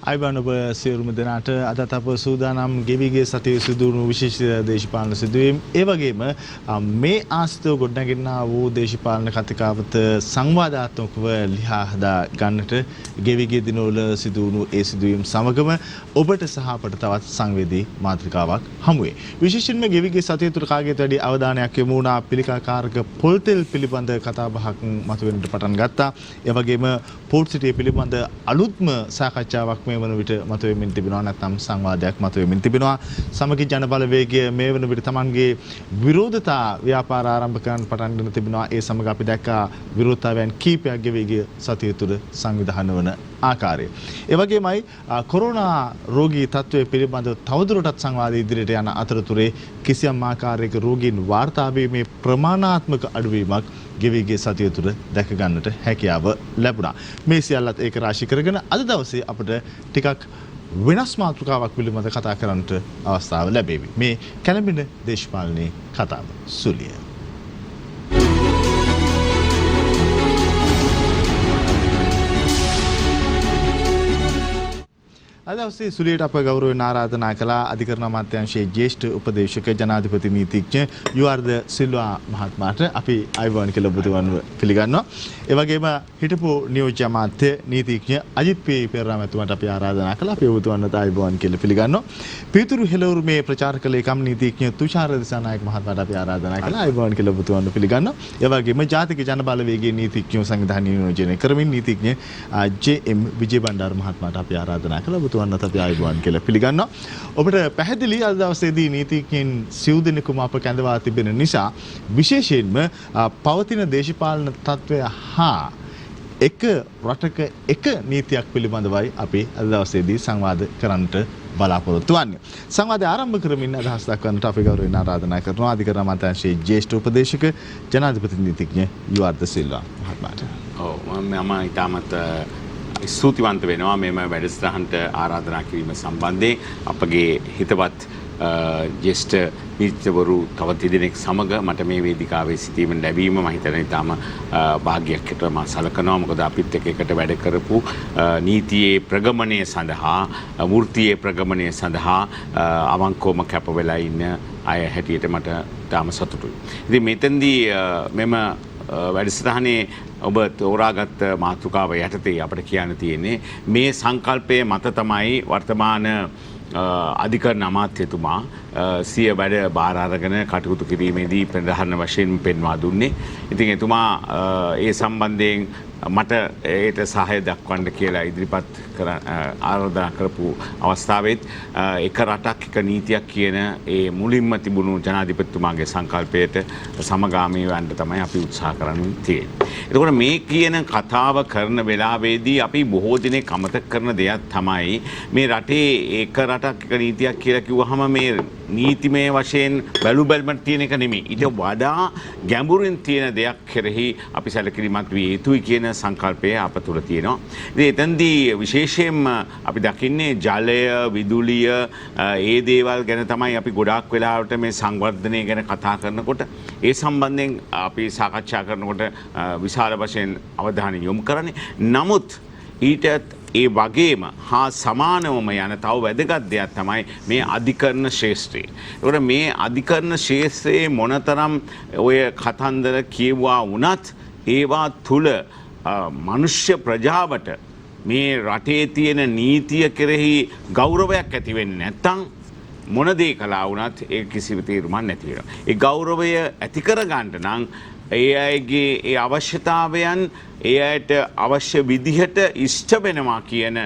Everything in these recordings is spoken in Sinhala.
අයිබන් ඔබ සියලුම දෙනාට අදත් අප සූදානම් ගෙවිගේ සතියේ සිදු වුණු විශේෂ දේශපාලන සිදුවීම් ඒ වගේම මේ ආස්තව ගොඩනැගෙනා වූ දේශපාලන කතිකාවත සංවාදාත්මකව ලිහා හදා ගන්නට ගෙවිගේ දිනවල සිදු වුණු ඒ සිදුවීම් සමගම ඔබට සහ අපට තවත් සංවේදී මාතෘකාවක් හමු වේ. විශේෂයෙන්ම ගෙවිගේ සතිය තුළ කාගේත් වැඩි අවධානයක් යොමු වුණා පිළිකාකාරක පොල්තෙල් පිළිබඳ කතාබහක් මතුවෙන්නට පටන් ගත්තා. ඒ වගේම පෝර්ට් සිටිය පිළිබඳ අලුත්ම සාකච්ඡාවක් මේ වන විට මතුවෙමින් තිබෙනවා නැත්නම් සංවාදයක් මතුවෙමින් තිබෙනවා. සමගි ජනබලවේගය මේ වන විට තමන්ගේ විරෝධතා ව්‍යාපාර ආරම්භ කරන්න පටන් ගෙන තිබෙනවා. ඒ සමග අපි දැක්කා විරෝධතාවයන් කීපයක් ගෙවිගේ සතිය තුළ සංවිධානය වන ආකාරය. ඒ වගේමයි කොරෝනා රෝගී තත්ත්වය පිළිබඳව තවදුරටත් සංවාදය ඉදිරියට යන අතරතුරේ කිසියම් ආකාරයක රෝගීන් වාර්තා වීමේ ප්‍රමාණාත්මක අඩුවීමක් ගෙවිගේ සතිය තුළ දැක ගන්නට හැකියාව ලැබුණා. මේ සියල්ලත් ඒක රාශී කරගෙන අද දවසේ අපිට ටිකක් වෙනස් මාතෘකාවක් පිළිබඳව කතා කරන්නට අවස්ථාව ලැබෙවි. මේ කැළඹෙන දේශපාලනයේ කතාව සුලිය. අද අවසේ සුලියට අප ගෞරවයෙන් ආරාධනා කළා අධිකරණ අමාත්‍යාංශයේ ජ්‍යෙෂ්ඨ උපදේශක ජනාධිපති නීතිඥ යුආර්.ද සිල්වා මහත්මයාට අපි ආයුබෝවන් කියලා ඔබතුමන්ව පිළිගන්නවා. ඒ වගේම හිටපු නියෝජ්‍ය අමාත්‍ය නීතිඥ අජිත් පී පෙරේරා මහත්මයාට අපි ආරාධනා කළා. අපි ඔබතුමන්ට ආයුබෝවන් කියලා පිළිගන්නවා. පියතුරු හෙළවරු මේ ප්‍රචාරක ලේකම් නීතිඥ තුෂාර දිසානායක මහත්මයාට අපි ආරාධනා කළා. ආයුබෝවන් කියලා ඔබතුමන්ව පිළිගන්නවා. ඒ වගේම ජාතික ජනබලවේගයේ නීතිඥ සංවිධානය නියෝජනය කරමින් නීතිඥ ජේ.එම්. විජේබණ්ඩාර මහත්මයාට අපි ආරාධනා කළා. ඔබතුමන්ට අපි ආයුබෝවන් කියලා පිළිගන්නවා. ඔබට පැහැදිලි අද දවසේදී නීතිඥයින් සිව් දිනකම අප කැඳවා තිබෙන නිසා විශේෂයෙන්ම පවතින දේශපාලන තත්ත්වය හා එක රටක එක නීතියක් පිළිබඳවයි අපි අද දවසේදී සංවාද කරන්නට බලාපොරොත්තු වෙන්නේ. සංවාදය ආරම්භ කරමින් අදහස් දක්වන්නට අපි ගෞරවයෙන් ආරාධනා කරනවා අධිකරණ අමාත්‍යාංශයේ ජ්‍යෙෂ්ඨ උපදේශක ජනාධිපති නීතිඥ යුආර්.ද සිල්වා මහත්මයාට. මම ඊටමත් ස්තුතිවන්ත වෙනවා මෙම වැඩසටහනට ආරාධනා කිරීම සම්බන්ධයෙන් අපගේ හිතවත් ජ්‍යෙෂ්ඨ නීතිඥවරු තවත් දෙනෙක් සමග මට මේ වේදිකාවේ සිටීම ලැබීම මම හිතන්නේ තාම වාග්යක්කට මම සලකනවා. මොකද අපිත් එකට වැඩ කරපු නීතියේ ප්‍රගමනය සඳහා වෘත්තීය ප්‍රගමනය සඳහා අවංකවම කැප වෙලා ඉන්න අය හැටියට මට තාම සතුටුයි. ඉතින් මෙතෙන්දී මෙම වැඩසටහනේ ඔබ තෝරාගත් මාතෘකාව යටතේ අපිට කියන්න තියෙන්නේ මේ සංකල්පය මත තමයි වර්තමාන අධිකරණ අමාත්‍යතුමා සිය වැඩ බාර අරගෙන කටයුතු කිරීමේදී ප්‍රධාන වශයෙන් පෙන්වා දුන්නේ. ඉතින් එතුමා ඒ සම්බන්ධයෙන් මට ඒට සහාය දක්වන්න කියලා ඉදිරිපත් ආරාධනා කරපු අවස්ථාවෙත් එක රටක් එක නීතියක් කියන ඒ මුලින්ම තිබුණු ජනාධිපතිතුමාගේ සංකල්පයට සමගාමීව යන්න තමයි අපි උත්සාහ කරන්න තියෙන්නේ. එතකොට මේ කියන කතාව කරන වෙලාවේදී අපි බොහෝ දිනෙක අමතක කරන දෙයක් තමයි මේ රටේ එක රටක් එක නීතියක් කියලා කිව්වහම මේ නීතිමය වශයෙන් බැලු බැලමට තියෙන එක නෙමෙයි. ඊට වඩා ගැඹුරින් තියෙන දෙයක් කෙරෙහි අපි සැලකිලිමත් විය යුතුයි කියන සංකල්පය අප තුළ තියෙනවා. ඉතින් එතෙන්දී විශේෂයෙන්ම අපි දකින්නේ ජලය, විදුලිය ඒ දේවල් ගැන තමයි අපි ගොඩාක් වෙලාවට මේ සංවර්ධනය ගැන කතා කරනකොට ඒ සම්බන්ධයෙන් අපි සාකච්ඡා කරනකොට විශාල වශයෙන් අවධානය යොමු කරන්නේ. නමුත් ඊට ඒ වගේම හා සමානවම යන තව වැදගත් දෙයක් තමයි මේ අධිකරණ ශාස්ත්‍රය. ඒකට මේ අධිකරණ ශාස්ත්‍රයේ මොනතරම් ඔය කතන්දර කියවුවා වුණත් ඒවා තුල මනුෂ්‍ය ප්‍රජාවට මේ රටේ තියෙන නීතිය කෙරෙහි ගෞරවයක් ඇති වෙන්නේ නැත්නම් මොන දේ කළා වුණත් ඒ කිසිම තීරමක් නැති වෙනවා. ඒ ගෞරවය ඇති කර ගන්න නම් ඒ අයගේ ඒ අවශ්‍යතාවයන් ඒ අයට අවශ්‍ය විදිහට ඉෂ්ට වෙනවා කියන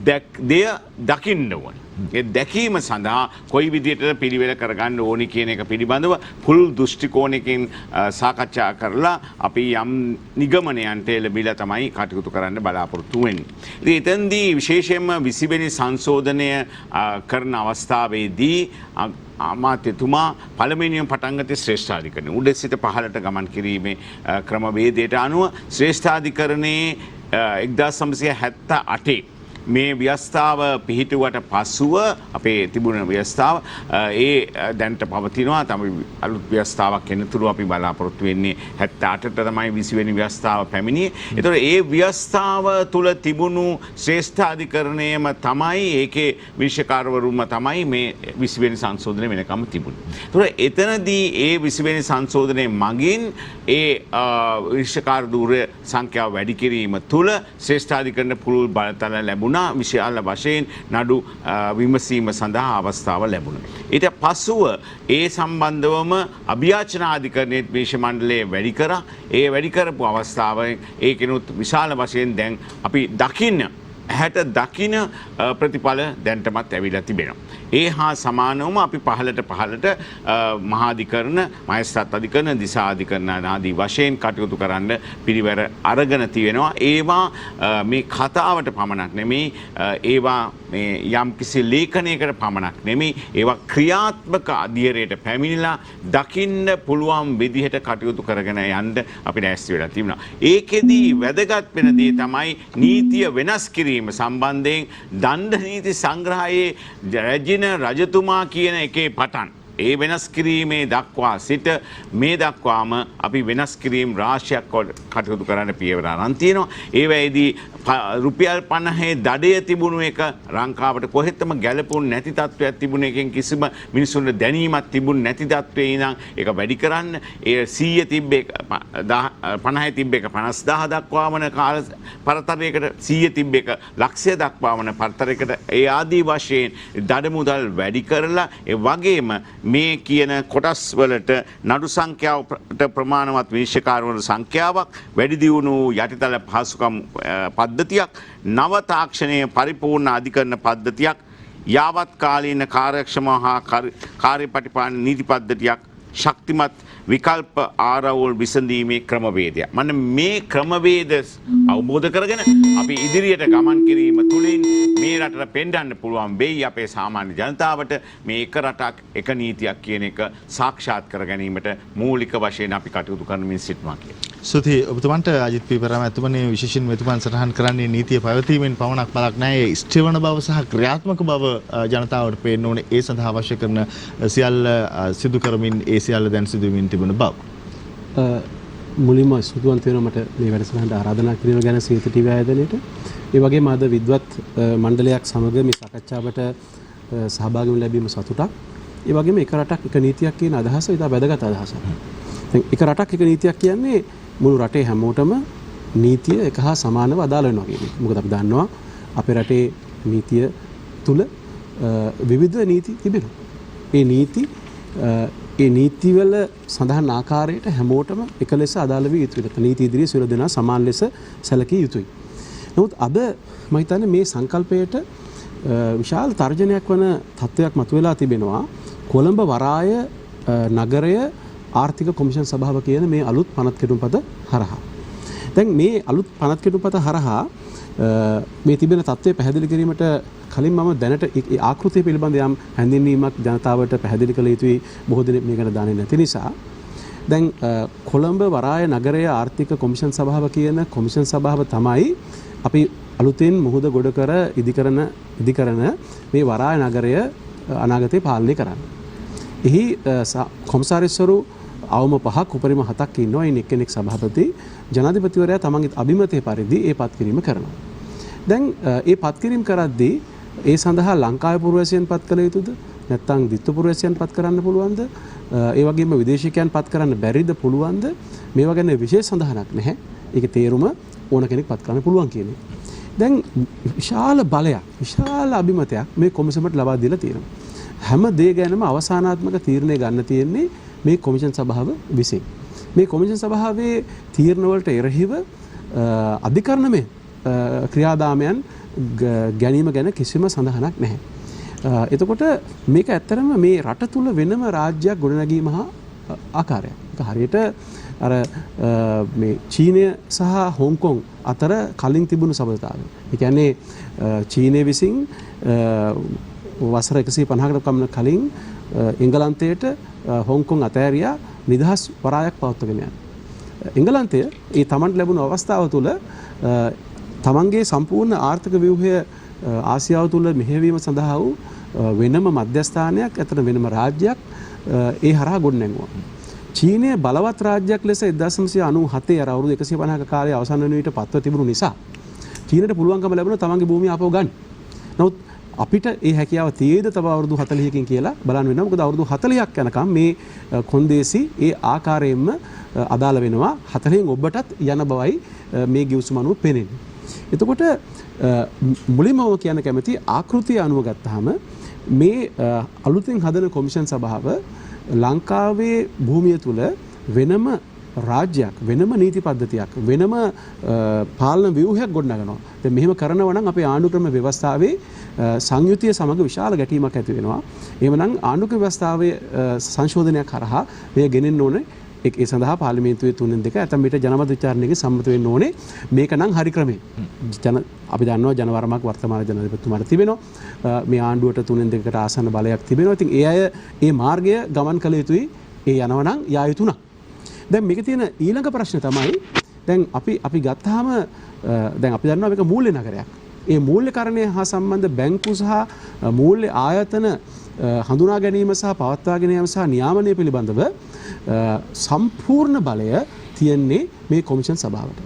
දෙය දකින්න ඕන. ඒ දැකීම සඳහා කොයි විදිහට පිළිවෙල කරගන්න ඕනි කියන එක පිළිබඳව පුළුල් දෘෂ්ටි කෝණයකින් සාකච්ඡා කරලා අපි යම් නිගමනයන්ට එළඹිලා තමයි කටයුතු කරන්න බලාපොරොත්තු වෙන්නේ. ඉතින් එතෙන්දී විශේෂයෙන්ම 20 වෙනි සංශෝධනය කරන අවස්ථාවේදී අමාත්‍යතුමා පළමුවෙනිම පටන් ගත්තේ ශ්‍රේෂ්ඨාධිකරණය. උඩ සිට පහළට ගමන් කිරීමේ ක්‍රමවේදයට අනුව ශ්‍රේෂ්ඨාධිකරණයේ 1978 මේ ව්‍යවස්ථාව පිහිටුවට පසුව අපේ තිබුණ ව්‍යවස්ථාව ඒ දැනට පවතිනවා. තමයි අලුත් ව්‍යවස්ථාවක් එනතුරු අපි බලාපොරොත්තු වෙන්නේ 78ට තමයි 20 වෙනි ව්‍යවස්ථාව පැමිණියේ. ඒතකොට ඒ ව්‍යවස්ථාව තුල තිබුණු ශ්‍රේෂ්ඨාධිකරණයම තමයි ඒකේ විනිශ්චයකාරවරුන්ම තමයි මේ 20 වෙනි සංශෝධනය වෙනකම් තිබුණේ. ඒතකොට එතනදී ඒ 20 වෙනි සංශෝධනයේ මගින් ඒ විනිශ්චයකාර ධූරය සංඛ්‍යාව වැඩි කිරීම තුළ ශ්‍රේෂ්ඨාධිකරණ පුළුල් බලතල ලැබුණා. විශාල වශයෙන් නඩු විමසීම සඳහා අවස්ථාව ලැබුණා. ඊට පසුව ඒ සම්බන්ධවම අභියාචනාධිකරණයේ විශේෂ මණ්ඩලය වැඩි කරා. ඒ වැඩි කරපු අවස්ථාවෙන් ඒකිනුත් විශාල වශයෙන් දැන් අපි ඇහැට දකින ප්‍රතිඵල දැන්ටමත් ඇවිල්ලා තිබෙනවා. ඒ හා සමානවම අපි පහළට මහාධිකරණ, මහේස්ත්‍රාත් අධිකරණ, දිසා අධිකරණ ආදී වශයෙන් කටයුතු කරන්න පිරිවැර අරගෙන තියෙනවා. ඒවා මේ කතාවට පමණක් නෙමෙයි, ඒවා මේ යම් කිසි ලේඛනයකට පමණක් නෙමෙයි, ඒවා ක්‍රියාත්මක අධීරයට පැමිණිලා දකින්න පුළුවන් විදිහට කටයුතු කරගෙන යන්න අපිට ඇස් වෙලා තිබුණා. ඒකෙදී වැදගත් වෙන දේ තමයි නීතිය වෙනස් කිරීම සම්බන්ධයෙන් දණ්ඩ නීති සංග්‍රහයේ රැජින රජතුමා කියන එකේ පටන් ඒ වෙනස් කිරීමේ දක්වා සිට මේ දක්වාම අපි වෙනස් කිරීම රාශියක් කටයුතු කරන්න පියවර අරන් තියෙනවා. ඒවැයිදී රුපියල් 50 දඩය තිබුණු එක ලංකාවට කොහෙත්ම ගැලපුණු නැති තත්ත්වයක් තිබුණ එකෙන් කිසිම මිනිසුන්ට දැනීමක් තිබුණ නැති තත්ත්වේ ඉඳන් ඒක වැඩි කරන්න ඒ 100 තිබ්බ එක 50 තිබ්බ එක 50000 දක්වා වන කාල පරතරයකට 100 තිබ්බ එක ලක්ෂය දක්වා වන පරතරයකට ඒ ආදී වශයෙන් දඩ මුදල් වැඩි කරලා ඒ වගේම මේ කියන කොටස් වලට නඩු සංඛ්‍යාවට ප්‍රමාණවත් විනිශ්චයකාරවරු සංඛ්‍යාවක් වැඩි දියුණු යටිතල පහසුකම් පද්ධතියක් නව තාක්ෂණයේ පරිපූර්ණ අධිකරණ පද්ධතියක් යාවත් කාලීන කාර්යක්ෂම හා කාර්යපටිපාලන නීති පද්ධතියක් ශක්තිමත් විකල්ප ආරවුල් විසඳීමේ ක්‍රමවේදයක්. මම මේ ක්‍රමවේද අවබෝධ කරගෙන අපි ඉදිරියට ගමන් කිරීම තුළින් මේ රටට පෙන්වන්න පුළුවන් වෙයි අපේ සාමාන්‍ය ජනතාවට මේ එක රටක් එක නීතියක් කියන එක සාක්ෂාත් කර ගැනීමට මූලික වශයෙන් අපි කටයුතු කරමින් සිටිනවා කියලා. සුති ඔබතුමන්ට අජිත් පීපරාම ඇතුමනේ විශේෂයෙන් මෙතුමන් සටහන් කරන්නේ නීතිය පැවතීමෙන් පමණක් බලක් නැහැ. ඒ ස්ථිරවන බව සහ ක්‍රියාත්මක බව ජනතාවට පේන්න ඕනේ. ඒ සඳහා අවශ්‍ය කරන සියල්ල සිදු කරමින් ඒ සියල්ල දැන් සිදු වෙමින් තිබුණ බව. මුලින්ම ස්තුතිවන්ත වෙනවා මට මේ වැඩසටහනට ආරාධනා කිරීම ගැන සීත ටීවී ආයතනයට. ඒ වගේම අද විද්වත් මණ්ඩලයක් සමග මේ සාකච්ඡාවට සහභාගී වීම ලැබීම සතුටක්. ඒ වගේම එක රටක් එක නීතියක් කියන අදහස ඉතා වැදගත් අදහසක්. දැන් එක රටක් එක නීතියක් කියන්නේ මුළු රටේ හැමෝටම නීතිය එක හා සමානව අදාළ වෙනවා කියන එක. මොකද අපි දන්නවා අපේ රටේ නීතිය තුල විවිධ නීති තිබෙනවා. ඒ නීතිවල සඳහන් ආකාරයට හැමෝටම එක ලෙස අදාළ විය යුතුයි. නීති ඉදිරියේ සියලු දෙනා සමාන ලෙස සැලකිය යුතුයි. නමුත් අද මම හිතන්නේ මේ සංකල්පයට විශාල තර්ජනයක් වන තත්ත්වයක් මතුවලා තිබෙනවා. කොළඹ වරාය නගරය ආර්ථික කොමිෂන් සභාව කියන මේ අලුත් පනත් කෙටුම්පත හරහා. දැන් මේ අලුත් පනත් කෙටුම්පත හරහා මේ තිබෙන තත්ත්වය පැහැදිලි කිරීමට කලින් මම දැනට ආකෘතිය පිළිබඳ යම් හැඳින්වීමක් ජනතාවට පැහැදිලි කළ යුතුයි. බොහෝ දෙනෙක් මේකට දන්නේ නැති නිසා. දැන් කොළඹ වරාය නගරය ආර්ථික කොමිෂන් සභාව කියන කොමිෂන් සභාව තමයි අපි අලුතෙන් මුහුද ගොඩ කර ඉදිකරන මේ වරාය නගරය අනාගතේ පාලනය කරන්නේ. එහි කොමසාරිස්වරු අවම 5ක් උපරිම 7ක් ඉන්නවා. ඉන් එක්කෙනෙක් සභාපති. ජනාධිපතිවරයා තමන්ගේ අභිමතය පරිදි ඒ පත්කිරීම කරනවා. දැන් ඒ පත්කිරීම කරද්දී ඒ සඳහා ලංකාවේ පුරවැසියන් පත් කළ යුතුද? නැත්නම් ද්විත්ව පුරවැසියන් පත් කරන්න පුළුවන්ද? ඒ වගේම විදේශිකයන් පත් කරන්න බැරිද පුළුවන්ද? මේවා ගැන විශේෂ සඳහනක් නැහැ. ඒකේ තේරුම ඕන කෙනෙක් පත් කරන්න පුළුවන් කියන එක. දැන් විශාල බලයක්, විශාල අභිමතයක් මේ කොමිසමට ලබා දීලා තියෙනවා. හැම දේ ගැනම අවසානාත්මක තීරණය ගන්න තියෙන්නේ මේ කොමිෂන් සභාව විසින්. මේ කොමිෂන් සභාවේ තීරණ වලට එරෙහිව අධිකරණමය ක්‍රියාදාමයන් ගැනීම ගැන කිසිම සඳහනක් නැහැ. එතකොට මේක ඇත්තරම මේ රට තුල වෙනම රාජ්‍යයක් ගොඩනැගීම හා ආකාරයක්. ඒක හරියට අර මේ චීනය සහ හොංකොං අතර කලින් තිබුණු සබඳතාවය. ඒ කියන්නේ චීනය විසින් වසර 150කට පමණ කලින් එංගලන්තයට හොංකොං අතෑරියා නිදහස් වරායක් පවත්වාගෙන යන්න. එංගලන්තය ඒ තමන්ට ලැබුණු අවස්ථාව තුළ තමන්ගේ සම්පූර්ණ ආර්ථික ව්‍යුහය ආසියාව තුළ මෙහෙයවීම සඳහා වූ වෙනම මධ්‍යස්ථානයක් අතන වෙනම රාජ්‍යයක් ඒ හරහා ගොඩනැගුවා. චීනය බලවත් රාජ්‍යයක් ලෙස 1997 අර අවුරුදු 150ක කාලයේ අවසන් වෙන විට පත්ව තිබුණු නිසා චීනට පුළුවන්කම ලැබුණා තමන්ගේ භූමිය ආපහු ගන්න. නමුත් අපිට ඒ හැකියාව තියෙද තව අවුරුදු 40කින් කියලා බලන්න වෙනවා. මොකද අවුරුදු 40ක් යනකම් මේ කොන්දේසි ඒ ආකාරයෙන්ම අදාළ වෙනවා 40න් ඔබටත් යන බවයි මේ ගිවිසුම අනුව පෙනෙන්නේ. එතකොට මුලින්ම කියන්න කැමති ආකෘතිය අනුව ගත්තාම මේ අලුතෙන් හදන කොමිෂන් සභාව ලංකාවේ භූමිය තුල වෙනම රාජ්‍යයක් වෙනම නීති පද්ධතියක් වෙනම පාලන ව්‍යුහයක් ගොඩනගනවා. දැන් මෙහෙම කරනවා නම් අපේ ආණ්ඩුක්‍රම ව්‍යවස්ථාවේ සංයුතිය සමග විශාල ගැටීමක් ඇති වෙනවා. එහෙමනම් ආණ්ඩුක්‍රම ව්‍යවස්ථාවේ සංශෝධනයක් කරහා මේ ගෙනෙන්න ඕනේ. ඒ සඳහා පාර්ලිමේන්තුවේ 3/2 ඇතම් විට ජනමත විචාරණයකින් සම්මත වෙන්න ඕනේ. මේක නම් හරි ක්‍රමය. අපි දන්නවා ජනවරමක් වර්තමාන ජනාධිපතිතුමාට තිබෙනවා. මේ ආණ්ඩුවට 3/2කට ආසන්න බලයක් තිබෙනවා. ඉතින් ඒ අය ඒ මාර්ගය ගමන් කළ යුතුයි. ඒ යනවා නම් යා යුතු නම්. දැන් මේක තියෙන ඊළඟ ප්‍රශ්නේ තමයි දැන් අපි ගත්තාම දැන් අපි දන්නවා මේක මූල්‍ය නගරයක්. ඒ මූල්‍යකරණය හා සම්බන්ධ බැංකු සහ මූල්‍ය ආයතන හඳුනා ගැනීම සහ පවත්වාගෙන යාම සහ නියාමනය පිළිබඳව සම්පූර්ණ බලය තියෙන්නේ මේ කොමිෂන් සභාවට.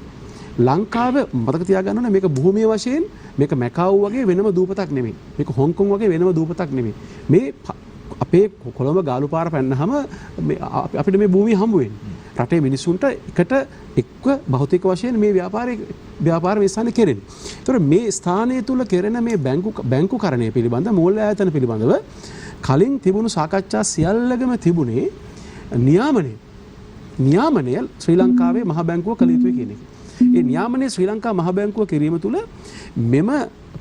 ලංකාව මතක තියාගන්න ඕනේ මේක භූමිය වශයෙන් මේක මැකාව් වගේ වෙනම දූපතක් නෙමෙයි. මේක හොංකොං වගේ වෙනම දූපතක් නෙමෙයි. මේ අපේ කොළඹ ගාලු පාර පැන්නහම අපිට මේ භූමිය හම්බ වෙන්නේ. රටේ මිනිසුන්ට එකට එක්ව භෞතික වශයෙන් මේ ව්‍යාපාර මේ ස්ථානේ කෙරෙන්නේ. ඒතර මේ ස්ථානය තුල කෙරෙන මේ බැංකුකරණය පිළිබඳ මූල්‍ය ආයතන පිළිබඳව කලින් තිබුණු සාකච්ඡා සියල්ලගම තිබුණේ නියාමනය ශ්‍රී ලංකාවේ මහ බැංකුව කළ යුතුයි කියන එක. ඒ නියාමනය ශ්‍රී ලංකා මහ බැංකුව කිරීම තුල මෙම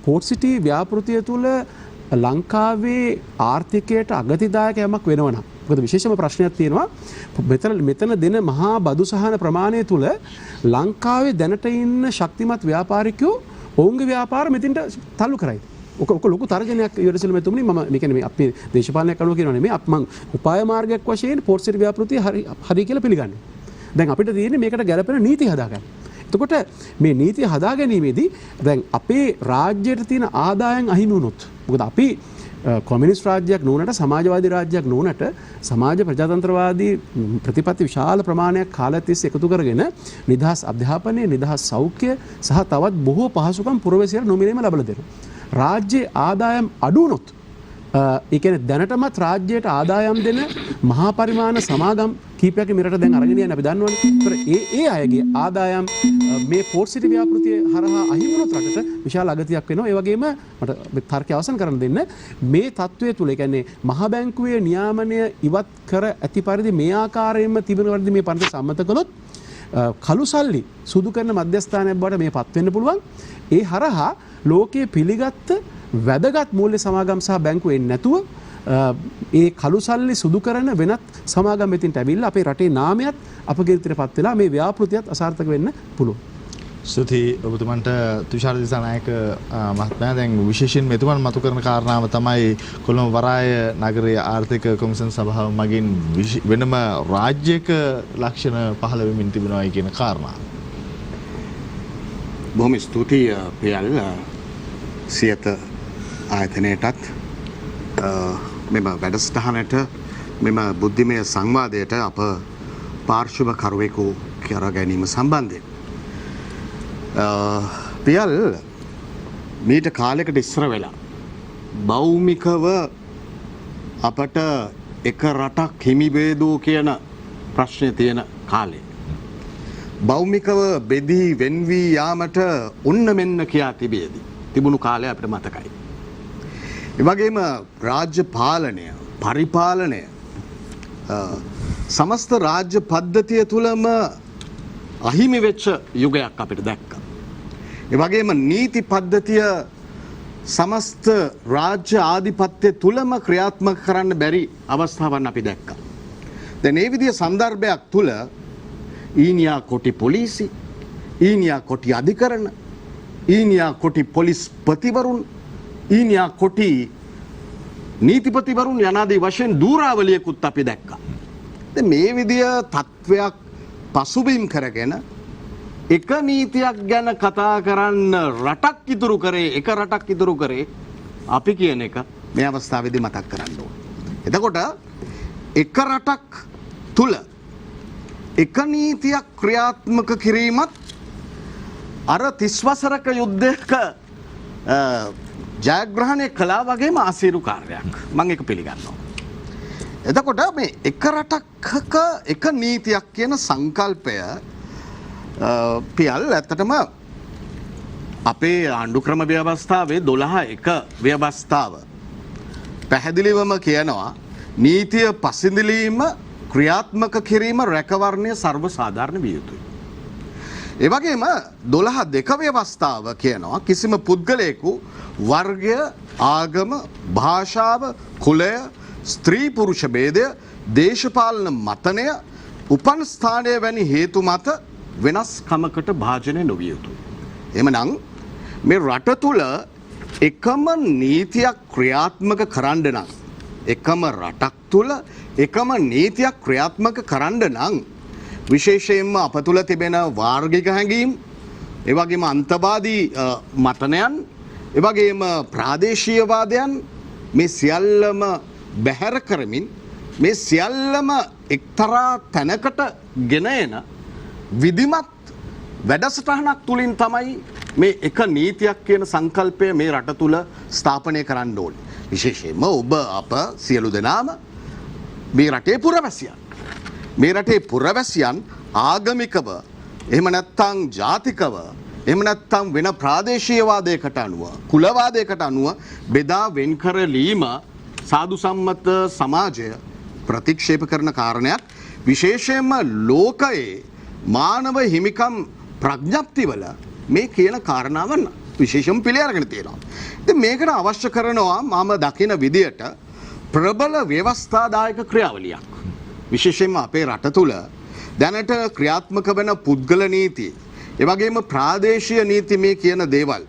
පෝට් සිටි ව්‍යාපෘතිය තුල ලංකාවේ ආර්ථිකයට අගතිදායක යමක් වෙනවනම් මොකද විශේෂම ප්‍රශ්නයක් තියෙනවා මෙතන දෙන මහා බදු සහන ප්‍රමාණය තුල ලංකාවේ දැනට ඉන්න ශක්තිමත් ව්‍යාපාරිකයෝ ඔවුන්ගේ ව්‍යාපාර මෙතෙන්ට තල්ලු කරයි. ඔක ලොකු තර්ජනයක් ඉවරසල මෙතුමනි මම මේ කියන්නේ අපි දේශපාලනයක් කරනවා කියනවා නෙමෙයි මම උපාය මාර්ගයක් වශයෙන් පෝට් සිටි ව්‍යාපෘතිය හරි කියලා පිළිගන්නේ. දැන් අපිට තියෙන්නේ මේකට ගැළපෙන නීති හදාගන්න. එතකොට මේ නීතිය හදා ගැනීමේදී දැන් අපේ රාජ්‍යයට තියෙන ආදායම් අහිමි වුණොත් මොකද අපි කොමියුනිස්ට් රාජ්‍යයක් නොවනට සමාජවාදී රාජ්‍යයක් නොවනට සමාජ ප්‍රජාතන්ත්‍රවාදී ප්‍රතිපත්ති විශාල ප්‍රමාණයක් කාලයක් තිස්සේ එකතු කරගෙන නිදහස් අධ්‍යාපනය නිදහස් සෞඛ්‍ය සහ තවත් බොහෝ පහසුකම් පුරවැසියන්ට නොමිලේම ලබා දෙනවා. රාජ්‍යයේ ආදායම් අඩු වුණොත් ඒ කියන්නේ දැනටමත් රාජ්‍යයට ආදායම් දෙන මහා පරිමාණ සමාගම් කීපයක් මෙරට දැන් අරගෙන යන අපි දන්නවනේ. ඒතර ඒ අයගේ ආදායම් මේ පෝට් සිටි ව්‍යාපෘතිය හරහා අහිමි වුණොත් රටට විශාල අගතියක් වෙනවා. ඒ වගේම මට තර්කය අවසන් කරන්න දෙන්න මේ තත්වයේ තුල ඒ කියන්නේ මහ බැංකුවේ නියාමනය ඉවත් කර ඇති පරිදි මේ ආකාරයෙන්ම තිබෙන පරිදි මේ පරිදි සම්මත කළොත් කළු සල්ලි සුදු කරන මධ්‍යස්ථානයක් බවට මේ පත් වෙන්න පුළුවන්. ඒ හරහා ලෝකයේ පිළිගත් වැදගත් මූල්‍ය සමාගම් සහ බැංකු එන්නේ නැතුව ඒ කළු සල්ලි සුදු කරන වෙනත් සමාගම් මෙතින්ට ඇවිල්ලා අපේ රටේ නාමයත් අපකීර්තියටපත් වෙලා මේ ව්‍යාපෘතියත් අසාර්ථක වෙන්න පුළුවන්. ස්තුතියි ඔබතුමන්ට තුෂාර දිසානායක මහත්මයා. දැන් විශේෂයෙන් මෙතුමන් මතු කරන කාරණාව තමයි කොළඹ වරාය නගරයේ ආර්ථික කොමිෂන් සභාව මගින් වෙනම රාජ්‍යයක ලක්ෂණ පහළ වෙමින් තිබෙනවා කියන කාරණාව. බොහොම ස්තුතියි පියල් සියත ආයතනයටත් මෙම වැඩසටහනට මෙම බුද්ධිමය සංවාදයට අප පාර්ශ්ව කරුවෙකු කර ගැනීම සම්බන්ධයෙන් පියල් මීට කාලයකට ඉස්සර වෙලා භෞමිකව අපට එක රටක් හිමි වේදෝ කියන ප්‍රශ්නය තියෙන කාලේ භෞමිකව බෙදී වෙන් වී යාමට ඔන්න මෙන්න කියා තිබුණු කාලය අපිට මතකයි. ඒ වගේම රාජ්‍ය පාලනය පරිපාලනය සමස්ත රාජ්‍ය පද්ධතිය තුලම අහිමි වෙච්ච යුගයක් අපිට දැක්කා. ඒ වගේම නීති පද්ධතිය සමස්ත රාජ්‍ය ආධිපත්‍ය තුලම ක්‍රියාත්මක කරන්න බැරි අවස්ථාවන් අපි දැක්කා. දැන් මේ විදිහේ සන්දර්භයක් තුල ඊනියා කොටි පොලිසි, ඊනියා කොටි අධිකරණ, ඊනියා කොටි පොලිස් ප්‍රතිවරුන්, ඊනියා කොටි නීතිපතිවරුන් යනාදී වශයෙන් දූරාවලියකුත් අපි දැක්කා. දැන් මේ විදිය තත්වයක් පසුබිම් කරගෙන එක නීතියක් ගැන කතා කරන්න රටක් ඉතුරු කරේ එක රටක් ඉතුරු කරේ අපි කියන එක මේ අවස්ථාවේදී මතක් කරන්න ඕන. එතකොට එක රටක් තුල එක නීතියක් ක්‍රියාත්මක කිරීමත් අර 30 වසරක යුද්ධයක ජයග්‍රහණය කළා වගේම අසීරු කාර්යයක්. මම ඒක පිළිගන්නවා. එතකොට මේ එක රටක එක නීතියක් කියන සංකල්පය පියල් ඇත්තටම අපේ ආණ්ඩුක්‍රම ව්‍යවස්ථාවේ 12 ව්‍යවස්ථාව පැහැදිලිවම කියනවා නීතිය පසඳලීම ක්‍රියාත්මක කිරීම රැකවරණය සර්ව සාධාරණ විය යුතුයි. ඒ වගේම 12 ව්‍යවස්ථාව කියනවා කිසිම පුද්ගලයෙකු වර්ගය, ආගම, භාෂාව, කුලය, ස්ත්‍රී පුරුෂ භේදය, දේශපාලන මතනය, උපන් ස්ථානය වැනි හේතු මත වෙනස්කමකට භාජනය නොවිය යුතුයි. එමනම් මේ රට තුල එකම නීතියක් ක්‍රියාත්මක කරන්න නම් එකම රටක් තුල එකම නීතියක් ක්‍රියාත්මක කරන්න නම් විශේෂයෙන්ම අප තුල තිබෙන වාර්ගික හැඟීම්, ඒ වගේම අන්තවාදී මතනයන්, ඒ වගේම ප්‍රාදේශීයවාදයන් මේ සියල්ලම බැහැර කරමින් මේ සියල්ලම එක්තරා තැනකට ගෙන එන විධිමත් වැඩසටහනක් තුලින් තමයි මේ එක නීතියක් කියන සංකල්පය මේ රට තුල ස්ථාපනය කරන්න ඕනේ. විශේෂයෙන්ම ඔබ අප සියලු දෙනාම මේ රටේ පුරවැසියන්. මේ රටේ පුරවැසියන් ආගමිකව එහෙම නැත්නම් ජාතිකව එහෙම නැත්නම් වෙන ප්‍රාදේශීයවාදයකට අනුව කුලවාදයකට අනුව බෙදා වෙන් කරලීම සාදු සම්මත සමාජය ප්‍රතික්ෂේප කරන කාරණයක්. විශේෂයෙන්ම ලෝකයේ මානව හිමිකම් ප්‍රඥප්තිවල මේ කියන කාරණාවන් විශේෂම පිළි අරගෙන තියෙනවා. ඉතින් මේකට අවශ්‍ය කරනවා මම දකින විදියට ප්‍රබල ව්‍යවස්ථාදායක ක්‍රියාවලියක්. විශේෂයෙන්ම අපේ රට තුල දැනට ක්‍රියාත්මක වෙන පුද්ගල නීති, ඒ වගේම ප්‍රාදේශීය නීති මේ කියන දේවල්,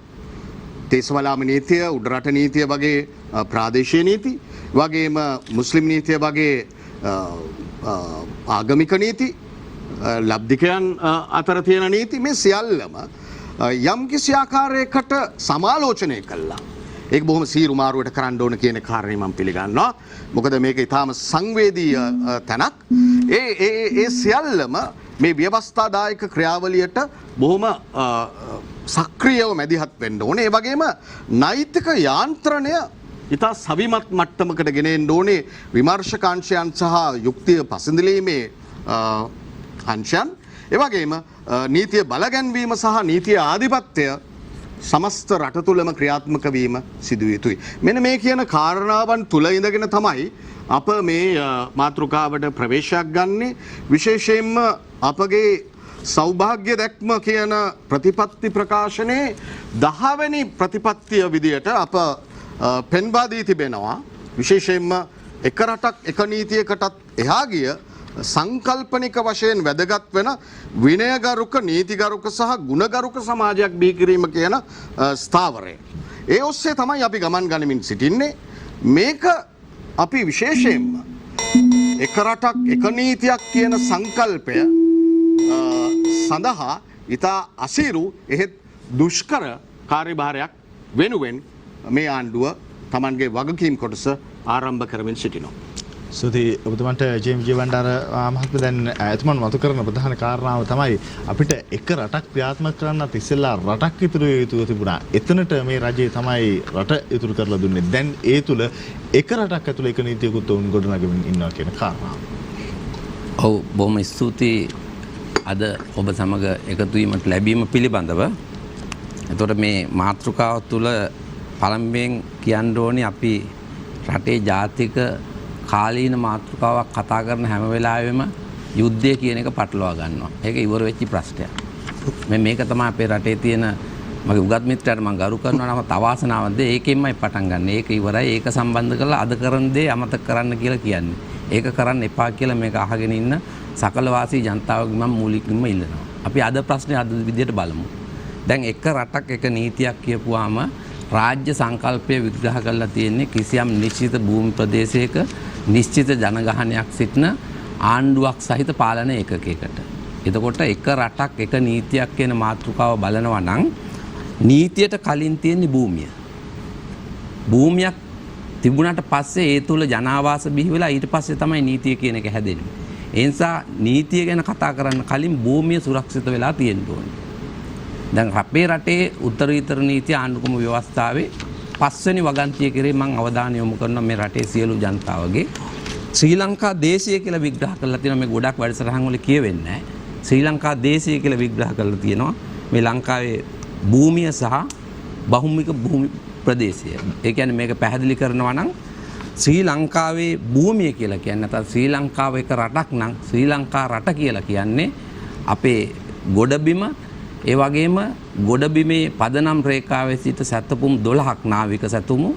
දේශවලාම නීතිය, උඩරට නීතිය වගේ ප්‍රාදේශීය නීති, වගේම මුස්ලිම් නීතිය වගේ ආගමික නීති, ලබ්ධිකයන් අතර තියෙන නීති මේ සියල්ලම යම් කිසි ආකාරයකට සමාලෝචනය කළා. ඒක බොහොම සීරු මාරුවට කරන්න ඕන කියන කාරණේ මම පිළිගන්නවා. මොකද මේක ඊටාම සංවේදී තැනක්. ඒ සියල්ලම මේ ව්‍යවස්ථාදායක ක්‍රියාවලියට බොහොම සක්‍රියව මැදිහත් වෙන්න ඕනේ. ඒ වගේම නෛතික යාන්ත්‍රණය ඉතා සවිමත් මට්ටමකට ගෙන එන්න ඕනේ. විමර්ශකාංශයන් සහ යුක්තිය පසඳලීමේ අංශයන්, ඒ වගේම නීතිය බලගැන්වීම සහ නීතිය ආධිපත්‍යය සමස්ත රට තුළම ක්‍රියාත්මක වීම සිදු යුතුයි. මෙන්න මේ කියන කාරණාවන් තුල ඉඳගෙන තමයි අප මේ මාතෘකාවට ප්‍රවේශයක් ගන්නේ. විශේෂයෙන්ම අපගේ සෞභාග්‍ය දැක්ම කියන ප්‍රතිපත්ති ප්‍රකාශනයේ 10 වෙනි ප්‍රතිපත්තිය විදියට අප පෙන්වා දී තිබෙනවා. විශේෂයෙන්ම එක රටක් එක නීතියකටත් එහා ගිය සංකල්පනික වශයෙන් වැදගත් වෙන විනයගරුක, නීතිගරුක සහ ගුණගරුක සමාජයක් බිහි කිරීම කියන ස්ථාවරය. ඒ ඔස්සේ තමයි අපි ගමන් ගනිමින් සිටින්නේ. මේක අපි විශේෂයෙන්ම එක රටක් එක නීතියක් කියන සංකල්පය සඳහා ඉතා අසීරු එහෙත් දුෂ්කර කාර්යභාරයක් වෙනුවෙන් මේ ආණ්ඩුව Tamanගේ වගකීම් කොටස ආරම්භ කරමින් සිටිනවා. සුති ඔබතුමන්ට ජේම් ජීවන්ඩාර මහත්මයා දැන් එතුමන් මතු කරන ප්‍රධාන කාරණාව තමයි අපිට එක රටක් ක්‍රියාත්මක කරන්නත් ඉස්සෙල්ලා රටක් ඉතුරු යුතුව තිබුණා. එතනට මේ රජය තමයි රට ඉතුරු කරලා දුන්නේ. දැන් ඒ තුල එක රටක් ඇතුළේ එක නීතියකුත් උන් ගොඩනගමින් ඉන්නවා කියන කාරණාව. ඔව්, බොහොම ස්තුතියි අද ඔබ සමග එකතු වීමට ලැබීම පිළිබඳව. එතකොට මේ මාතෘකාව තුළ පළමුවෙන් කියන්න ඕනේ අපි රටේ ජාතික කාලීන මාතෘකාවක් කතා කරන හැම වෙලාවෙම යුද්ධය කියන එක පටලවා ගන්නවා. ඒක ඉවර වෙච්ච ප්‍රශ්නයක්. මේක තමයි අපේ රටේ තියෙන මගේ උගත් මිත්‍රයාට මම ගරු කරනවා නම් තවාසනාවක්ද ඒකෙන්මයි පටන් ගන්න. ඒක ඉවරයි. ඒක සම්බන්ධ කරලා අද කරන දේ අමතක කරන්න කියලා කියන්නේ. ඒක කරන්න එපා කියලා මේක අහගෙන ඉන්න සකල වාසී ජනතාවගේ මම මූලිකවම ඉල්ලනවා. අපි අද ප්‍රශ්නේ අද විදියට බලමු. දැන් එක රටක් එක නීතියක් කියපුවාම රාජ්‍ය සංකල්පය විග්‍රහ කරලා තියෙන්නේ කිසියම් නිශ්චිත භූමි ප්‍රදේශයක නිශ්චිත ජනගහනයක් සිටින ආණ්ඩුවක් සහිත පාලන ඒකකයකට. එතකොට එක රටක් එක නීතියක් කියන මාතෘකාව බලනවා නම් නීතියට කලින් තියෙන්නේ භූමිය. භූමියක් තිබුණාට පස්සේ ඒ තුල ජනාවාස බිහි වෙලා ඊට පස්සේ තමයි නීතිය කියන එක හැදෙන්නේ. ඒ නිසා නීතිය ගැන කතා කරන්න කලින් භූමිය සුරක්ෂිත වෙලා තියෙන්න ඕනේ. දැන් අපේ රටේ උත්තරීතර නීති ආණ්ඩුක්‍රම ව්‍යවස්ථාවේ 5 වෙනි වගන්තිය කෙරේ මම අවධානය යොමු කරනවා මේ රටේ සියලු ජනතාවගේ. ශ්‍රී ලංකා දේශය කියලා විග්‍රහ කරලා තියෙනවා මේ ගොඩක් වැඩසටහන් වල කියවෙන්නේ නැහැ. ශ්‍රී ලංකා දේශය කියලා විග්‍රහ කරලා තියෙනවා මේ ලංකාවේ භූමිය සහ බහුමික භූමි ප්‍රදේශය. ඒ කියන්නේ මේක පැහැදිලි කරනවා නම් ශ්‍රී ලංකාවේ භූමිය කියලා කියන්නේ නැත්නම් ශ්‍රී ලංකාව එක රටක් නම් ශ්‍රී ලංකා රට කියලා කියන්නේ අපේ ගොඩබිම ඒ වගේම ගොඩබිමේ පදනම් රේඛාවේ සිට සැතපුම් 12ක් නාවික සැතුමු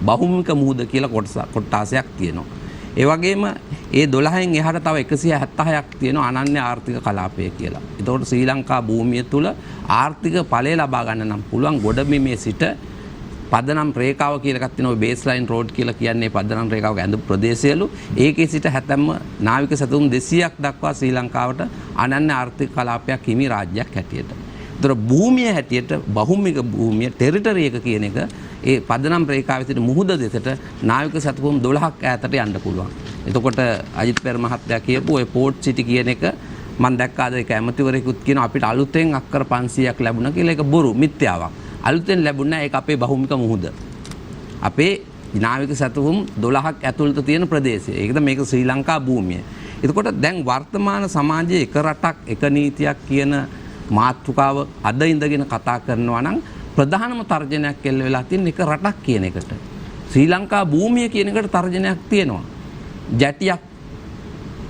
බහුමික මුහුද කියලා කොටාසයක් තියෙනවා. ඒ වගේම ඒ 12න් එහාට තව 176ක් තියෙනවා අනන්‍ය ආර්ථික කලාපය කියලා. ඒතකොට ශ්‍රී ලංකා භූමිය තුල ආර්ථික ඵලය ලබා ගන්න නම් පුළුවන් ගොඩබිමේ සිට පදනම් රේඛාව කියලා එකක් තියෙනවා බේස් ලයින් රෝඩ් කියලා කියන්නේ පදනම් රේඛාවක ඇඳපු ප්‍රදේශයලු. ඒකේ සිට හැතැම්ම නාවික සැතුම් 200ක් දක්වා ශ්‍රී ලංකාවට අනන්‍ය ආර්ථික කලාපයක් හිමි රාජ්‍යයක් හැටියට. ඒතර භූමිය හැටියට බහුමික භූමිය ටෙරිටරි එක කියන එක ඒ පදනම් රේඛාවේ සිට මුහුද දෙසට නාවික සැතපුම් 12ක් ඈතට යන්න පුළුවන්. එතකොට අජිත් පෙර මහත්තයා කියපු ඔය පෝට් සිටි කියන එක මම දැක්කා අද ඒක ඇමතිවරයෙකුත් කියනවා අපිට අලුතෙන් අක්කර 500ක් ලැබුණා කියලා. ඒක බොරු මිත්‍යාවක්. අලුතෙන් ලැබුණා ඒක අපේ බහුමික මුහුද. අපේ නාවික සැතපුම් 12ක් ඇතුළත තියෙන ප්‍රදේශය. ඒකද මේක ශ්‍රී ලංකා භූමිය. එතකොට දැන් වර්තමාන සමාජයේ එක රටක් එක නීතියක් කියන මාතෘකාව අද ඉඳගෙන කතා කරනවා නම් ප්‍රධානම තර්ජනයක් එල්ල වෙලා තියෙන එක රටක් කියන එකට. ශ්‍රී ලංකා භූමිය කියන එකට තර්ජනයක් තියෙනවා. ජැටියක්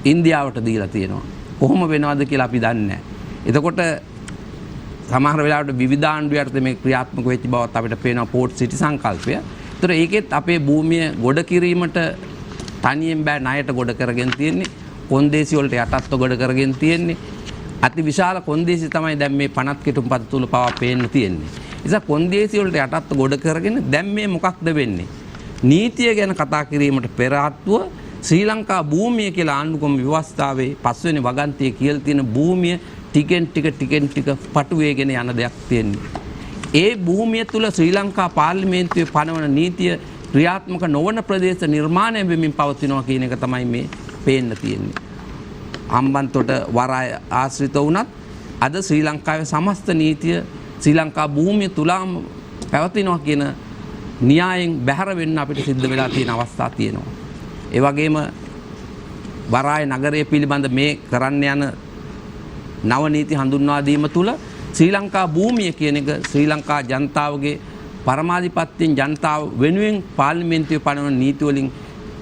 ඉන්දියාවට දීලා තියෙනවා. කොහොම වෙනවද කියලා අපි දන්නේ නැහැ. එතකොට සමහර වෙලාවට විවිධ ආණ්ඩු යටතේ මේ ක්‍රියාත්මක වෙච්ච බවත් අපිට පේනවා පෝට් සිටි සංකල්පය. ඒතර ඒකෙත් අපේ භූමිය ගොඩ කිරීමට තනියෙන් බෑ ණයට ගොඩ කරගෙන තියෙන්නේ. කොන්දේසි වලට යටත්ව ගොඩ කරගෙන තියෙන්නේ. අති විශාල කොන්දේසි තමයි දැන් මේ 50 කෙටුම්පත තුල පවා පේන්න තියෙන්නේ. නිසා කොන්දේසි වලට යටත්ව ගොඩ කරගෙන දැන් මේ මොකක්ද වෙන්නේ? නීතිය ගැන කතා කිරීමට පෙර ආත්ව ශ්‍රී ලංකා භූමිය කියලා ආණ්ඩුක්‍රම ව්‍යවස්ථාවේ 5 වෙනි වගන්තියේ කියලා තියෙන භූමිය ටිකෙන් ටික පටු වේගෙන යන දෙයක් තියෙන්නේ. ඒ භූමිය තුල ශ්‍රී ලංකා පාර්ලිමේන්තුවේ පනවන නීතිය ක්‍රියාත්මක නොවන ප්‍රදේශ නිර්මාණය වෙමින් පවතිනවා කියන එක තමයි මේ පේන්න තියෙන්නේ. අම්බන්තොට වරාය ආශ්‍රිත වුණත් අද ශ්‍රී ලංකාවේ සමස්ත නීතිය ශ්‍රී ලංකා භූමිය තුලම පැවතිනවා කියන න්‍යායෙන් බැහැර වෙන්න අපිට සිද්ධ වෙලා තියෙන අවස්ථා තියෙනවා. ඒ වගේම වරාය නගරය පිළිබඳ මේ කරන්න යන නව නීති හඳුන්වා දීම තුල ශ්‍රී ලංකා භූමිය කියන එක ශ්‍රී ලංකා ජනතාවගේ පරමාධිපත්‍යයෙන් ජනතාව වෙනුවෙන් පාර්ලිමේන්තුවේ පනවන නීති වලින්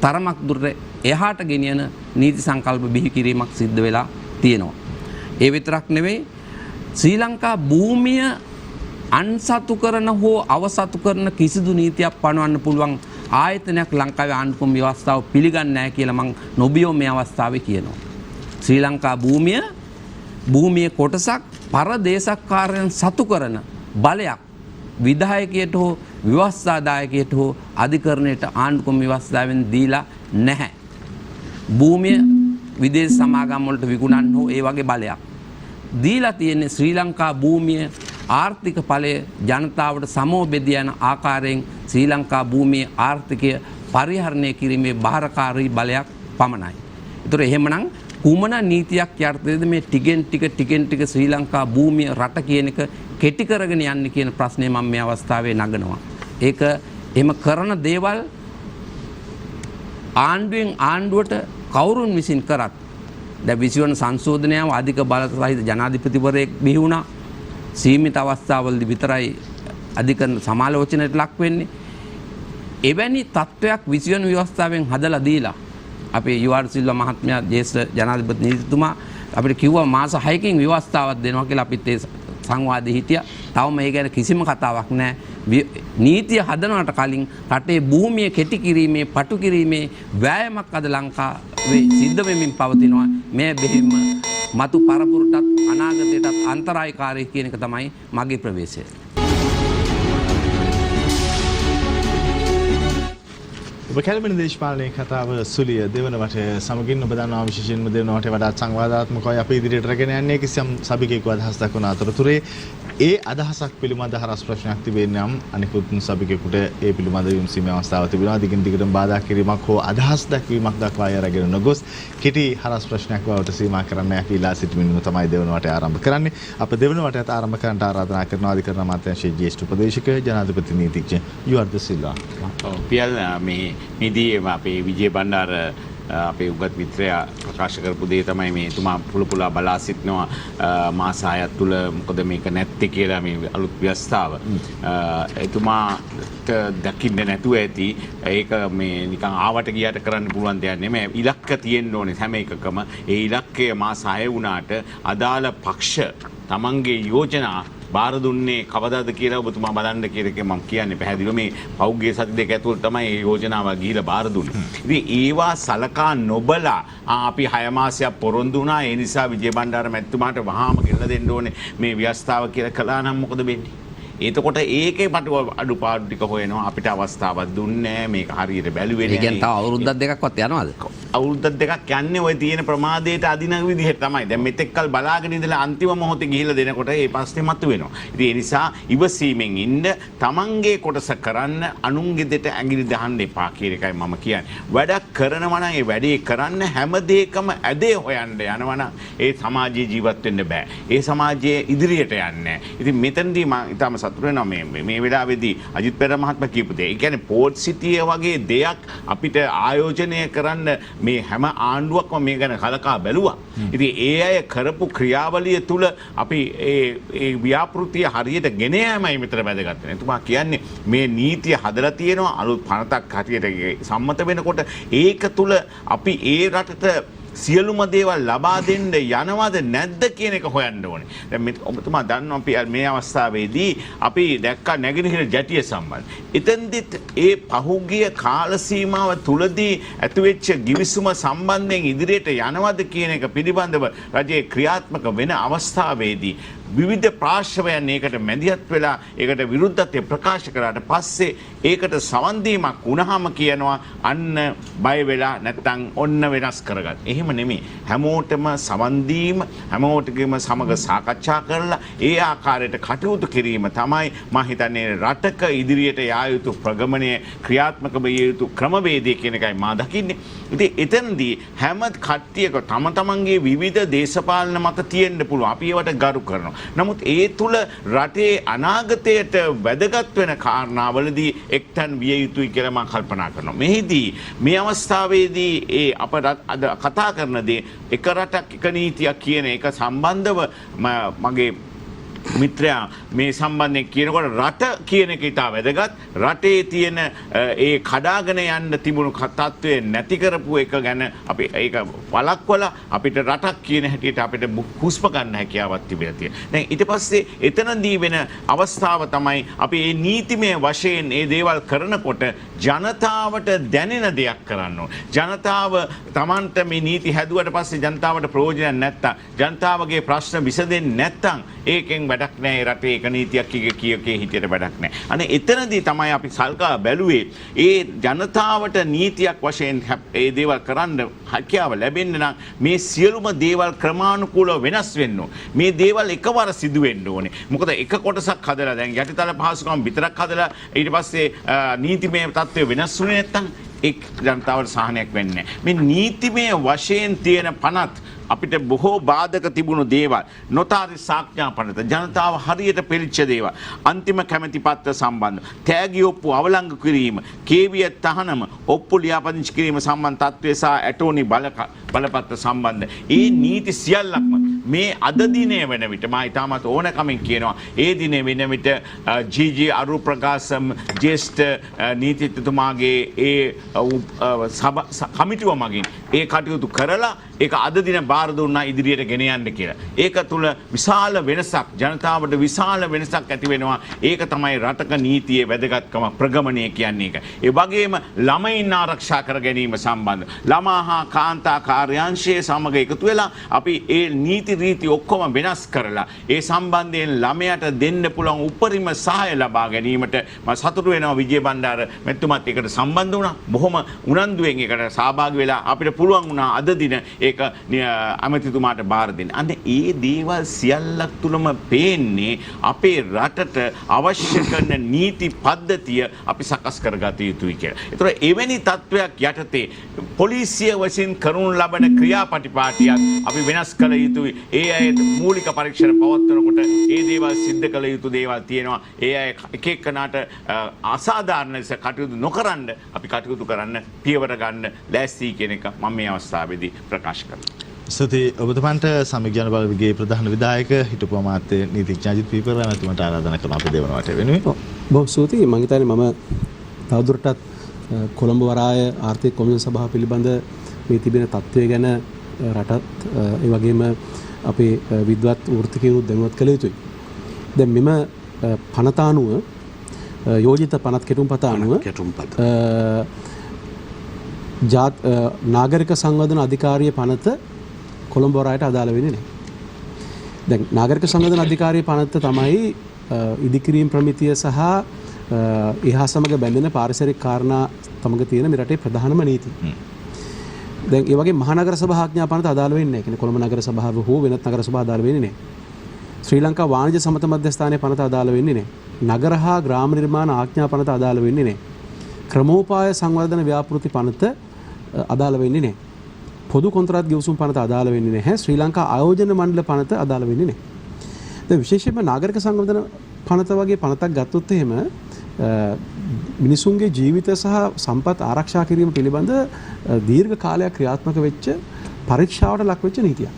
තරමක් දුරට එහාට ගෙනියන නීති සංකල්ප බිහි කිරීමක් සිද්ධ වෙලා තියෙනවා. ඒ විතරක් නෙවෙයි ශ්‍රී ලංකා භූමිය අන්සතු කරන හෝ අවසතු කරන කිසිදු නීතියක් පනවන්න පුළුවන් ආයතනයක් ලංකාවේ ආණ්ඩුක්‍රම ව්‍යවස්ථාව පිළිගන්නේ නැහැ කියලා මම නොබියෝ මේ අවස්ථාවේ කියනවා. ශ්‍රී ලංකා භූමියේ කොටසක් පරදේශකාරයන් සතු කරන බලයක් විධායකයට හෝ ව්‍යවස්ථාදායකයට හෝ අධිකරණයට ආණ්ඩුක්‍රම ව්‍යවස්ථාවෙන් දීලා නැහැ. භූමිය විදේශ සමාගම් වලට විකුණන්න හෝ ඒ වගේ බලයක් දීලා තියෙන්නේ ශ්‍රී ලංකා භූමිය ආර්ථික ඵලය ජනතාවට සමව බෙදී යන ආකාරයෙන් ශ්‍රී ලංකා භූමියේ ආර්ථිකය පරිහරණය කිරීමේ බාරකාරී බලයක් පමණයි. ඒතර එහෙමනම් කුමන නීතියක් යටතේද මේ ටිකෙන් ටික ශ්‍රී ලංකා භූමිය රට කියන එක කෙටි කරගෙන යන්නේ කියන ප්‍රශ්නේ මම මේ අවස්ථාවේ නගනවා. ඒක එහෙම කරන දේවල් ආණ්ඩුවෙන් ආණ්ඩුවට කවුරුන් විසින් කරත් දැන් 20 වන සංශෝධනයව අධික බලසහිත ජනාධිපතිවරයෙක් බිහි වුණා. සීමිත අවස්ථාවලදී විතරයි අධිකරණ සමාලෝචනයට ලක් වෙන්නේ. එවැනි තත්ත්වයක් 20 වන ව්‍යවස්ථාවෙන් හදලා දීලා අපේ යුආර් සිල්වා මහත්මයා ජ්‍යෙෂ්ඨ ජනාධිපති නීතිතුමා අපිට කිව්වා මාස 6කින් ව්‍යවස්ථාවක් දෙනවා කියලා අපිත් ඒ සංවාදයේ හිටියා. තවම ඒ ගැන කිසිම කතාවක් නැහැ. නීතිය හදනවට කලින් රටේ භූමිය කෙටි කිරීමේ පටු කිරීමේ වෑයමක් අද ලංකාවේ සිද්ධ වෙමින් පවතිනවා. මේ බෙහෙම මතු පරපුරටත් අනාගතයටත් අන්තරායකාරී කියන එක තමයි මගේ ප්‍රවේශය. ඔබ කැලඹෙන දේශපාලනයේ කතාව සුලිය දෙවන වටේ සමගින් ඔබ දන්නවා විශේෂයෙන්ම දෙවන වටේ වඩාත් සංවාදාත්මකව අපි ඉදිරියට රැගෙන යන්නේ කිසියම් සභිකයෙකු අදහස් දක්වන අතරතුරේ ඒ අදහසක් පිළිබඳ හරස් ප්‍රශ්නයක් තිබෙන්නේ නම් අනිකුත් සභිකයෙකුට ඒ පිළිබඳ විමසීමේ අවස්ථාව තිබෙනවා. දිගින් දිගටම බාධා කිරීමක් හෝ අදහස් දක්වීමක් දක්වා අරගෙන නොගොස් කෙටි හරස් ප්‍රශ්නයක් බවට සීමා කරන්න අපි ඉල්ලා සිටිමින් තමයි දෙවන වටේ ආරම්භ කරන්නේ. අප දෙවන වටේත් ආරම්භ කරන්නට ආරාධනා කරනවා අධිකරණ අමාත්‍යාංශයේ ජ්‍යෙෂ්ඨ උපදේශක ජනාධිපති නීතිඥ යුවර්ධ සිල්වා. පියල් මේදී අපේ විජය බණ්ඩාර අපේ උගත් මිත්‍රයා ප්‍රකාශ කරපු දේ තමයි මේ එතුමා පුලපුලා බලා සිටිනවා මාස 6ක් තුල මොකද මේක නැත්තේ කියලා මේ අලුත් ව්‍යවස්ථාව. එතුමාට දකින්න නැතුව ඇති ඒක මේ නිකන් ආවට ගියට කරන්න පුළුවන් දෙයක් නෙමෙයි. ඉලක්ක තියෙන්න ඕනේ හැම එකකම. ඒ ඉලක්කය මාස 6 වුණාට අදාළ පක්ෂ තමන්ගේ යෝජනා බාර දුන්නේ කවදාද කියලා ඔබතුමා බලන්න කියලා එක මම කියන්නේ පැහැදිලිව මේ පෞද්ගලික සති දෙක ඇතුළත තමයි මේ යෝජනාව ගිහිලා බාර දුන්නේ. ඉතින් ඒවා සලකා නොබලා අපි 6 මාසයක් පොරොන්දු වුණා. ඒ නිසා විජය බණ්ඩාර මැතිතුමාට වහාම ගෙනලා දෙන්න ඕනේ මේ ව්‍යවස්ථාව කියලා කළා නම් මොකද වෙන්නේ? එතකොට ඒකේ පටු අඩුපාඩු ටික හොයනවා අපිට අවස්ථාවක් දුන්නේ මේක හරියට බැලුවේ නැහැ. ඒ කියන්නේ තව අවුරුද්දක් දෙකක්වත් යනවාද? අවුරුද්දක් දෙකක් යන්නේ ওই තියෙන ප්‍රමාදයට අදින විදිහට තමයි. දැන් මෙතෙක්කල් බලාගෙන ඉඳලා අන්තිම මොහොතේ ගිහිල්ලා දෙනකොට ඒ ප්‍රශ්නේ මතුවෙනවා. ඉතින් ඒ නිසා ඉවසීමෙන් ඉන්න තමන්ගේ කොටස කරන්න අනුන්ගේ දෙට ඇඟිලි දහන්න එපා කියන එකයි මම කියන්නේ. වැඩක් කරනවා නම් ඒ වැඩේ කරන්න හැම දෙයකම ඇදේ හොයන්න යනවා නම් ඒ සමාජයේ ජීවත් වෙන්න බෑ. ඒ සමාජයේ ඉදිරියට යන්නේ නැහැ. ඉතින් මෙතනදී මම ඊටම සතුටු වෙනවා මේ වෙලාවේදී අජිත් පෙරේරා මහත්මයා කියපු දේ. ඒ කියන්නේ පෝට් සිටිය වගේ දෙයක් අපිට ආයෝජනය කරන්න මේ හැම ආණ්ඩුවක්ම මේ ගැන කලකා බැලුවා. ඉතින් ඒ අය කරපු ක්‍රියාවලිය තුල අපි ඒ ව්‍යාපෘතිය හරියට ගෙන යෑමයි මෙතන වැදගත් වෙන්නේ. එතුමා කියන්නේ මේ නීතිය හදලා තියෙනවා අලුත් පනතක් හරියට සම්මත වෙනකොට ඒක තුල අපි ඒ රටට සියලුම දේවල් ලබා දෙන්න යනවද නැද්ද කියන එක හොයන්න ඕනේ. දැන් ඔබතුමා දන්නවා මේ අවස්ථාවේදී අපි දැක්කා නැගෙනහිර ජැටිය සම්බන්ධ. එතෙන්දිත් ඒ පහුගිය කාල සීමාව තුලදී ඇතිවෙච්ච ගිවිසුම සම්බන්ධයෙන් ඉදිරියට යනවද කියන එක පිළිබඳව රජයේ ක්‍රියාත්මක වෙන අවස්ථාවේදී විවිධ ප්‍රාශ්‍රවයන් ඒකට මැදිහත් වෙලා ඒකට විරුද්ධත්වය ප්‍රකාශ කරාට පස්සේ ඒකට සවන් දීමක් වුණාම කියනවා අන්න බය වෙලා නැත්තම් ඔන්න වෙනස් කරගන්න. එහෙම නෙමෙයි. හැමෝටම සවන් දීම හැමෝටගේම සමග සාකච්ඡා කරලා ඒ ආකාරයට කටයුතු කිරීම තමයි මම හිතන්නේ රටක ඉදිරියට යා යුතු ප්‍රගමනය ක්‍රියාත්මක විය යුතු ක්‍රමවේදය කියන එකයි මා දකින්නේ. ඉතින් එතනදී හැම කට්ටියක තම තමන්ගේ විවිධ දේශපාලන මත තියෙන්න පුළුවන්. අපි ඒවට ගරු කරනවා. නමුත් ඒ තුල රටේ අනාගතයට වැදගත් වෙන කාරණාවලදී එක්තැන් විය යුතුයි කියලා මම කල්පනා කරනවා. මෙහිදී මේ අවස්ථාවේදී ඒ අප අද කතා කරන දේ එක රටක් එක නීතියක් කියන එක සම්බන්ධව මගේ මිත්‍රයා මේ සම්බන්ධයෙන් කියනකොට රට කියන එක ඉතා වැදගත්. රටේ තියෙන ඒ කඩාගෙන යන්න තිබුණු තත්ත්වය නැති කරපු එක ගැන අපි ඒක වළක්වලා අපිට රටක් කියන හැටියට අපිට හුස්ම ගන්න හැකියාවක් තිබිලා තියෙනවා. දැන් ඊට පස්සේ එතනදී වෙන අවස්ථාව තමයි අපි මේ නීතිමය වශයෙන් මේ දේවල් කරනකොට ජනතාවට දැනෙන දෙයක් කරන්න ඕන. ජනතාව Tamanට මේ නීති හැදුවට පස්සේ ජනතාවට ප්‍රයෝජනයක් නැත්තම් ජනතාවගේ ප්‍රශ්න විසඳෙන්නේ නැත්තම් ඒකෙන් වැඩක් නැහැ. රටේ එක නීතියක් කියකේ හිටියට වැඩක් නැහැ. අනේ එතනදී තමයි අපි සල්කා බැලුවේ ඒ ජනතාවට නීතියක් වශයෙන් ඒ දේවල් කරන්න හැකියාව ලැබෙන්න නම් මේ සියලුම දේවල් ක්‍රමානුකූලව වෙනස් වෙන්න ඕනේ. මේ දේවල් එකවර සිදු වෙන්න ඕනේ. මොකද එක කොටසක් හදලා දැන් යටිතල පහසුකම් විතරක් හදලා ඊට පස්සේ නීතිමය තත්ත්වය වෙනස් වුනේ නැත්තම් එක් ජනතාවට සහනයක් වෙන්නේ නැහැ. මේ නීතිමය වශයෙන් තියෙන පනත් අපිට බොහෝ බාධක තිබුණු දේවල් නොතාරි සාඥා පනත ජනතාව හරියට පෙළිච්ච දේවල් අන්තිම කැමැති පත්‍ර සම්බන්ධ තෑගි ඔප්පු අවලංගු කිරීම කේවිය තහනම ඔප්පු ලියාපදිංචි කිරීම සම්බන්ධ තත්ත්වය සහ ඇටෝනි බලපත්‍ර සම්බන්ධ ඒ නීති සියල්ලක්ම මේ අද දිනේ වෙන විට මා ඉතාමත් ඕනකමින් කියනවා ඒ දිනේ වෙන විට ජී අරු ප්‍රකාශම් ජ්‍යෙෂ්ඨ නීතිඥතුමාගේ ඒ කමිටුව මගින් ඒ කටයුතු කරලා ඒක අද දින බාර දුන්නා ඉදිරියට ගෙන යන්න කියලා. ඒක තුල විශාල වෙනසක් ජනතාවට විශාල වෙනසක් ඇති වෙනවා. ඒක තමයි රටක නීතියේ වැදගත්කම ප්‍රගමනය කියන්නේ ඒක. ඒ වගේම ළමයින් ආරක්ෂා කර ගැනීම සම්බන්ධ ළමා හා කාන්තා කාර්යාංශයේ සමග එකතු වෙලා අපි ඒ නීති රීති ඔක්කොම වෙනස් කරලා ඒ සම්බන්ධයෙන් ළමයට දෙන්න පුළුවන් උපරිම සහාය ලබා ගැනීමට මම සතුටු වෙනවා විජය බණ්ඩාර මෙතුමත් ඒකට සම්බන්ධ වුණා. බොහොම උනන්දුවෙන් ඒකට සහභාගී වෙලා අපිට පුළුවන් වුණා අද දින ඒක අමතිතුමාට බාර දෙන්න. අන්න ඒ දේවල් සියල්ලක් තුලම පේන්නේ අපේ රටට අවශ්‍ය කරන නීති පද්ධතිය අපි සකස් කරගත යුතුයි කියලා. ඒතර එවැනි තත්වයක් යටතේ පොලිසිය වශයෙන් කරනු ලබන ක්‍රියාපටිපාටියක් අපි වෙනස් කළ යුතුයි. ඒ අය මූලික පරීක්ෂණ පවත්වනකොට ඒ දේවල් සිද්ධ කළ යුතු දේවල් තියෙනවා. ඒ අය එක එකනාට අසාධාරණ ලෙස කටයුතු නොකරන්න අපි කටයුතු කරන්න පියවර ගන්න ලෑස්ති කියන එක මම මේ අවස්ථාවේදී ප්‍රකාශ කරනවා. ස්තුතියි ඔබතුමන්ට සමග්‍යාන බලවේගයේ ප්‍රධාන විධායක හිටපු අමාත්‍ය නීතිඥ අජිත් පීපර මහත්මයාට ආරාධනා කරනවා අපේ දෙවනවට වෙනුවෙන්. බොහොම ස්තුතියි. මම හිතන්නේ මම තවදුරටත් කොළඹ වරාය ආර්ථික කොමිෂන් සභාව පිළිබඳ මේ තිබෙන තත්ත්වය ගැන රටත් ඒ වගේම අපේ විද්වත් වෘත්තිකයන්ට දැනුවත් කළ යුතුයි. දැන් මෙම පනත අනුව යෝජිත පනත් කෙටුම්පත අනුව නාගරික සංවර්ධන අධිකාරිය පනත කොළඹ වරායට අදාළ වෙන්නේ නැහැ. දැන් නාගරික සංවර්ධන අධිකාරිය පනත තමයි ඉදිකිරීම් ප්‍රමිතිය සහ එහා සමග බැඳෙන පාරිසරික කාරණා තමග තියෙන මේ රටේ ප්‍රධානම නීති. දැන් ඒ වගේ මහනගර සභා ආඥා පනත අදාළ වෙන්නේ නැහැ. කියන්නේ කොළඹ නගර සභාව හෝ වෙනත් නගර සභා අදාළ වෙන්නේ නැහැ. ශ්‍රී ලංකා වාණිජ්‍ය සමත මධ්‍යස්ථානයේ පනත අදාළ වෙන්නේ නැහැ. නගර හා ග්‍රාම නිර්මාණ ආඥා පනත අදාළ වෙන්නේ නැහැ. ක්‍රමෝපාය සංවර්ධන ව්‍යාපෘති පනත අදාළ වෙන්නේ නැහැ. පොදු කොන්ත්‍රාත් ගෙවසුම් පනත අදාළ වෙන්නේ නැහැ. ශ්‍රී ලංකා ආයෝජන මණ්ඩල පනත අදාළ වෙන්නේ නැහැ. දැන් විශේෂයෙන්ම නාගරික සංවර්ධන පනත වගේ පනතක් ගත්තොත් එහෙම මිනිසුන්ගේ ජීවිත සහ සම්පත් ආරක්ෂා කිරීම පිළිබඳ දීර්ඝ කාලයක් ක්‍රියාත්මක වෙච්ච පරීක්ෂාවට ලක් වෙච්ච නීතියක්.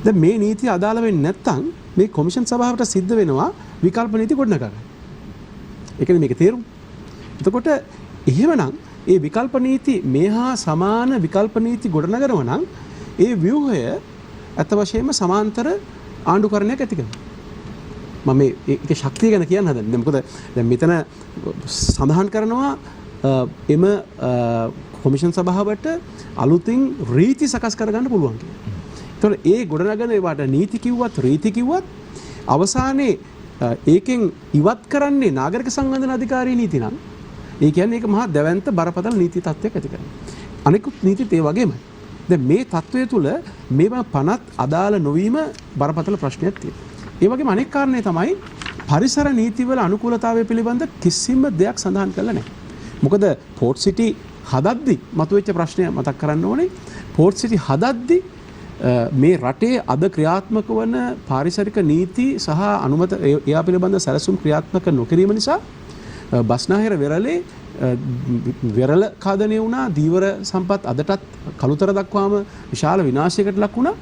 දැන් මේ නීතිය අදාළ වෙන්නේ නැත්නම් මේ කොමිෂන් සභාවට සිද්ධ වෙනවා විකල්ප නීති ගොඩනගන්න. ඒ කියන්නේ මේක තේරුම්. එතකොට එහෙමනම් ඒ විකල්ප නීති මේහා සමාන විකල්ප නීති ගොඩනගනවා නම් ඒ ව්‍යුහය අත වශයෙන්ම සමාන්තර ආණ්ඩුකරණයක් ඇති කරනවා. මම මේකේ ශක්තිය ගැන කියන්න හදන්නේ. මොකද දැන් මෙතන සඳහන් කරනවා එම කොමිෂන් සභාවට අලුතින් රීති සකස් කරගන්න පුළුවන් කියලා. ඒතකොට ඒ ගොඩනගන ඒවට නීති කිව්වත් රීති කිව්වත් අවසානයේ ඒකෙන් ඉවත් කරන්නේ නාගරික සංවර්ධන අධිකාරී නීති නම් ඒ කියන්නේ ඒක මහා දැවැන්ත බරපතල නීති තත්ත්වයක් ඇති කරනවා. අනිකුත් නීතිත් ඒ වගේමයි. දැන් මේ තත්ත්වය තුළ මේවා පනත් අදාළ නොවීම බරපතල ප්‍රශ්නයක් තියෙනවා. ඒ වගේම අනෙක් කාරණේ තමයි පරිසර නීතිවල අනුකූලතාවය පිළිබඳ කිසිම දෙයක් සඳහන් කරලා නැහැ. මොකද පෝර්ට් සිටි හදද්දි මතුවෙච්ච ප්‍රශ්නය මතක් කරන්න ඕනේ. පෝර්ට් සිටි හදද්දි මේ රටේ අද ක්‍රියාත්මක වන පාරිසරික නීති සහ අනුමත එයා පිළිබඳ සැලසුම් ක්‍රියාත්මක නොකිරීම නිසා බස්නාහිර වෙරළේ වෙරළ කාදනය වුණා. දීවර සම්පත් අදටත් කළුතර දක්වාම විශාල විනාශයකට ලක් වුණා.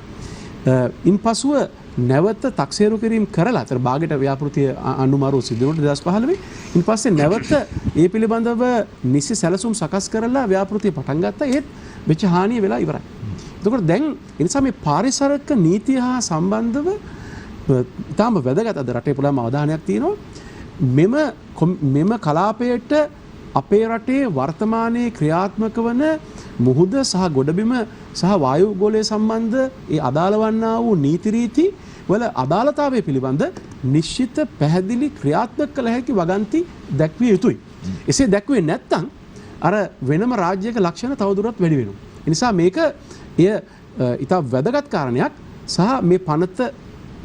ඉන්පසුව නැවත තක්සේරු කිරීම කරලා අතර භාගයට ව්‍යාපෘතිය අනුමාරු සිදු වුණා 2015. ඉන්පස්සේ නැවත ඒ පිළිබඳව නිසි සැලසුම් සකස් කරලා ව්‍යාපෘතිය පටන් ගත්තා. ඒත් වෙච්ච හානිය වෙලා ඉවරයි. එතකොට දැන් ඒ නිසා මේ පාරිසරික නීතිය හා සම්බන්ධව තාම වැදගත් අද රටේ පුරාම අවධානයක් තියෙනවා. මෙම කලාපයට අපේ රටේ වර්තමානයේ ක්‍රියාත්මක වන මුහුද සහ ගොඩබිම සහ වායුගෝලය සම්බන්ධ ඒ අදාළ වන්නා වූ නීති රීති වල අදාළතාවය පිළිබඳ නිශ්චිත පැහැදිලි ක්‍රියාත්මක කළ හැකි වගන්ති දැක්විය යුතුයි. එසේ දැක්වේ නැත්නම් අර වෙනම රාජ්‍යයක ලක්ෂණ තවදුරටත් වැඩි වෙනවා. ඒ නිසා මේක ඉතා වැදගත් කාරණයක් සහ මේ පනත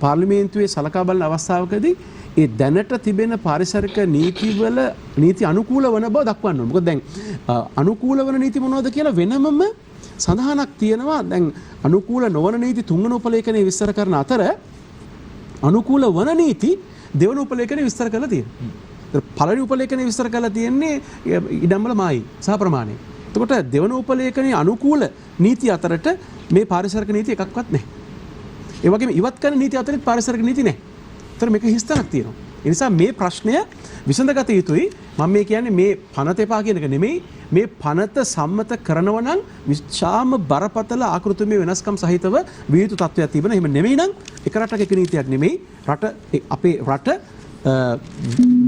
පාර්ලිමේන්තුවේ සලකා බලන අවස්ථාවකදී ඒ දැනට තිබෙන පාරිසරික නීතිවල නීති අනුකූල වන බව දක්වන්න ඕනේ. මොකද දැන් අනුකූල වන නීති මොනවද කියලා වෙනමම සඳහනක් තියෙනවා. දැන් අනුකූල නොවන නීති තුන්වන උපලේඛනයේ විස්තර කරන අතර අනුකූල වන නීති දෙවන උපලේඛනයේ විස්තර කරලා තියෙනවා. පළවෙනි උපලේඛනයේ විස්තර කරලා තියෙන්නේ ඉඩම්වල මායි සහ ප්‍රමාණය. එතකොට දෙවන උපලේඛනයේ අනුකූල නීති අතරට මේ පාරිසරික නීති එකක්වත් නැහැ. ඒ වගේම ඉවත් කරන නීති අතරත් පාරිසරික නීති නැහැ. ඒතර මේක හිස්තනක් තියෙනවා. ඒ නිසා මේ ප්‍රශ්නය විසඳගත යුතුයි. මම මේ කියන්නේ මේ පනත එපා කියන එක නෙමෙයි. මේ පනත සම්මත කරනව නම් විශාම බරපතල ආකෘතිමය වෙනස්කම් සහිතව විය යුතු තත්ත්වයක් තිබෙනවා. එහෙම නෙමෙයි නම් එක රටක එක නීතියක් නෙමෙයි. අපේ රට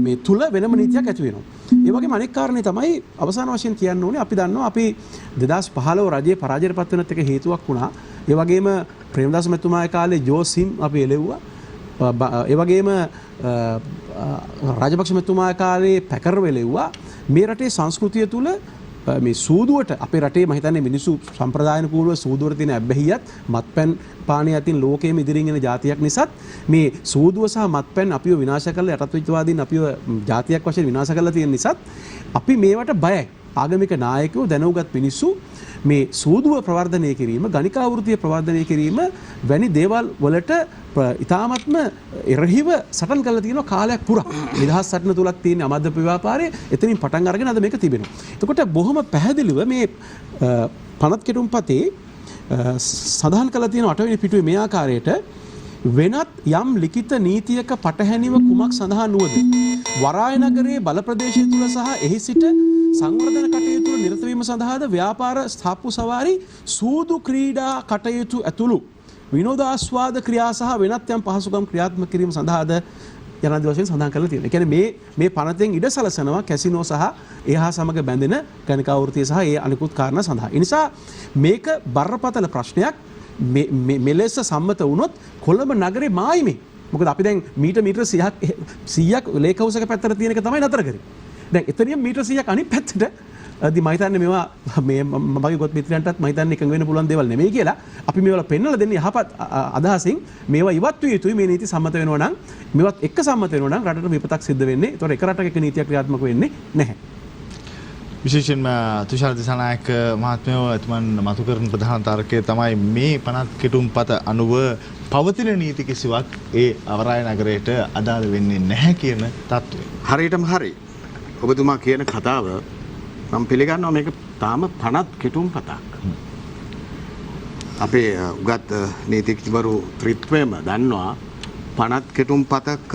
මේ තුල වෙනම නීතියක් ඇති වෙනවා. ඒ වගේම අනෙක් කාරණේ තමයි අවසාන වශයෙන් කියන්න ඕනේ අපි දන්නවා අපි 2015 රජයේ පරාජයට පත් වෙනත් එක හේතුවක් වුණා. ඒ වගේම ප්‍රේමදාස මැතිතුමාගේ කාලේ ජෝසිම් අපි එළෙව්වා. ඒ වගේම රාජපක්ෂ මැතිතුමාගේ කාලේ පැකරව එළෙව්වා. මේ රටේ සංස්කෘතිය තුල මේ සූදුවට අපේ රටේ මම හිතන්නේ මිනිස්සු සම්ප්‍රදායන පූර්ව සූදුවට තියෙන ඇබ්බැහියත් මත්පැන් පානය අතින් ලෝකයේම ඉදිරියෙන් එන જાතියක් නිසාත් මේ සූදුව සහ මත්පැන් අපිව විනාශ කරලා යටත්විච්වාදීන් අපිව જાතියක් වශයෙන් විනාශ කරලා තියෙන නිසාත් අපි මේවට බයයි. ආගමික නායකයෝ දැනුගත් මිනිස්සු මේ සූදුව ප්‍රවර්ධනය කිරීම, ගණිකා වෘත්තිය ප්‍රවර්ධනය කිරීම වැනි දේවල් වලට ඉතාමත්ම එරහිව සටන් කරලා තියෙන කාලයක් පුරා. නිදහස් සටන තුලක් තියෙන අමද්ද ව්‍යාපාරයේ එතනින් පටන් අරගෙන අද මේක තිබෙනවා. එතකොට බොහොම පැහැදිලිව මේ පනත් කෙටුම්පතේ සඳහන් කරලා තියෙන 8 වෙනි පිටුවේ මේ ආකාරයට වෙනත් යම් ලිඛිත නීතියක පටහැනිව කුමක් සඳහා නුවද වරාය නගරයේ බල ප්‍රදේශය තුල සහ එහි සිට සංවර්ධන කටයුතු නිරත වීම සඳහාද ව්‍යාපාර ස්ථාප්පු සවාරි සූදු ක්‍රීඩා කටයුතු ඇතුළු විනෝදාස්වාද ක්‍රියා සහ වෙනත් යම් පහසුකම් ක්‍රියාත්මක කිරීම සඳහාද යනාදී වශයෙන් සඳහන් කරලා තියෙනවා. ඒ කියන්නේ මේ පනතෙන් ඉඩ සලසනවා කැසිනෝ සහ එහා සමග බැඳෙන ගණිකා වෘත්තිය සහ ඒ අනිකුත් කාරණා සඳහා. ඒ නිසා මේක බරපතල ප්‍රශ්නයක්. මෙලෙස සම්මත වුණොත් කොළඹ නගරේ මායිමේ. මොකද අපි දැන් මීටර් 100ක් ලේක් හවුස් එක පැත්තට තියෙන එක තමයි නතර කරේ. දැන් එතනින් මීටර් 100ක් අනිත් පැත්තට මම හිතන්නේ මේවා මේ මගේ ගොත් මිත්‍රයන්ටත් මම හිතන්නේ එකඟ වෙන්න පුළුවන් දේවල් නෙමෙයි කියලා. අපි මේවල පෙන්නලා දෙන්නේ යහපත් අදහසින් මේවා ඉවත් විය යුතුයි. මේ නීති සම්මත වෙනවා නම් මේවත් එක්ක සම්මත වෙනවා නම් රටට විපතක් සිද්ධ වෙන්නේ. ඒතකොට එක රටක එක නීතියක් ක්‍රියාත්මක වෙන්නේ නැහැ. විශේෂයෙන්ම තුෂාර දිසානායක මහත්මයෝ එතුමන් මතු කරන ප්‍රධාන තර්කය තමයි මේ පනත් කෙටුම්පත අනුව පවතින නීති කිසිවක් ඒ අවරාය නගරයට අදාළ වෙන්නේ නැහැ කියන තත්ත්වය. හරියටම හරි. ඔබතුමා කියන කතාව මම පිළිගන්නවා මේක තාම පනත් කෙටුම්පතක්. අපේ උගත් නීතිඥවරු ත්‍රිත්වයම දන්නවා පනත් කෙටුම්පතක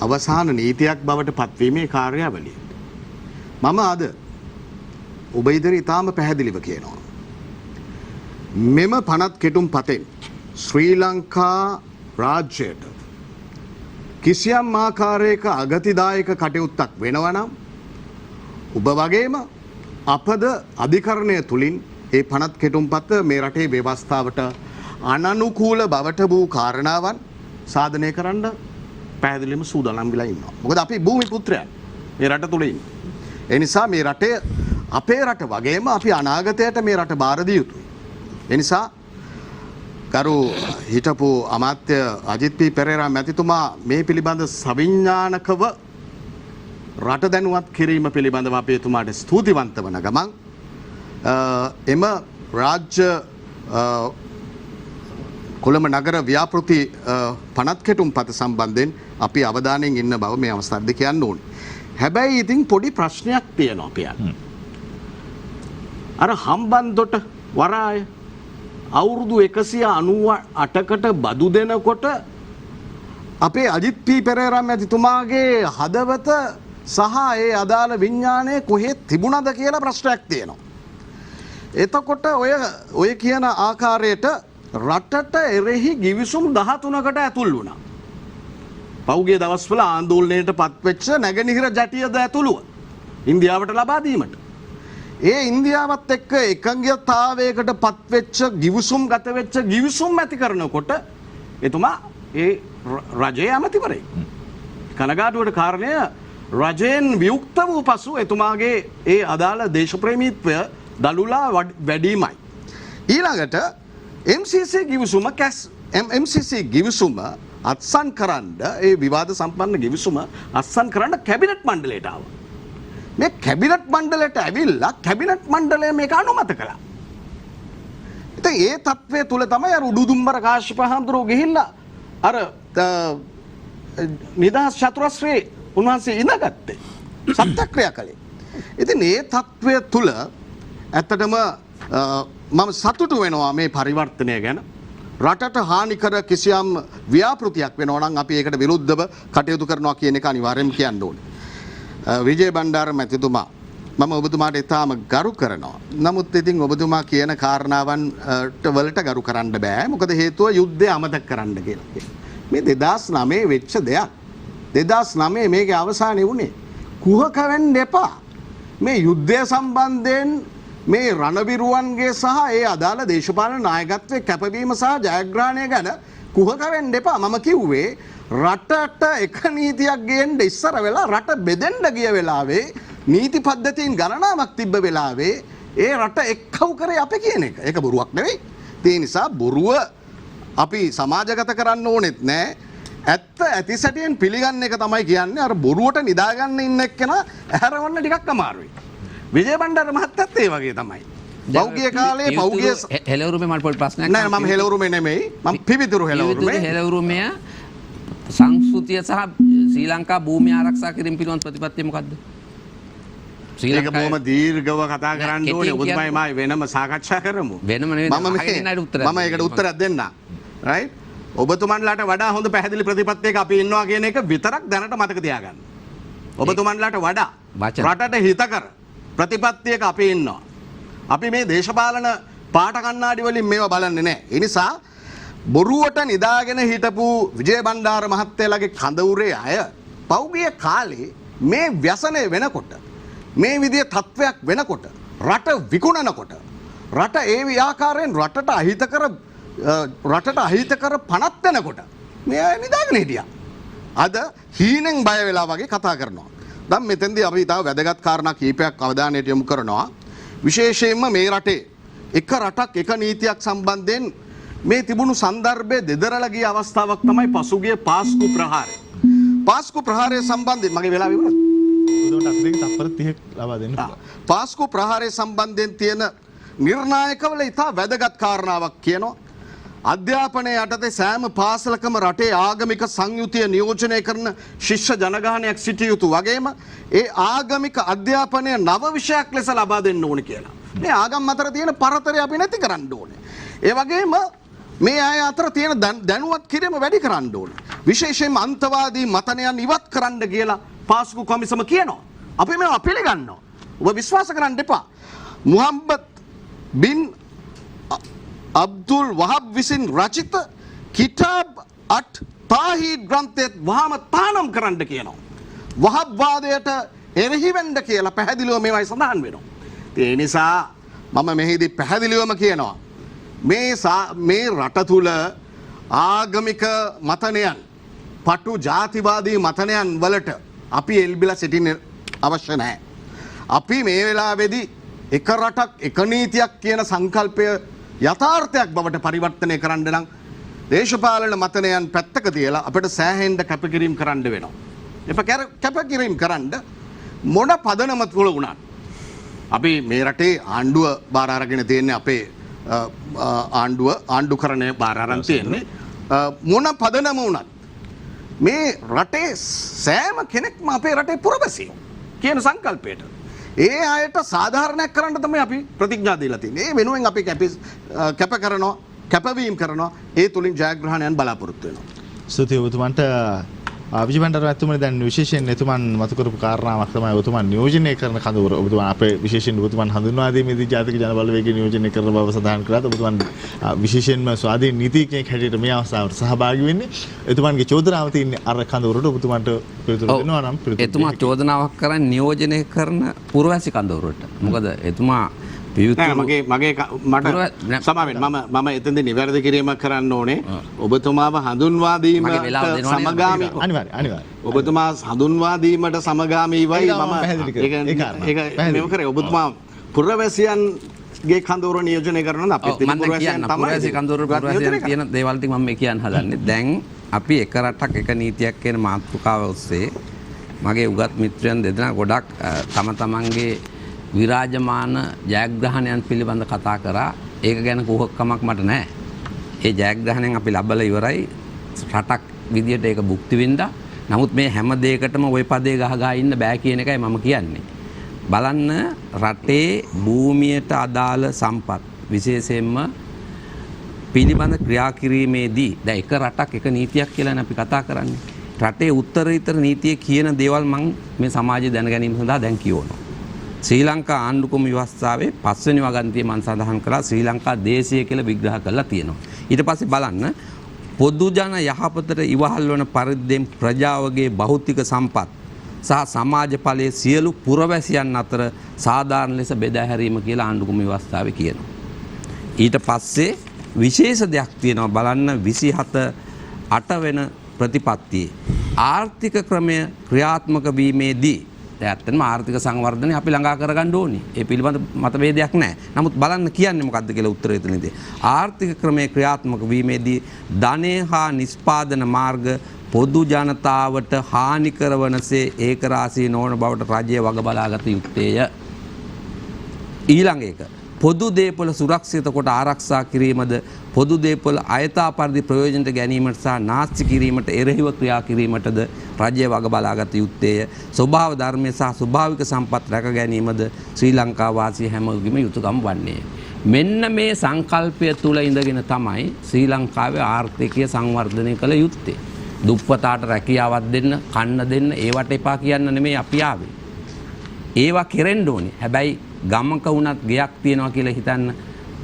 අවසාන නීතියක් බවට පත්වීමේ කාර්යාවලිය. මම අද ඔබ ඉදිරි ඉතාම පැහැදිලිව කියනවා. මෙම පනත් කෙටුම් පතෙන් ශ්‍රී ලංකා රාජ්‍යයට කිසියම් ආකාරයක අගතිදායක කටයුත්තක් වෙනවනම් ඔබ වගේම අපද අධිකරණය තුළින් ඒ පනත් කෙටුම් පත මේ රටේ ව්‍යවස්ථාවට අනනුකූල බවට වූ කාරණාවන් සාධනය කරන්න පැහැදිලිවම සූදානම් වෙලා ඉන්නවා. මොකද අපි භූමි පුත්‍රයන් මේ රට තුළ ඉන්නේ. ඒ නිසා මේ රටේ අපේ රට වගේම අපි අනාගතයට මේ රට බාර දිය යුතුයි. ඒ නිසා ගරු හිටපු අමාත්‍ය අජිත් පී පෙරේරා මැතිතුමා මේ පිළිබඳ සවිඥානිකව රට දැනුවත් කිරීම පිළිබඳව අපි එතුමාට ස්තුතිවන්ත වන ගමන් එම රාජ්‍ය කොළඹ නගර ව්‍යාපෘති පනත් කෙටුම් පත සම්බන්ධයෙන් අපි අවධානයෙන් ඉන්න බව මේ අවස්ථාවේදී කියන්න ඕනේ. හැබැයි ඉතින් පොඩි ප්‍රශ්නයක් තියෙනවා අපිට. අර හම්බන්තොට වරාය අවුරුදු 198කට බදු දෙනකොට අපේ අජිත් පී පෙරේරා මැතිතුමාගේ හදවත සහ ඒ අදාළ විඥානය කොහෙද තිබුණද කියලා ප්‍රශ්නයක් තියෙනවා. එතකොට ඔය කියන ආකාරයට රටට එරෙහි ගිවිසුම් 13කට ඇතුල් වුණා. පෞගේ දවස්වල ආందోලනයට පත්වෙච්ච නැගෙනහිර ජැටියද ඇතුළුව ඉන්දියාවට ලබා දීමට. ඒ ඉන්දියාවත් එක්ක එකඟතාවයකට පත්වෙච්ච ගිවිසුම් ගත වෙච්ච ගිවිසුම් ඇති කරනකොට එතුමා ඒ රජයේ ඇමතිවරයෙක්. කනගාටුවට කාරණය රජයෙන් වියුක්ත වූ පසු එතුමාගේ ඒ අදාළ දේශප්‍රේමීත්වය දළුලා වැඩිමයි. ඊළඟට MCC ගිවිසුම අත්සන් කරන්න ඒ විවාද සම්පන්න ගිවිසුම අත්සන් කරන්න කැබිනට් මණ්ඩලයට ආවා. මේ කැබිනට් මණ්ඩලයට ඇවිල්ලා කැබිනට් මණ්ඩලය මේක අනුමත කළා. ඉතින් ඒ තත්ත්වය තුල තමයි අර උඩුදුම්බර කාශ්‍යප හඳුරෝ ගිහිල්ලා අර නිදහස් චතුරස්‍රේ උන්වහන්සේ ඉඳගත්තේ සත්‍යක්‍රියා කළේ. ඉතින් ඒ තත්ත්වය තුල ඇත්තටම මම සතුටු වෙනවා මේ පරිවර්තනය ගැන. රටට හානිකර කිසියම් ව්‍යාපෘතියක් වෙනවා නම් අපි ඒකට විරුද්ධව කටයුතු කරනවා කියන එක අනිවාර්යයෙන්ම කියන්න ඕනේ. විජේ බණ්ඩාර මැතිතුමා මම ඔබතුමාට ඉතාම ගරු කරනවා. නමුත් ඉතින් ඔබතුමා කියන කාරණාවන් වලට ගරු කරන්න බෑ. මොකද හේතුව යුද්ධය අමතක කරන්න කියලා. මේ 2009 වෙච්ච දෙයක්. 2009 මේකේ අවසානයේ වුණේ. කුහක වෙන්න එපා. මේ යුද්ධය සම්බන්ධයෙන් මේ රණවිරුවන්ගේ සහ ඒ අදාළ දේශපාලන නායකත්වයේ කැපවීම සහ ජයග්‍රහණය ගැන කුහක වෙන්න එපා. මම කිව්වේ රටට එක නීතියක් ගේන්න ඉස්සර වෙලා රට බෙදෙන්න ගිය වෙලාවේ නීති පද්ධතීන් ගණනාවක් තිබ්බ වෙලාවේ ඒ රට එක්කව් කරේ අපි කියන එක. ඒක බොරුවක් නෙවෙයි. ඒ නිසා බොරුව අපි සමාජගත කරන්න ඕනෙත් නෑ. ඇත්ත ඇති සැටියෙන් පිළිගන්න එක තමයි කියන්නේ. අර බොරුවට නිදාගන්න ඉන්න එක්කෙනා ඇහැරවන්න ටිකක් අමාරුයි. විජය බණ්ඩාර මහත්තයත් ඒ වගේ තමයි. පෞගිය කාලේ පෞගිය හෙළවුරුමේ මට පොඩි ප්‍රශ්නයක් නෑ මම හෙළවුරුමේ නෙමෙයි. මම පිවිතුරු හෙළවුරුමේ. හෙළවුරුමේ සංස්කෘතිය සහ ශ්‍රී ලංකා භූමිය ආරක්ෂා කිරීම පිළිබඳ ප්‍රතිපත්තිය මොකද්ද? ඒක බොහොම දීර්ඝව කතා කරන්න ඕනේ. ඔබතුමායි මම වෙනම සාකච්ඡා කරමු. වෙනම නෙවෙයි. මම ඒකට උත්තරයක් දෙන්නම්. රයිට්? ඔබතුමන්ලාට වඩා හොඳ පැහැදිලි ප්‍රතිපත්තියක අපි ඉන්නවා කියන එක විතරක් දැනට මතක තියාගන්න. ඔබතුමන්ලාට වඩා රටට හිතකර ප්‍රතිපත්තියක අපි ඉන්නවා. අපි මේ දේශපාලන පාට කණ්ණාඩි වලින් මේවා බලන්නේ නැහැ. ඒ නිසා බොරුවට නිදාගෙන හිටපු විජය බණ්ඩාර මහත්තයාගේ කඳවුරේ අය පෞගිය කාලේ මේ ව්‍යසනය වෙනකොට මේ විදිහේ තත්වයක් වෙනකොට රට විකුණනකොට රට ඒ ආකාරයෙන් රටට අහිතකර පනත් වෙනකොට මේ අය නිදාගෙන හිටියා. අද හීනෙන් බය වෙලා වගේ කතා කරනවා. දැන් මෙතෙන්දී අපි තව වැදගත් කාරණා කීපයක් අවධානයට යොමු කරනවා. විශේෂයෙන්ම මේ රටේ එක රටක් එක නීතියක් සම්බන්ධයෙන් මේ තිබුණු සන්දර්භයේ දෙදරලා ගිය අවස්ථාවක් තමයි පසුගිය පාස්කු ප්‍රහාරය. පාස්කු ප්‍රහාරය සම්බන්ධයෙන් මගේ වෙලාව ඉවරයි. පාස්කු ප්‍රහාරය සම්බන්ධයෙන් තියෙන නිර්ණායකවල ඉතා වැදගත් කාරණාවක් කියනවා. අධ්‍යාපනය යටතේ සෑම පාසලකම රටේ ආගමික සංයුතිය නියෝජනය කරන ශිෂ්‍ය ජනගහනයක් සිටිය යුතු වගේම ඒ ආගමික අධ්‍යාපනය නව විෂයක් ලෙස ලබා දෙන්න ඕනේ කියලා. මේ ආගම් අතර තියෙන පරතරය අපි නැති කරන්න ඕනේ. ඒ වගේම මේ අය අතර තියෙන දැනුවත් කිරීම වැඩි කරන්න ඕනේ. විශේෂයෙන්ම අන්තවාදී මතනයන් ඉවත් කරන්න කියලා පාස්කු කොමිසම කියනවා. අපි මේවා පිළිගන්නවා. ඔබ විශ්වාස කරන්න එපා. මුහම්මද් බින් අබ්දුල් වහබ් විසින් රචිත කිතාබ් අට් තාහීද් ග්‍රන්ථයත් වහාම තානම් කරන්න කියනවා. වහබ් වාදයට එරෙහි වෙන්න කියලා පැහැදිලිව මේවයි සඳහන් වෙනවා. ඒ නිසා මම මෙහිදී පැහැදිලිවම කියනවා මේ රට තුල ආගමික මතනයන් පටු ජාතිවාදී මතනයන් වලට අපි එල්බිලා සිටින්න අවශ්‍ය නැහැ. අපි මේ වෙලාවේදී එක රටක් එක නීතියක් කියන සංකල්පය යථාර්ථයක් බවට පරිවර්තනය කරන්න නම් දේශපාලන මතනයන් පැත්තක තියලා අපිට සෑහෙන්න කැපකිරීම කරන්න වෙනවා. කැපකිරීම කරන්න මොන පදනම තුල වුණත් අපි මේ රටේ ආණ්ඩුව බාර අරගෙන තියෙන්නේ අපේ ආණ්ඩුකරණය බාර අරන් තියෙන්නේ මොන පදනම වුණත් මේ රටේ සෑම කෙනෙක්ම අපේ රටේ පුරවැසියෝ කියන සංකල්පයට ඒ අයට සාධාරණයක් කරන්න තමයි අපි ප්‍රතිඥා දීලා තියෙන්නේ. ඒ වෙනුවෙන් අපි කැපවීම කරනවා. ඒ තුලින් ජයග්‍රහණයන් බලාපොරොත්තු වෙනවා. ස්තුතියි ඔබතුමන්ට. විජය බණ්ඩාර මහත්මයා දැන් විශේෂයෙන් එතුමන් මතු කරපු කාරණාවක් තමයි ඔබතුමන් නියෝජනය කරන කඳවුර. ඔබතුමන් අපේ විශේෂයෙන් ඔබතුමන් හඳුන්වා දීමේදී ජාතික ජන බලවේගය නියෝජනය කරන බව සඳහන් කළා. ඔබතුමන් විශේෂයෙන්ම ස්වාධීන නීතිඥයෙක් හැටියට මේ අවස්ථාවට සහභාගී වෙන්නේ. එතුමන්ගේ චෝදනාව තියෙන්නේ අර කඳවුරට ඔබතුමන්ට පිළිතුරු දෙනවා නම් පිළිතුරු. එතුමා චෝදනාවක් කරන්නේ නියෝජනය කරන පුරවැසි කඳවුරට. මොකද එතුමා මගේ මට සමාවෙන් මම එතෙන්දී නිවැරදි කිරීමක් කරන්න ඕනේ. ඔබතුමාව හඳුන්වා දීමට සමගාමී අනිවාර්යයෙන් ඔබතුමා හඳුන්වා දීමට සමගාමීවයි මම ඒක මෙව කරේ. ඔබතුමා පුරවැසියන්ගේ කඳවුර නියෝජනය කරනවා අපිත් පුරවැසියන් තමයි. පුරවැසි කඳවුර පුරවැසියන් තියෙන දේවල් ටික මම කියන්න හදන්නේ. දැන් අපි එක රටක් එක නීතියක් කියන මාතෘකාව ඔස්සේ මගේ උගත් මිත්‍රයන් දෙදෙනා ගොඩක් තම තමන්ගේ විරාජමාන ජයග්‍රහණයන් පිළිබඳ කතා කරා. ඒක ගැන කුහකකමක් මට නැහැ. ඒ ජයග්‍රහණයෙන් අපි ලබලා ඉවරයි. රටක් විදියට ඒක භුක්ති විඳා. නමුත් මේ හැම දෙයකටම ওই පදේ ගහගා ඉන්න බෑ කියන එකයි මම කියන්නේ. බලන්න රටේ භූමියට අදාළ සම්පත් විශේෂයෙන්ම පිළිබඳ ක්‍රියා කිරීමේදී දැන් එක රටක් එක නීතියක් කියලානේ අපි කතා කරන්නේ. රටේ උත්තරීතර නීතියේ කියන දේවල් මම මේ සමාජය දැන ගැනීම සඳහා දැන් කියවනවා. ශ්‍රී ලංකා ආණ්ඩුක්‍රම ව්‍යවස්ථාවේ 5 වෙනි වගන්තියේ මම සඳහන් කළා ශ්‍රී ලංකා දේශය කියලා විග්‍රහ කරලා තියෙනවා. ඊට පස්සේ බලන්න පොදු ජන යහපතට ඉවහල් වන පරිද්දෙන් ප්‍රජාවගේ භෞතික සම්පත් සහ සමාජ ඵලයේ සියලු පුරවැසියන් අතර සාධාරණ ලෙස බෙදා හැරීම කියලා ආණ්ඩුක්‍රම ව්‍යවස්ථාවේ කියනවා. ඊට පස්සේ විශේෂ දෙයක් තියෙනවා බලන්න 27 වෙන ප්‍රතිපත්තියේ ආර්ථික ක්‍රමය ක්‍රියාත්මක වීමේදී ඇත්තටම ආර්ථික සංවර්ධනය අපි ළඟා කරගන්න ඕනේ. ඒ පිළිබඳ මතභේදයක් නැහැ. නමුත් බලන්න කියන්නේ මොකද්ද කියලා උත්තරය එතනදී. ආර්ථික ක්‍රමයේ ක්‍රියාත්මක වීමේදී ධනය හා නිෂ්පාදන මාර්ග පොදු ජනතාවට හානි කරවනසේ ඒකරාශී නොවන බවට රජය වග බලාගත යුත්තේය. ඊළඟ එක පොදු දේපොළ සුරක්ෂිත කොට ආරක්ෂා කිරීමද පොදු දේපොළ අයථා පරිදි ප්‍රයෝජනට ගැනීමට සහ නාස්ති කිරීමට එරෙහිව ක්‍රියා කිරීමටද රජය වග බලාගත යුත්තේය. ස්වභාව ධර්මය සහ ස්වභාවික සම්පත් රැක ගැනීමද ශ්‍රී ලංකා වාසී හැමෝගෙම යුතුයකම් වන්නේය. මෙන්න මේ සංකල්පය තුල ඉඳගෙන තමයි ශ්‍රී ලංකාවේ ආර්ථිකය සංවර්ධනය කළ යුත්තේ. දුප්පතාට රැකියාවක් දෙන්න, කන්න දෙන්න, ඒවට එපා කියන්න නෙමෙයි අපි ආවේ. ඒවා කෙරෙන්න ඕනේ. හැබැයි ගමක වුණත් ගෙයක් තියනවා කියලා හිතන්න,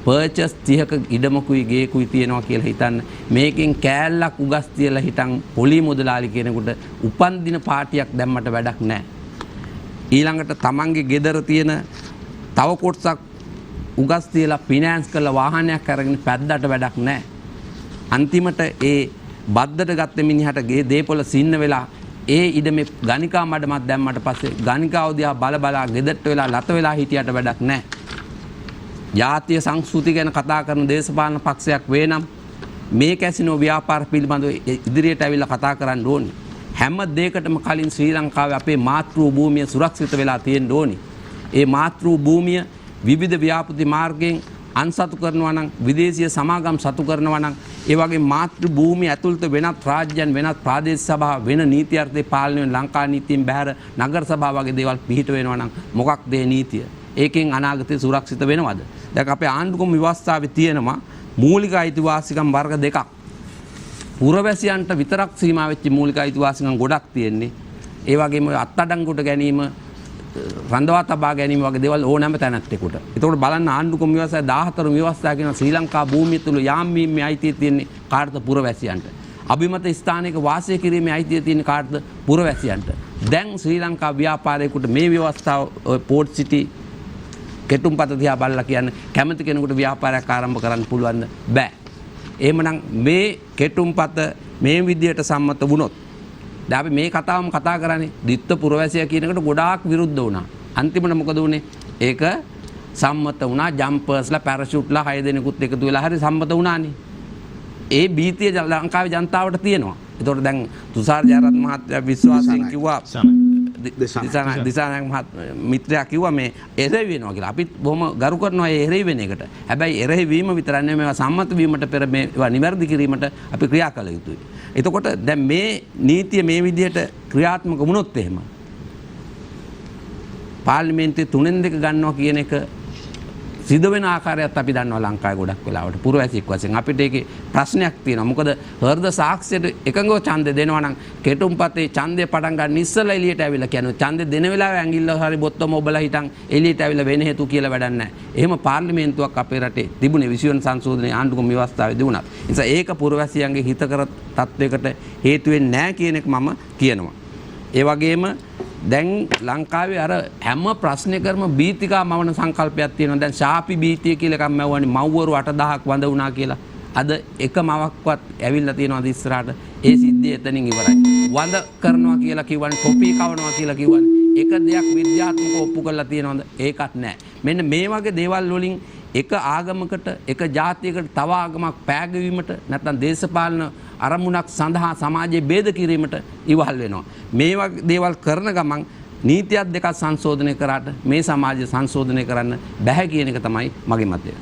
පර්චස් 30ක ඉඩමකුයි ගේකුයි තියනවා කියලා හිතන්න, මේකෙන් කෑල්ලක් උගස් තියලා හිටන් පොලි මුදලාලි කෙනෙකුට උපන් දින පාටියක් දැම්මට වැඩක් නැහැ. ඊළඟට තමන්ගේ ගෙදර තියෙන තව කොටසක් උගස් තියලා ෆිනෑන්ස් කරලා වාහනයක් අරගෙන පැද්දට වැඩක් නැහැ. අන්තිමට ඒ බද්දට ගත්ත මිනිහට ගේ දේපොළ සින්න වෙලා ඒ ඉඩමේ ගණිකා මඩමක් දැම්මට පස්සේ ගණිකාව දිහා බල බලා ගෙදරට වෙලා ලත වෙලා හිටියට වැඩක් නැහැ. ජාතිය සංස්කෘතිය ගැන කතා කරන දේශපාලන පක්ෂයක් වේ නම් මේ කැසිනෝ ව්‍යාපාර පිළිබඳව ඉදිරියට ඇවිල්ලා කතා කරන්න ඕනේ. හැම දෙයකටම කලින් ශ්‍රී ලංකාවේ අපේ මාතෘ භූමිය සුරක්ෂිත වෙලා තියෙන්න ඕනේ. ඒ මාතෘ භූමිය විවිධ ව්‍යාපෘති මාර්ගයෙන් අන්සතු කරනවා නම්, විදේශීය සමාගම් සතු කරනවා නම්, ඒ වගේ මාතෘ භූමිය ඇතුළත වෙනත් රාජ්‍යයන්, වෙනත් ප්‍රාදේශ සභා, වෙන නීති අර්ථයේ පාලනය වෙන ලංකා නීතියෙන් බැහැර නගර සභා වගේ දේවල් පිහිට වෙනවා නම් මොකක්ද ඒ නීතිය? ඒකෙන් අනාගතේ සුරක්ෂිත වෙනවද? දැන් අපේ ආණ්ඩුක්‍රම ව්‍යවස්ථාවේ තියෙනවා මූලික අයිතිවාසිකම් වර්ග දෙකක්. පුරවැසියන්ට විතරක් සීමා වෙච්ච මූලික අයිතිවාසිකම් ගොඩක් තියෙන්නේ. ඒ වගේම අත්අඩංගුවට ගැනීම, රඳවා තබා ගැනීම වගේ දේවල් ඕනෑම තැනැත්තෙකුට. ඒතකොට බලන්න ආණ්ඩුක්‍රම ව්‍යවස්ථාවේ 14 ව්‍යවස්ථා කියන ශ්‍රී ලංකා භූමිය තුල යාම් වීමේ අයිතිය තියෙන්නේ කාටද? පුරවැසියන්ට. අභිමත ස්ථානයක වාසය කිරීමේ අයිතිය තියෙන්නේ කාටද? පුරවැසියන්ට. දැන් ශ්‍රී ලංකා ව්‍යාපාරයකට මේ ව්‍යවස්ථාව පෝට් සිටි කෙටුම්පත දිහා බලලා කියන්නේ කැමති කෙනෙකුට ව්‍යාපාරයක් ආරම්භ කරන්න පුළුවන්ද? බෑ. එහෙමනම් මේ කෙටුම්පත මේ විදියට සම්මත වුණොත් දැන් අපි මේ කතාවම කතා කරන්නේ දිත්ත පුරවැසියා කියන එකට ගොඩාක් විරුද්ධ වුණා. අන්තිමට මොකද වුනේ? ඒක සම්මත වුණා. ජම්පර්ස්ලා පැරෂූට්ලා 6 දෙනෙකුත් එකතු වෙලා හරි සම්මත වුණානේ. ඒ බීතිය ලංකාවේ ජනතාවට තියෙනවා. ඒතකොට දැන් තුෂාර ජයරත්න මහත්තයා විශ්වාසයෙන් කිව්වා දිසානායක මිත්‍රයා කිව්වා මේ එරෙහි වෙනවා කියලා. අපිත් බොහොම ගරු කරනවා ඒ එරෙහි වෙන එකට. හැබැයි එරෙහි වීම විතරක් නෙමෙයි මේවා සම්මත වීමට පෙර මේවා නිවැරදි කිරීමට අපි ක්‍රියා කළ යුතුයි. එතකොට දැන් මේ නීතිය මේ විදිහට ක්‍රියාත්මක වුණොත් එහෙම පාර්ලිමේන්තුවේ 3/2 ගන්නවා කියන එක සිදු වෙන ආකාරයත් අපි දන්නවා ලංකාවේ ගොඩක් වෙලාවට පුරවැසියෙක් වශයෙන් අපිට ඒකේ ප්‍රශ්නයක් තියෙනවා. මොකද හෘද සාක්ෂියට එකඟව ඡන්දය දෙනවා නම් කෙටුම්පතේ ඡන්දය පටන් ගන්න ඉස්සෙල්ලා එළියට ඇවිල්ලා කියනවා ඡන්දය දෙන වෙලාවේ ඇඟිල්ල හරි බොත්තම ඔබලා හිටන් එළියට ඇවිල්ලා වෙන හේතු කියලා වැඩක් නැහැ. එහෙම පාර්ලිමේන්තුවක් අපේ රටේ තිබුණේ 20 වෙනි සංශෝධනයේ ආණ්ඩුක්‍රම ව්‍යවස්ථාවේදී වුණත්. ඒ නිසා ඒක පුරවැසියන්ගේ හිතකර තත්වයකට හේතු වෙන්නේ නැහැ කියන එක මම කියනවා. ඒ වගේම දැන් ලංකාවේ අර හැම ප්‍රශ්නයකම බීතිකා මවන සංකල්පයක් තියෙනවා. දැන් ශාපි බීතිය කියලා එකක් මැවුවානේ මව්වරු 8000ක් වඳ වුණා කියලා. අද එක මවක්වත් ඇවිල්ලා තියෙනවද ඉස්සරහට? ඒ සිද්ධිය එතනින් ඉවරයි. වඳ කරනවා කියලා කිව්වනේ, කොපි කවනවා කියලා කිව්වනේ. එක දෙයක් විද්‍යාත්මකව ඔප්පු කරලා තියෙනවද? ඒකත් නැහැ. මෙන්න මේ වගේ දේවල් වලින් එක ආගමකට, එක ජාතියකට තව ආගමක් පෑගවීමට නැත්නම් දේශපාලන අරමුණක් සඳහා සමාජයේ ભેද කිරීමට ඉවහල් වෙනවා. මේ වගේ දේවල් කරන ගමන් නීතියක් දෙකක් සංශෝධනය කරාට මේ සමාජය සංශෝධනය කරන්න බැහැ කියන එක තමයි මගේ මතය.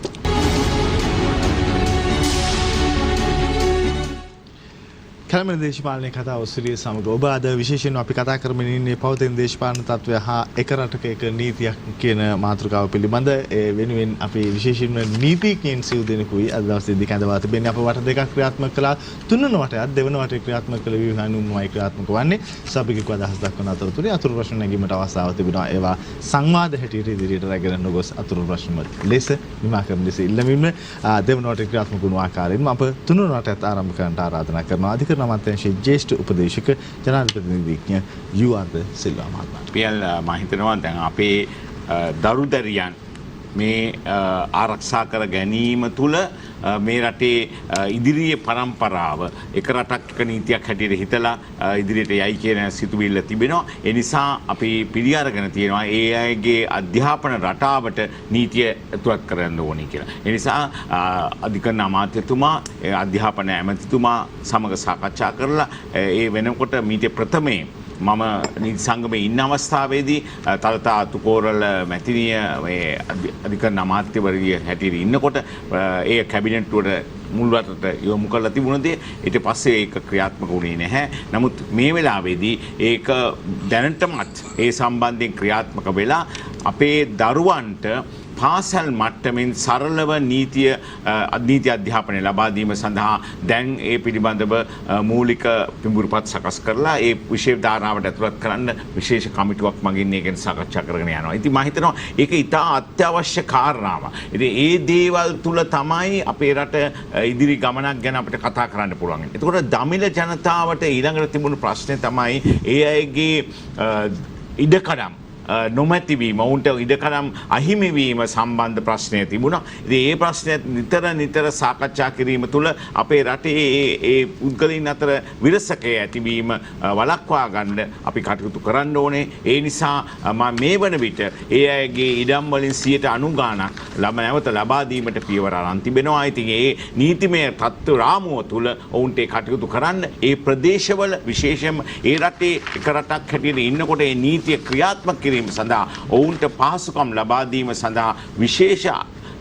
කැලමන දේශපාලනය කතා ඔස්සිරිය සමග ඔබ අද විශේෂයෙන්ම අපි කතා කරමින් ඉන්නේ පවතින දේශපාලන තත්ත්වය හා එක රටක එක නීතියක් කියන මාතෘකාව පිළිබඳ ඒ වෙනුවෙන් අපි විශේෂයෙන්ම නීතිඥයින් සිව් දෙනෙකුයි අද දවසේදී කැඳවා තිබෙන්නේ. අප වට දෙකක් ක්‍රියාත්මක කළා. තුන්වන වටයත් දෙවන වටේ ක්‍රියාත්මක කළ විවිධානුමයි ක්‍රියාත්මක වන්නේ. සභිකව අදහස් දක්වන අතරතුරේ අතුරු ප්‍රශ්න නැගීමට අවස්ථාව තිබෙනවා. ඒවා සංවාද හැටියට ඉදිරියට රැගෙන නොගොස් අතුරු ප්‍රශ්න ලෙස නිමා කරන ලෙස ඉල්ලමින්ම දෙවන වටේ ක්‍රියාත්මක වුණු ආකාරයෙන්ම අප තුන්වන වටයත් ආරම්භ කරන්නට ආරාධනා කරනවා. අධිකරණ අමාත්‍යාංශයේ ජ්‍යෙෂ්ඨ උපදේශක ජනාධිපති නීතිඥ යූ.ආර්. සිල්වා මහත්මයා. පියල් මම හිතනවා දැන් අපේ දරුදරියන් මේ ආරක්ෂා කර ගැනීම තුළ මේ රටේ ඉදිරියේ පරම්පරාව එක රටක් එක නීතියක් හැටියට හිතලා ඉදිරියට යයි කියන සිතුවිල්ල තිබෙනවා. ඒ නිසා අපි පිළි අරගෙන තියෙනවා ඒ අයගේ අධ්‍යාපන රටාවට නීතිය ඇතුළත් කරන්න ඕනේ කියලා. ඒ නිසා අධිකරණ අමාත්‍යතුමා අධ්‍යාපන ඇමතිතුමා සමග සාකච්ඡා කරලා ඒ වෙනකොට මීට ප්‍රථමයෙන් මම නීති සංගමයේ ඉන්න අවස්ථාවේදී තලතා අතුකෝරළ මැතිනිය මේ අධිකරණ අමාත්‍යවරිය හැටියට ඉන්නකොට ඒ කැබිනට්ටුවට මුල්වටට යොමු කරලා තිබුණ දේ ඊට පස්සේ ඒක ක්‍රියාත්මක වුණේ නැහැ. නමුත් මේ වෙලාවේදී ඒක දැනටමත් ඒ සම්බන්ධයෙන් ක්‍රියාත්මක වෙලා අපේ දරුවන්ට පාසල් මට්ටමින් සරලව නීති අධ්‍යාපනය ලබා දීම සඳහා දැන් ඒ පිළිබඳව මූලික පිඹුරුපත් සකස් කරලා ඒ විශේෂ ධාරාවට ඇතුළත් කරන්න විශේෂ කමිටුවක් මගින් ඒක ගැන සාකච්ඡා කරගෙන යනවා. ඉතින් මම හිතනවා ඒක ඉතා අත්‍යවශ්‍ය කාරණාවක්. ඉතින් ඒ දේවල් තුල තමයි අපේ රට ඉදිරි ගමනක් ගැන අපිට කතා කරන්න පුළුවන්. එතකොට දමිළ ජනතාවට ඊළඟට තිබුණු ප්‍රශ්නේ තමයි ඒ අයගේ ඉඩකඩම් නොමැතිවීම ඔවුන්ට ඉඩකඩම් අහිමිවීම සම්බන්ධ ප්‍රශ්නය තිබුණා. ඉතින් ඒ ප්‍රශ්නය නිතර සාකච්ඡා කිරීම තුළ අපේ රටේ ඒ පුද්ගලයන් අතර විරසකය ඇතිවීම වළක්වා ගන්න අපි කටයුතු කරන්න ඕනේ. ඒ නිසා මේ වන විට ඒ අයගේ ඉඩම් වලින් 90% ගාණක් නැවත ලබා දීමට පියවර අරන් තිබෙනවා. ඉතින් ඒ නීතිමය තත්ත්ව රාමුව තුළ ඔවුන්ට කටයුතු කරන්න ඒ ප්‍රදේශවල විශේෂයෙන්ම ඒ රටේ එක රටක් හැටියට ඉන්නකොට ඒ නීතිය ක්‍රියාත්මක සඳහා ඔවුන්ට පහසුකම් ලබා දීම සඳහා විශේෂ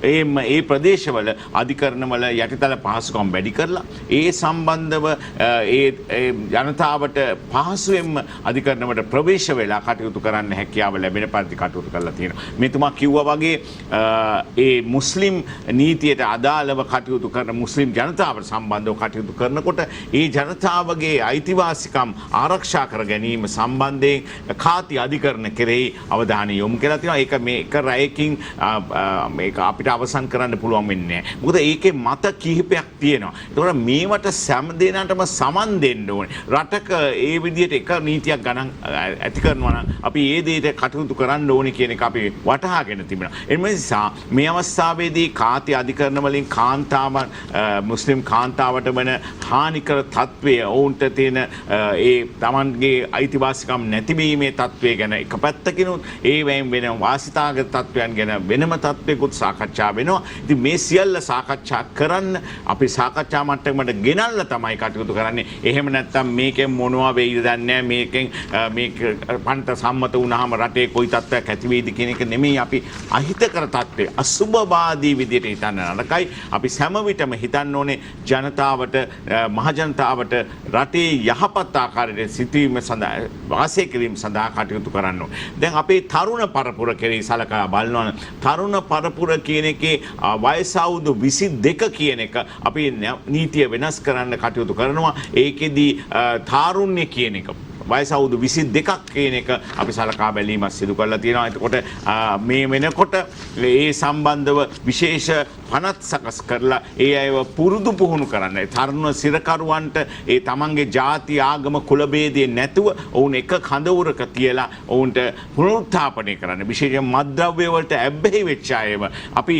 ඒ ප්‍රදේශවල අධිකරණවල යටිතල පහසුකම් වැඩි කරලා ඒ සම්බන්ධව ඒ ජනතාවට පහසුවෙන්ම අධිකරණවලට ප්‍රවේශ වෙලා කටයුතු කරන්න හැකියාව ලැබෙන පරිදි කටයුතු කරලා තියෙනවා. මෙතුමා කිව්වා වගේ ඒ මුස්ලිම් නීතියට අදාළව කටයුතු කරන මුස්ලිම් ජනතාවට සම්බන්ධව කටයුතු කරනකොට ඒ ජනතාවගේ අයිතිවාසිකම් ආරක්ෂා කර ගැනීම සම්බන්ධයෙන් කාති අධිකරණ කෙරෙහි අවධානය යොමු කරලා තියෙනවා. ඒක මේ එක රැයකින් මේක අපිට අවසන් කරන්න පුළුවන් වෙන්නේ නැහැ. මොකද ඒකේ මත කිහිපයක් තියෙනවා. ඒතකොට මේවට සෑම දෙනාටම සමන් දෙන්න ඕනේ. රටක ඒ විදිහට එක නීතියක් ගණන් ඇති කරනවා නම් අපි ඒ දෙයට කටයුතු කරන්න ඕනේ කියන එක අපි වටහාගෙන තිබෙනවා. ඒ නිසා මේ අවස්ථාවේදී කාති අධිකරණ වලින් කාන්තාවන් මුස්ලිම් කාන්තාවට වන හානිකර තත්වය ඔවුන්ට තියෙන ඒ Tamanගේ අයිතිවාසිකම් නැතිවීමේ තත්වය ගැන එක පැත්තකිනුත් ඒ වයින් වෙන වාසිතාගත තත්වයන් ගැන වෙනම තත්වයකුත් සාකච්ඡා වෙනවා. ඉතින් මේ සියල්ල සාකච්ඡා කරන්න අපි සාකච්ඡා මට්ටමකට ගෙනල්ලා තමයි කටයුතු කරන්නේ. එහෙම නැත්නම් මේකෙන් මොනවා වෙයිද දන්නේ නැහැ. මේකෙන් මේක පන්ත සම්මත වුණාම රටේ කොයි තත්ත්වයක් ඇති වෙයිද කියන එක නෙමෙයි අපි අහිතකර තත්ත්වය අසුබවාදී විදිහට හිතන්න නරකයි. අපි හැම විටම හිතන්න ඕනේ ජනතාවට මහ ජනතාවට රටේ යහපත් ආකාරයට සිටීම සඳහා වාසය කිරීම සඳහා කටයුතු කරන්න ඕනේ. දැන් අපේ තරුණ පරපුර කෙරෙහි සලකා බලනවා තරුණ පරපුර කියන එකේ වයස අවුරුදු 22 කියන එක අපි නීතිය වෙනස් කරන්න කටයුතු කරනවා. ඒකෙදි තාරුණ්‍ය කියන එක වයස අවුරුදු 22ක් කියන එක අපි සලකා බැලීමක් සිදු කරලා තියෙනවා. එතකොට මේ වෙනකොට ඒ සම්බන්ධව විශේෂ පනත් සකස් කරලා ඒ අයව පුරුදු පුහුණු කරන්න. තරුණ සිරකරුවන්ට ඒ තමන්ගේ ජාති ආගම කුල භේදේ නැතුව ඔවුන් එක කඳවුරක තියලා ඔවුන්ට පුනරුත්ථාපනය කරන්න. විශේෂයෙන් මත්ද්‍රව්‍ය වලට ඇබ්බැහි වෙච්ච අයව අපි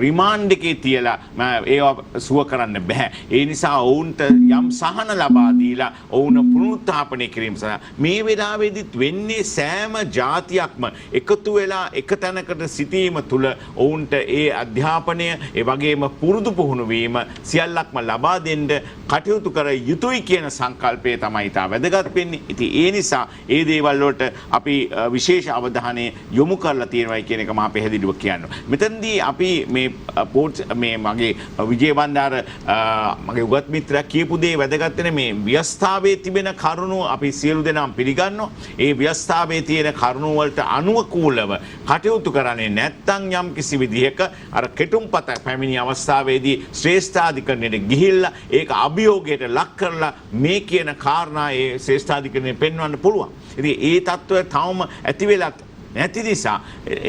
රිමාන්ඩ් එකේ තියලා ඒවා සුව කරන්න බෑ. ඒ නිසා ඔවුන්ට යම් සහන ලබා දීලා ඔවුන් පුනරුත්ථාපනය කිරීම මේ වෙලාවේදීත් වෙන්නේ සෑම ජාතියක්ම එකතු වෙලා එක තැනකට සිටීම තුළ ඔවුන්ට ඒ අධ්‍යාපනය ඒ වගේම පුරුදු පුහුණු වීම සියල්ලක්ම ලබා දෙන්න කටයුතු කර යුතුයි කියන සංකල්පය තමයි තා වැදගත් වෙන්නේ. ඉතින් ඒ නිසා ඒ දේවල් වලට අපි විශේෂ අවධානය යොමු කරලා තියෙනවා කියන එක මම පැහැදිලිව කියනවා. මෙතනදී අපි මේ මගේ විජේබන්දාර මගේ උගත් මිත්‍රා කියපු දේ වැදගත් වෙන මේ ව්‍යවස්ථාවේ තිබෙන කරුණු අපි සියලු දෙනාම පිළිගන්නවා. ඒ ව්‍යවස්ථාවේ තියෙන කරුණු වලට අනුකූලව කටයුතු කරන්නේ නැත්නම් යම් කිසි විදිහක අර කෙටුම්පත පැමිණි අවස්ථාවේදී ශ්‍රේෂ්ඨාධිකරණයට ගිහිල්ලා ඒක අභියෝගයට ලක් කරලා මේ කියන කාරණා ඒ ශ්‍රේෂ්ඨාධිකරණය පෙන්වන්න පුළුවන්. ඉතින් ඒ තත්ත්වය තවම ඇති වෙලා නැති නිසා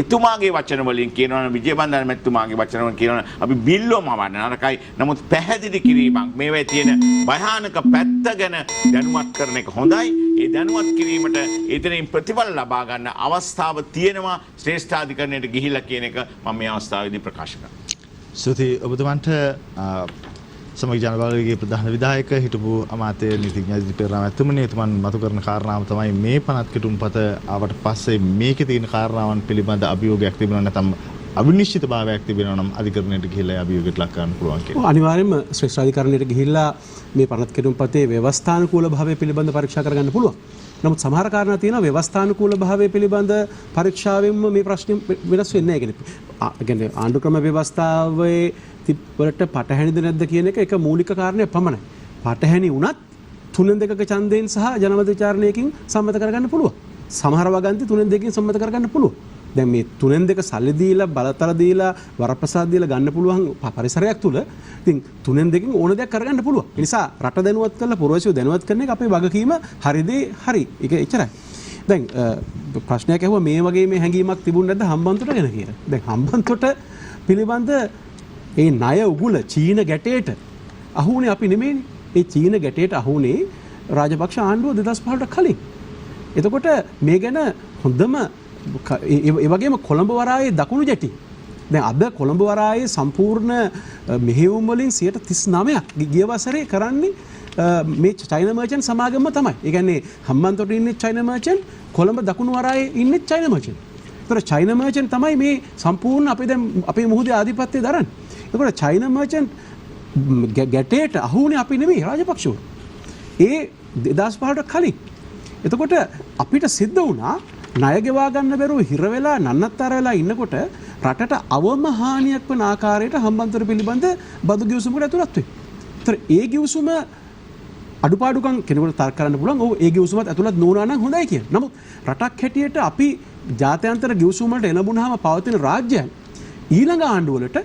එතුමාගේ වචන වලින් කියනවා විජේබන්දාර මැතිතුමාගේ වචන වලින් කියනවා අපි බිල්ලොම වන්න නරකයි. නමුත් පැහැදිලි කිරීමක් මේවේ තියෙන භයානක පැත්ත ගැන දැනුවත් කරන එක හොඳයි. ඒ දැනුවත් කිරීමට එතනින් ප්‍රතිඵල ලබා ගන්න අවස්ථාව තියෙනවා ශ්‍රේෂ්ඨාධිකරණයට ගිහිල්ලා කියන එක මම මේ අවස්ථාවේදී ප්‍රකාශ කරනවා. ස්තුතියි ඔබතුමන්ට සමගි ජනබලවේගයේ ප්‍රධාන විධායක හිටපු අමාත්‍ය නීතිඥ අජිත් පෙරේරා මැතිතුමනි එතුමන් මතු කරන කාරණාව තමයි මේ පනත් කෙටුම්පත ආවට පස්සේ මේකේ තියෙන කාරණාවන් පිළිබඳ අභියෝගයක් තිබෙනවා නැත්නම් අවිනිශ්චිතභාවයක් තිබෙනවා නම් අධිකරණයට ගිහිල්ලා අභියෝගයට ලක් කරන්න පුළුවන් කියලා. අනිවාර්යයෙන්ම ශ්‍රේෂ්ඨාධිකරණයට ගිහිල්ලා මේ පනත් කෙටුම්පතේ ව්‍යවස්ථානුකූල භාවය පිළිබඳ පරීක්ෂා කරගන්න පුළුවන්. නමුත් සමහර කාරණා තියෙනවා ව්‍යවස්ථානුකූල භාවය පිළිබඳ පරීක්ෂාවෙන්ම මේ ප්‍රශ්නේ වෙනස් වෙන්නේ නැහැ. ඒ කියන්නේ ආණ්ඩුක්‍රම ව්‍යවස්ථාවේ වලට පටහැනිද නැද්ද කියන එක මූලික කාරණයක් පමණයි. පටහැනි වුණත් 3/2ක ඡන්දයෙන් සහ ජනමත විචාරණයකින් සම්මත කරගන්න පුළුවන්. සමහර වගන්ති 3/2කින් සම්මත කරගන්න පුළුවන්. දැන් මේ 3/2 සල්ලි දීලා බලතල දීලා වරප්‍රසාද දීලා ගන්න පුළුවන් පරිසරයක් තුල ඉතින් 3/2කින් ඕන දෙයක් කරගන්න පුළුවන්. ඒ නිසා රට දැනුවත් කරලා පුරවැසියෝ දැනුවත් කරන එක අපේ වගකීම හරිදී හරි. ඒක එච්චරයි. දැන් ප්‍රශ්නයක් ඇහුවා මේ වගේ මේ හැඟීමක් තිබුණ නැද්ද හම්බන්තොට ගැන කියලා. දැන් හම්බන්තොට පිළිබඳ ඒ ණය උගුල චීන ගැටේට අහුනේ අපි නෙමෙයිනේ. ඒ චීන ගැටේට අහුනේ රාජපක්ෂ ආණ්ඩුව 2015ට කලින්. එතකොට මේ ගැන හොඳම ඒ වගේම කොළඹ වරායේ දකුණු ජැටි. දැන් අද කොළඹ වරායේ සම්පූර්ණ මෙහෙයුම් වලින් 39% ගිය වසරේ කරන්නේ මේ චයිනා මර්චන්ට් සමාගම තමයි. ඒ කියන්නේ හම්බන්තොට ඉන්නේ චයිනා මර්චන්ට්, කොළඹ දකුණු වරායේ ඉන්නේ චයිනා මර්චන්ට්. ඒතර චයිනා මර්චන්ට් තමයි මේ සම්පූර්ණ අපේ මුහුදේ ආධිපත්‍යය දරන්නේ. එතකොට චයිනා මර්චන්ට් ගැටේට අහුනේ අපි නෙමෙයි රාජපක්ෂව. ඒ 2015ට කලින්. එතකොට අපිට සිද්ධ වුණා ණය ගෙවා ගන්න බැරුව හිර වෙලා නන්නත්තර වෙලා ඉන්නකොට රටට අවම හානියක් වන ආකාරයට හම්බන්තොට පිළිබඳ බදු ගිවිසුමකට ඇතුළත් වෙයි. ඒතර ඒ ගිවිසුම අඩුපාඩුකම් කෙනෙකුට තර්ක කරන්න පුළුවන්. ඔව් ඒ ගිවිසුමත් ඇතුළත් නොවුණා නම් හොඳයි කියන. නමුත් රටක් හැටියට අපි ජාත්‍යන්තර ගිවිසුම් වලට එළඹුණාම පවතින රාජ්‍යයන් ඊළඟ ආණ්ඩුවලට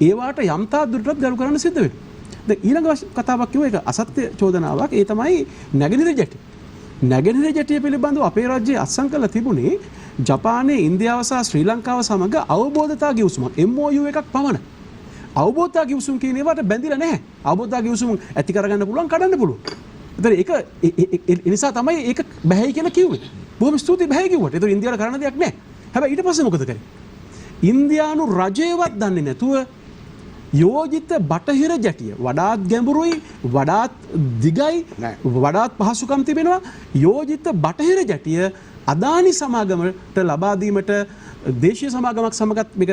ඒවාට යම් තාක් දුරටත් ගරු කරන්න සිද්ධ වෙනවා. දැන් ඊළඟ කතාවක් කිව්ව එක අසත්‍ය චෝදනාවක්. ඒ තමයි නැගෙනහිර ජැටි. නැගෙනහිර ජැටිය පිළිබඳව අපේ රාජ්‍යයේ අත්සන් කරලා තිබුණේ ජපානයේ ඉන්දියාව සහ ශ්‍රී ලංකාව සමග අවබෝධතා ගිවිසුමක් MOU එකක් පමණයි. අවබෝධතා ගිවිසුම් කියන ඒවාට බැඳිලා නැහැ. අවබෝධතා ගිවිසුම් ඇති කරගන්න පුළුවන් කඩන්න පුළුවන්. ඒතර ඒක ඒ නිසා තමයි ඒක බැහැයි කියලා කිව්වේ. බොහොම ස්තුතියි බැහැ කිව්වට. ඒතර ඉන්දියාවට කරන්න දෙයක් නැහැ. හැබැයි ඊට පස්සේ මොකද කරේ? ඉන්දියානු රජයවත් දන්නේ නැතුව යෝජිත බටහිර ජැටිය වඩාත් ගැඹුරුයි, වඩාත් දිගයි, වඩාත් පහසුකම් තිබෙනවා. යෝජිත බටහිර ජැටිය අදානි සමාගමට ලබා දීමට දේශීය සමාගමක් සමගත් මේක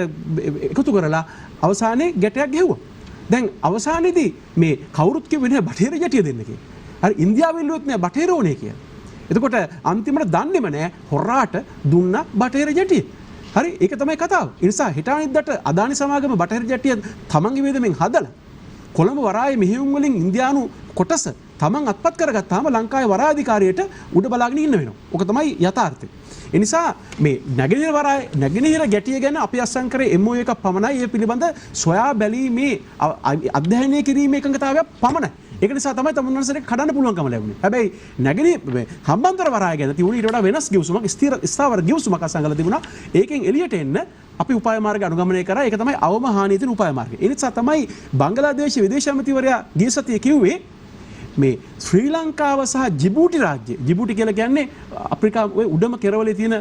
එකතු කරලා අවසානයේ ගැටයක් ගෙවුවා. දැන් අවසානයේදී මේ කවුරුත් කිව්වේ නෑ බටහිර ජැටිය දෙන්න කියලා. හරි ඉන්දියාවෙ ඉල්ලුවත් නෑ බටහිර ඕනේ කියලා. එතකොට අන්තිමට දන්නේම නෑ හොරාට දුන්න බටහිර ජැටිය. හරි ඒක තමයි කතාව. ඒ නිසා හිටානිද්දට අදානි සමාගම බටහිර ජැටිය තමන්ගේ වේදමෙන් හදලා කොළඹ වරායේ මෙහෙයුම් වලින් ඉන්දියානු කොටස තමන් අත්පත් කරගත්තාම ලංකාවේ වරාධිකාරියට උඩ බලාගෙන ඉන්න වෙනවා. ඕක තමයි යථාර්ථය. ඒ නිසා මේ නැගෙනහිර වරායේ නැගෙනහිර ගැටිය ගැන අපි අත්සන් කරේ MOU එකක් පමණයි. ඒ පිළිබඳ සොයා බැලීමේ අධ්‍යයනය කිරීමේ එකඟතාවයක් පමණයි. ඒක නිසා තමයි තමුන්වන්සේට කඩන්න පුළුවන්කම ලැබුණේ. හැබැයි නැගෙනහිර හම්බන්තොට වරාය ගැන තිබුණේ ඊට වඩා වෙනස් ගිවිසුමක් ස්ථාවර ගිවිසුමක් අත්සන් කරලා තිබුණා. ඒකෙන් එළියට එන්න අපි උපාය මාර්ග අනුගමනය කරා. ඒක තමයි අවම හානිය තියෙන උපාය මාර්ගය. ඒ නිසා තමයි බංගලාදේශ විදේශ ඇමතිවරයා ගිය සතියේ කිව්වේ මේ ශ්‍රී ලංකාව සහ ජිබූටි රාජ්‍ය. ජිබූටි කියලා කියන්නේ අප්‍රිකාවේ උඩම කෙරවලේ තියෙන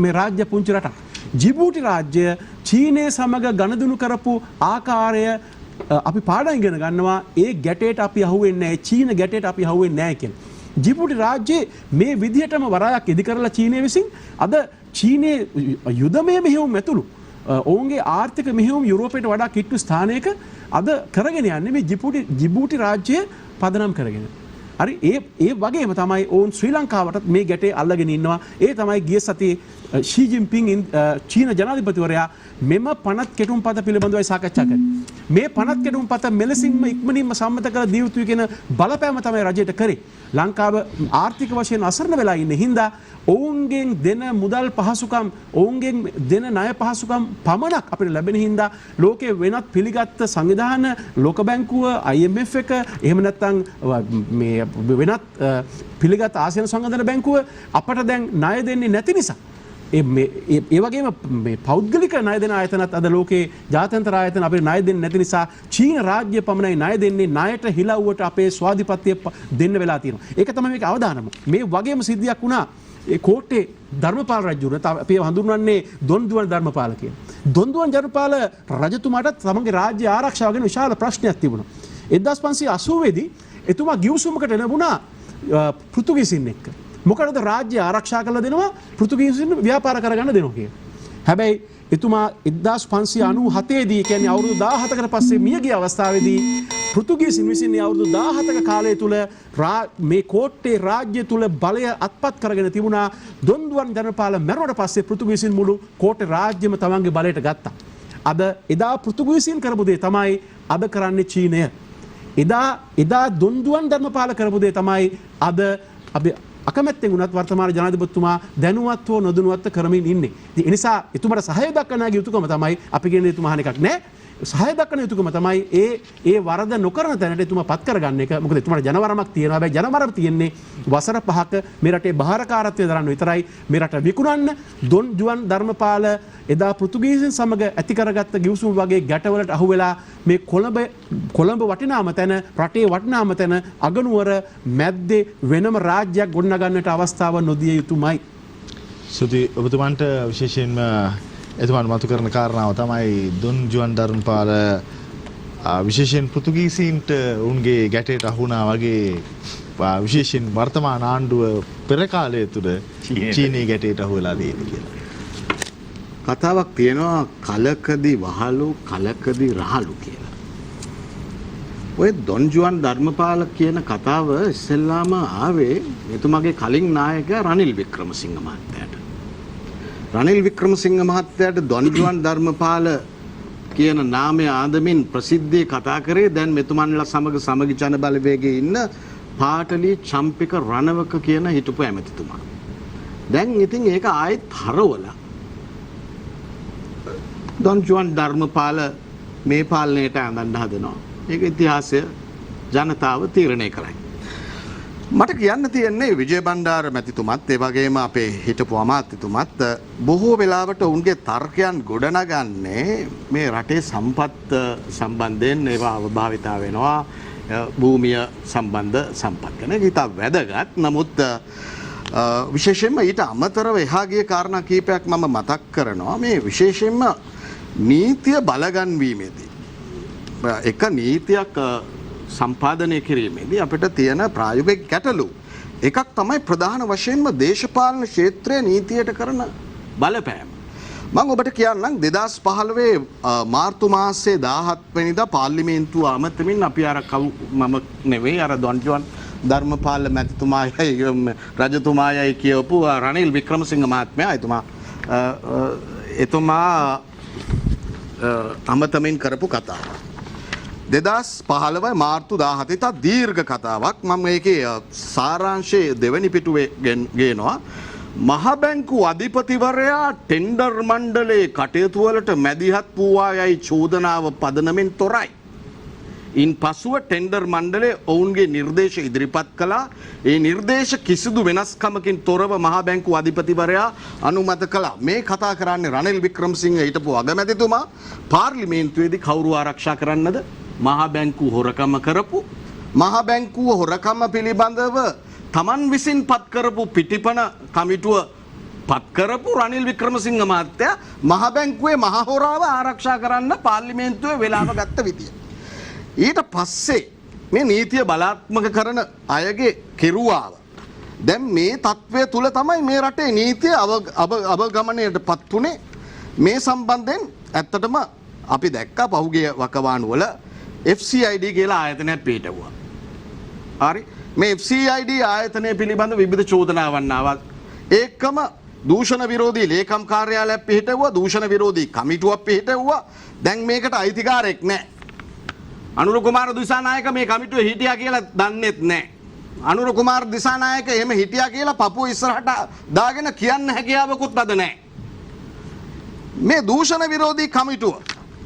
මේ රාජ්‍ය පුංචි රටක්. ජිබූටි රාජ්‍ය චීනය සමග ගනුදෙනු කරපු ආකාරය අපි පාඩම් ඉගෙන ගන්නවා. ඒ ගැටේට අපි අහුවෙන්නේ නැහැ. චීන ගැටේට අපි අහුවෙන්නේ නැහැ කියන. ජිබූටි රාජ්‍යයේ මේ විදිහටම වරායක් ඉදි කරලා චීනය විසින් අද චීනයේ යුදමය මෙහෙයුම් ඇතුළු ඔවුන්ගේ ආර්ථික මෙහෙයුම් යුරෝපයට වඩා කිට්ටු ස්ථානයක අද කරගෙන යන්නේ මේ ජිබූටි රාජ්‍යය පදනම් කරගෙන. හරි ඒ වගේම තමයි ඔවුන් ශ්‍රී ලංකාවටත් මේ ගැටේ අල්ලගෙන ඉන්නවා. ඒ තමයි ගිය සතියේ ෂී ජින්පින් චීන ජනාධිපතිවරයා මෙම පනත් කෙටුම්පත පිළිබඳවයි සාකච්ඡා කළේ. මේ පනත් කෙටුම්පත මෙලෙසින්ම ඉක්මනින්ම සම්මත කළ දිය යුතුයි කියන බලපෑම තමයි රජයට කරේ. ලංකාව ආර්ථික වශයෙන් අසරණ වෙලා ඉන්නේ හින්දා ඔවුන්ගෙන් දෙන මුදල් පහසුකම් ඔවුන්ගෙන් දෙන ණය පහසුකම් පමණක් අපිට ලැබෙන හින්දා ලෝකයේ වෙනත් පිළිගත් සංවිධාන ලෝක බැංකුව IMF එක එහෙම නැත්නම් මේ වෙනත් පිළිගත් ආසියානු සංවිධාන බැංකුව අපට දැන් ණය දෙන්නේ නැති නිසා ඒ වගේම මේ පෞද්ගලික ණය දෙන ආයතනත් අද ලෝකේ ජාත්‍යන්තර ආයතන අපිට ණය දෙන්නේ නැති නිසා චීන රාජ්‍ය පමණයි ණය දෙන්නේ ණයට හිලව්වට අපේ ස්වාධිපත්‍ය දෙන්න වෙලා තියෙනවා. ඒක තමයි මේක අවදානම. මේ වගේම සිද්ධියක් වුණා ඒ කෝට්ටේ ධර්මපාල රජුන අපි හඳුන්වන්නේ දොන්දුවන් ධර්මපාල කියන. දොන්දුවන් ධර්මපාල රජතුමාට තමන්ගේ රාජ්‍ය ආරක්ෂාව ගැන විශාල ප්‍රශ්නයක් තිබුණා. 1580 දී එතුමා ගිවිසුමකට ලැබුණා පෘතුගීසින් එක්ක. මොකටද රාජ්‍ය ආරක්ෂා කරලා දෙනවා පෘතුගීසින් ව්‍යාපාර කරගන්න දෙනවා කියන. හැබැයි එතුමා 1597 දී කියන්නේ අවුරුදු 17කට පස්සේ මිය ගිය අවස්ථාවේදී පෘතුගීසින් විසින් අවුරුදු 17ක කාලය තුල මේ කෝට්ටේ රාජ්‍ය තුල බලය අත්පත් කරගෙන තිබුණා. දොන්දුවන් ජනපාල මැරුණට පස්සේ පෘතුගීසින් මුළු කෝට්ටේ රාජ්‍යම තමන්ගේ බලයට ගත්තා. අද එදා පෘතුගීසින් කරපු දේ තමයි අද කරන්නේ චීනය. එදා දොන්දුවන් ධර්මපාල කරපු දේ තමයි අද අපි අකමැත්තෙන් වුණත් වර්තමාන ජනාධිපතිතුමා දැනුවත්ව නොදැනුවත්ව කරමින් ඉන්නේ. ඒ නිසා එතුමාට සහාය දක්වන්නගේ යුතුකම තමයි අපි කියන්නේ එතුමා අහන එකක් නෑ. සහාය දක්වන යුතුකම තමයි ඒ වරද නොකරන තැනට එතුමා පත් කරගන්න එක. මොකද එතුමාට ජනවරමක් තියෙනවා. හැබැයි ජනවරම තියෙන්නේ වසර 5ක මේ රටේ බාහිරකාරත්වය දරන්න විතරයි. මේ රට විකුණන්න දොන් ජුවන් ධර්මපාල එදා පෘතුගීසින් සමග ඇති කරගත්ත ගිවිසුම් වගේ ගැටවලට අහු වෙලා මේ කොළඹ වටිනාම තැන රටේ වටිනාම තැන අගනුවර මැද්දේ වෙනම රාජ්‍යයක් ගොඩනගන්නට අවස්ථාව නොදිය යුතුමයි. සුදි ඔබතුමන්ට විශේෂයෙන්ම එතුමාට මතු කරන කාරණාව තමයි දොන් ජුවන් ධර්මපාල විශේෂයෙන් පෘතුගීසීන්ට උන්ගේ ගැටේට අහුණා වගේ විශේෂයෙන් වර්තමාන ආණ්ඩුව පෙර කාලය තුල චීනයේ ගැටේට අහු වෙලා තියෙන්නේ කියලා. කතාවක් තියෙනවා කලකදී වහලු කලකදී රහලු කියලා. ඔය දොන් ජුවන් ධර්මපාල කියන කතාව ඉස්සෙල්ලාම ආවේ එතුමාගේ කලින් නායකයා රනිල් වික්‍රමසිංහ මහත්තයාට. රනිල් වික්‍රමසිංහ මහත්තයාට දොන් ජුවන් ධර්මපාල කියන නාමය ආදමින් ප්‍රසිද්ධියේ කතා කරේ දැන් මෙතුමන්ලා සමග සමගි ජන බලවේගයේ ඉන්න පාටලී චම්පික රණවක කියන හිටපු ඇමතිතුමා. දැන් ඉතින් ඒක ආයෙත් හරවලා දොන් ජුවන් ධර්මපාල මේ පාලනයට ඇඳන්න හදනවා. ඒක ඉතිහාසය ජනතාව තීරණය කරයි. මට කියන්න තියෙන්නේ විජය බණ්ඩාර මැතිතුමත් ඒ වගේම අපේ හිටපු අමාත්‍යතුමත් බොහෝ වෙලාවට උන්ගේ තර්කයන් ගොඩනගන්නේ මේ රටේ සම්පත් සම්බන්ධයෙන් ඒවා අවභාවිතා වෙනවා භූමිය සම්බන්ධ සම්පත් ගැන. ඒක ඉතා වැදගත්. නමුත් විශේෂයෙන්ම ඊට අමතරව එහා ගිය කාරණා කීපයක් මම මතක් කරනවා. මේ විශේෂයෙන්ම නීතිය බලගන්වීමේදී එක නීතියක් සම්පාදනය කිරීමේදී අපිට තියෙන ප්‍රායෝගික ගැටලු එකක් තමයි ප්‍රධාන වශයෙන්ම දේශපාලන ක්ෂේත්‍රයේ නීතියට කරන බලපෑම. මම ඔබට කියන්නම් 2015 මාර්තු මාසයේ 17 වෙනිදා පාර්ලිමේන්තුව අමතමින් අපි අර මම නෙවෙයි අර දොන් ජුවන් ධර්මපාල මැතිතුමායයි රජතුමායයි කියවපු රනිල් වික්‍රමසිංහ මහත්මයා එතුමා අමතමින් කරපු කතාව. 2015 මාර්තු 17 ඉතා දීර්ඝ කතාවක්. මම මේකේ සාරාංශයේ දෙවැනි පිටුවේ ගේනවා. මහ බැංකු අධිපතිවරයා ටෙන්ඩර් මණ්ඩලයේ කටයුතු වලට මැදිහත් වූවායයි චෝදනාව පදනමෙන් තොරයි. ඉන් පසුව ටෙන්ඩර් මණ්ඩලය ඔවුන්ගේ නිර්දේශ ඉදිරිපත් කළා. ඒ නිර්දේශ කිසිදු වෙනස්කමකින් තොරව මහ බැංකු අධිපතිවරයා අනුමත කළා. මේ කතා කරන්නේ රනිල් වික්‍රමසිංහ හිටපු අගමැතිතුමා. පාර්ලිමේන්තුවේදී කවුරු ආරක්ෂා කරන්නද? මහ බැංකුව හොරකම කරපු මහ බැංකුව හොරකම පිළිබඳව තමන් විසින් පත් කරපු පිටිපන කමිටුව පත් කරපු රනිල් වික්‍රමසිංහ මහත්තයා මහ බැංකුවේ මහ හොරාව ආරක්ෂා කරන්න පාර්ලිමේන්තුවේ වෙලාව ගත්ත විදිය. ඊට පස්සේ මේ නීතිය බලාත්මක කරන අයගේ කෙරුවාව දැන් මේ තත්ත්වය තුල තමයි මේ රටේ නීතිය අවගමනයටපත් උනේ. මේ සම්බන්ධයෙන් ඇත්තටම අපි දැක්කා පහුගිය වකවානුවල FCID කියලා ආයතනයක් පිහිටවුවා. හරි. මේ FCID ආයතනය පිළිබඳ විවිධ චෝදනාවන් ආවා. ඒකම දූෂණ විරෝධී ලේකම් කාර්යාලයක් පිහිටවුවා, දූෂණ විරෝධී කමිටුවක් පිහිටවුවා. දැන් මේකට අයිතිකාරයෙක් නැහැ. අනුර කුමාර දිසානායක මේ කමිටුවේ හිටියා කියලා දන්නෙත් නැහැ. අනුර කුමාර දිසානායක එහෙම හිටියා කියලා පපුව ඉස්සරහට දාගෙන කියන්න හැකියාවකුත් අද නැහැ. මේ දූෂණ විරෝධී කමිටුව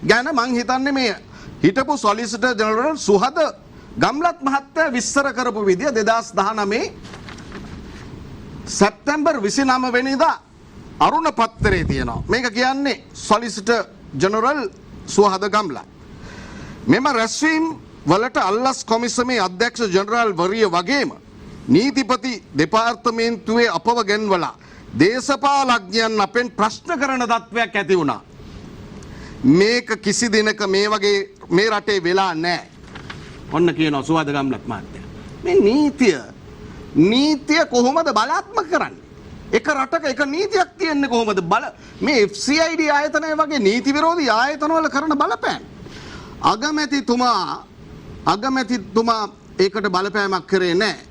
ගැන මං හිතන්නේ මේ හිටපු සොලිසිටර් ජනරල් සුහද ගම්ලත් මහත්තයා විස්තර කරපු විදිය 2019 සැප්තැම්බර් 29 වෙනිදා අරුණ පත්තරේ තියෙනවා. මේක කියන්නේ සොලිසිටර් ජනරල් සුහද ගම්ලත්. මෙම රැස්වීම් වලට අල්ලස් කොමිසමේ අධ්‍යක්ෂ ජනරල් වරිය වගේම නීතිපති දෙපාර්තමේන්තුවේ අපව ගෙන්වලා දේශපාලඥයන් අපෙන් ප්‍රශ්න කරන තත්ත්වයක් ඇති වුණා. මේක කිසි දිනක මේ වගේ මේ රටේ වෙලා නැහැ. ඔන්න කියනවා සුහද ගම්ලත් මහත්තයා. මේ නීතිය කොහොමද බලාත්මක කරන්නේ? එක රටක එක නීතියක් තියෙන්නේ කොහොමද මේ FCID ආයතනය වගේ නීති විරෝධී ආයතනවල කරන බලපෑම්. අගමැතිතුමා ඒකට බලපෑමක් කරේ නැහැ.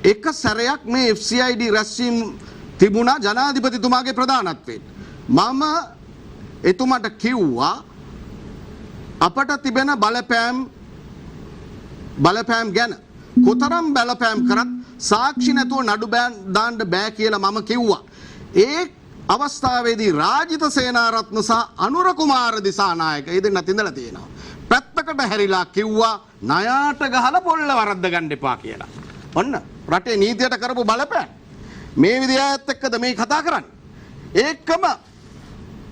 එක සැරයක් මේ FCID රැස්වීම් තිබුණා ජනාධිපතිතුමාගේ ප්‍රධානත්වයෙන්. මම එතුමාට කිව්වා අපට තිබෙන බලපෑම් ගැන කොතරම් බලපෑම් කරත් සාක්ෂි නැතුව නඩු දාන්න බෑ කියලා මම කිව්වා. ඒ අවස්ථාවේදී රාජිත සේනාරත්න සහ අනුර කුමාර දිසානායක ඒ දෙන්න තින්දලා තියෙනවා. පැත්තකට හැරිලා කිව්වා ණයාට ගහලා පොල්ල වරද්ද ගන්න එපා කියලා. ඔන්න රටේ නීතියට කරපු බලපෑම්. මේ විදිහට එක්කද මේ කතා කරන්නේ. ඒකම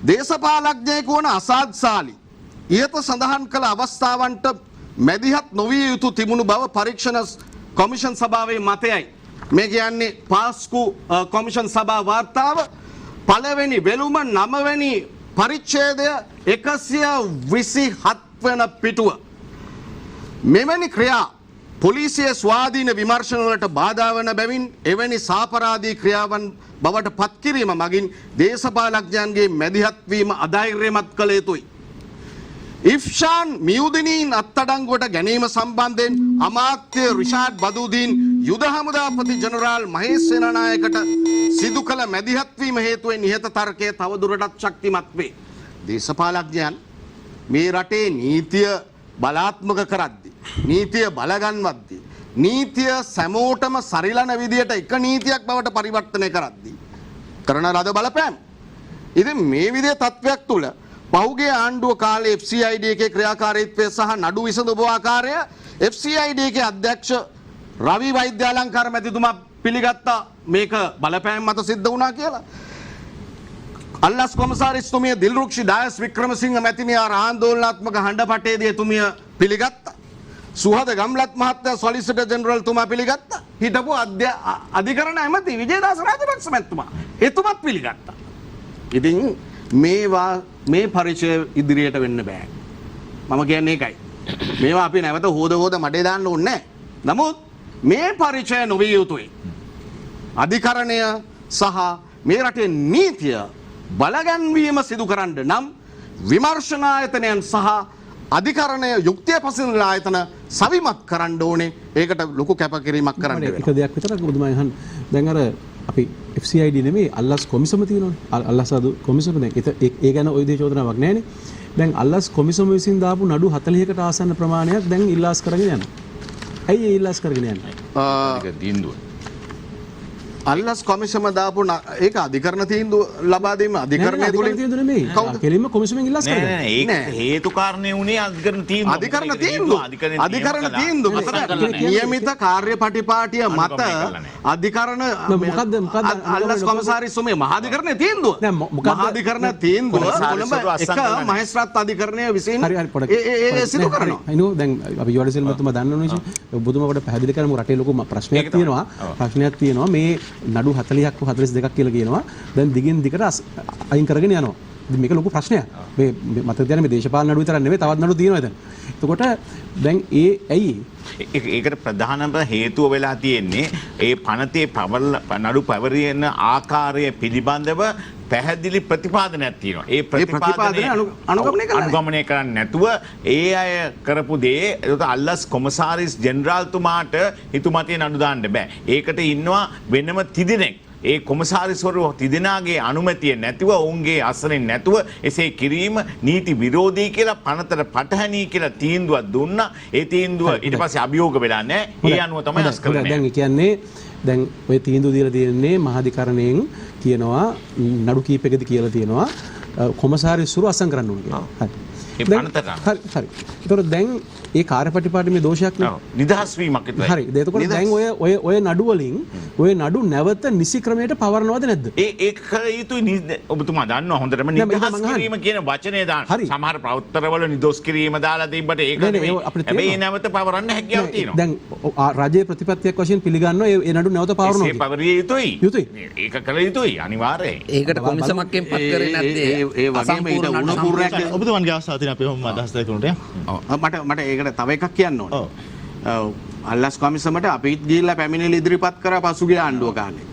දේශපාලඥයෙකු වන අසාද් සාලි ඊට සඳහන් කළ අවස්ථාවන්ට මැදිහත් නොවිය යුතු තිබුණු බව පරීක්ෂණ කොමිෂන් සභාවේ මතයයි. මේ කියන්නේ පාස්කු කොමිෂන් සභා වාර්තාව පළවෙනි වෙළුම 9 වෙනි පරිච්ඡේදය 127 වන පිටුව. මෙවැනි ක්‍රියා පොලිසිය ස්වාධීන විමර්ශන වලට බාධා වන බැවින් එවැනි සාපරාධී ක්‍රියාවන් බවට පත්කිරීම මගින් දේශපාලඥයන්ගේ මැදිහත් වීම අධෛර්යමත් කළ යුතුයි. ඉෆ්ෂාන් මියුදිනීන් අත්අඩංගුවට ගැනීම සම්බන්ධයෙන් අමාත්‍ය රිෂාඩ් බදුදීන් යුද හමුදාපති ජනරාල් මහේෂ් සේනානායකට සිදු කළ මැදිහත් වීම හේතුවෙන් ඉහත තර්කය තවදුරටත් ශක්තිමත් වේ. දේශපාලඥයන් මේ රටේ නීතිය බලාත්මක කරද්දී නීතිය බලගන්වද්දී නීතිය සැමෝටම සරිලන විදියට එක නීතියක් බවට පරිවර්තනය කරද්දී කරන ලද බලපෑම්. ඉතින් මේ විදිහේ තත්වයක් තුළ පහුගිය ආණ්ඩුව කාලේ FCID එකේ ක්‍රියාකාරීත්වය සහ නඩු විසඳපු ආකාරය FCID එකේ අධ්‍යක්ෂ රවි වෛද්‍යාලංකාර මැතිතුමා පිළිගත්තා මේක බලපෑම් මත සිද්ධ වුණා කියලා. අල්ලස් කොමසාරිස්තුමිය දිල්රුක්ෂි ඩයස් වික්‍රමසිංහ මැතිනියා ආందోලනාත්මක හඬපටේදී එතුමිය පිළිගත්තා. සුහද ගම්ලත් මහත්තයා සොලිසිටර් ජෙනරල් තුමා පිළිගත්තා. හිටපු අධිකරණ ඇමති විජේදාස රාජපක්ෂ මැතිතුමා එතුමත් පිළිගත්තා. ඉතින් මේ පරිචය ඉදිරියට වෙන්න බෑ. මම කියන්නේ ඒකයි. මේවා අපි නැවත හොද මඩේ දාන්න ඕනේ නැහැ. නමුත් මේ පරිචය නොවිය යුතුයි. අධිකරණය සහ මේ රටේ නීතිය බලගැන්වීම සිදු කරන්න නම් විමර්ශනායතනයන් සහ අධිකරණය යුක්තිය පසඳන ආයතන සවිමත් කරන්න ඕනේ. ඒකට ලොකු කැපකිරීමක් කරන්න වෙනවා. එක දෙයක් විතරක් බුදුමයි අහන්න. දැන් අර අපි FCID නෙමෙයි අල්ලස් කොමිසම තියෙනවනේ. අල්ලස් අද කොමිසම දැන් ඒ ගැන ওই දේ චෝදනාවක් නැහැනේ. දැන් අල්ලස් කොමිසම විසින් දාපු නඩු 40කට ආසන්න ප්‍රමාණයක් දැන් ඉල්ලාස් කරගෙන යනවා. ඇයි ඒ ඉල්ලාස් කරගෙන යන්නේ? ඒක තීන්දුව. අල්ලස් කොමිසම දාපු ඒක අධිකරණ තීන්දුව ලබා දීම අධිකරණය තුලින් තීන්දුව නෙමෙයි. කෙලින්ම කොමිසමෙන් ඉල්ලාස් කරගෙන. නෑ ඒක හේතු කාරණේ උනේ අධිකරණ තීන්දුව. අධිකරණ තීන්දුව නියමිත කාර්යපටිපාටිය මත අධිකරණ මොකද්ද අල්ලස් කොමසාරිස්තුමේ මහාධිකරණයේ තීන්දුව. මහාධිකරණ තීන්දුව කොළඹ එක මහේස්ත්‍රාත් අධිකරණය විසින් ඒ සිදු කරනවා. අයිනෝ දැන් අපි යෝඩසෙල් මතුමා දන්නවනේ බුදුමකට පැහැදිලි කරමු රටේ ලොකු ප්‍රශ්නයක් තියෙනවා මේ නඩු 40ක් 42ක් කියලා කියනවා. දැන් දිගින් දිගට අයින් කරගෙන යනවා. මේක ලොකු ප්‍රශ්නයක්. මේ මතක තියාගන්න මේ දේශපාලන නඩු විතරක් නෙවෙයි තවත් නඩු තියෙනවා එතන. එතකොට දැන් ඇයි ඒකට ප්‍රධානම හේතුව වෙලා තියෙන්නේ ඒ පනතේ නඩු පැවරින ආකාරය පිළිබඳව පැහැදිලි ප්‍රතිපාදනයක් තියෙනවා. ඒ ප්‍රතිපාදනය අනුගමනය කරන්නේ නැතුව ඒ අය කරපු දේ ඒකට අල්ලස් කොමසාරිස් ජෙනරාල්තුමාට හිතුමතේ නඩු දාන්න බෑ. ඒකට ඉන්නවා වෙනම තිදෙනෙක්. ඒ කොමසාරිස්වරු තිදෙනාගේ අනුමැතිය නැතිව ඔවුන්ගේ අසරෙන් නැතුව එසේ කිරීම නීති විරෝධී කියලා පනතට පටහැනී කියලා තීන්දුවක් දුන්නා. ඒ තීන්දුව ඊට පස්සේ අභියෝග වෙලා නැහැ. ඒ අනුව තමයි අස් කරන්නේ. දැන් කියන්නේ දැන් ඔය තීන්දුව දීලා තියෙන්නේ මහාධිකරණයෙන් කියනවා නඩු කීපයකදී කියලා තියෙනවා කොමසාරිස්වරු අසං කරන්න ඕන කියලා. හරි. ඒ පනතට හරි. ඒතකොට දැන් ඒ කාර්යපටිපාටිමේ දෝෂයක් නේ. නිදහස් වීමක් විතරයි. හරි. එතකොට දැන් ඔය නඩු වලින් ඔය නඩු නැවත නිසි ක්‍රමයට පවරනවද නැද්ද? ඒක කළ යුතුයි. ඔබතුමා දන්නවා හොඳටම නිදහස් කිරීම කියන වචනේ දාන්න. සමහර ප්‍රවෘත්තරවල නිදොස් කිරීම දාලා තිබ්බට ඒක නෙවෙයි. හැබැයි නැවත පවරන්න හැකියාව තියෙනවා. දැන් රජයේ ප්‍රතිපත්තියක් වශයෙන් පිළිගන්නවා ඒ නඩු නැවත පවරනවා. ඒ පවරිය යුතුයි. ඒක කළ යුතුයි අනිවාර්යයෙන්. ඒකට කොමිසමක්ෙන් පත් කරේ නැත්තේ ඒ වගේම ඊට උණුපුරයක් ඔබතුමන්ගේ අවස්ථාව තියෙන අපි ඔහොම අදහස් දෙකකට මට ඒකට තව එකක් කියන්න ඕන. අල්ලස් කොමිසමට අපිත් ගිහිල්ලා පැමිණිලි ඉදිරිපත් කරා පසුගිය ආණ්ඩුව කාලේ.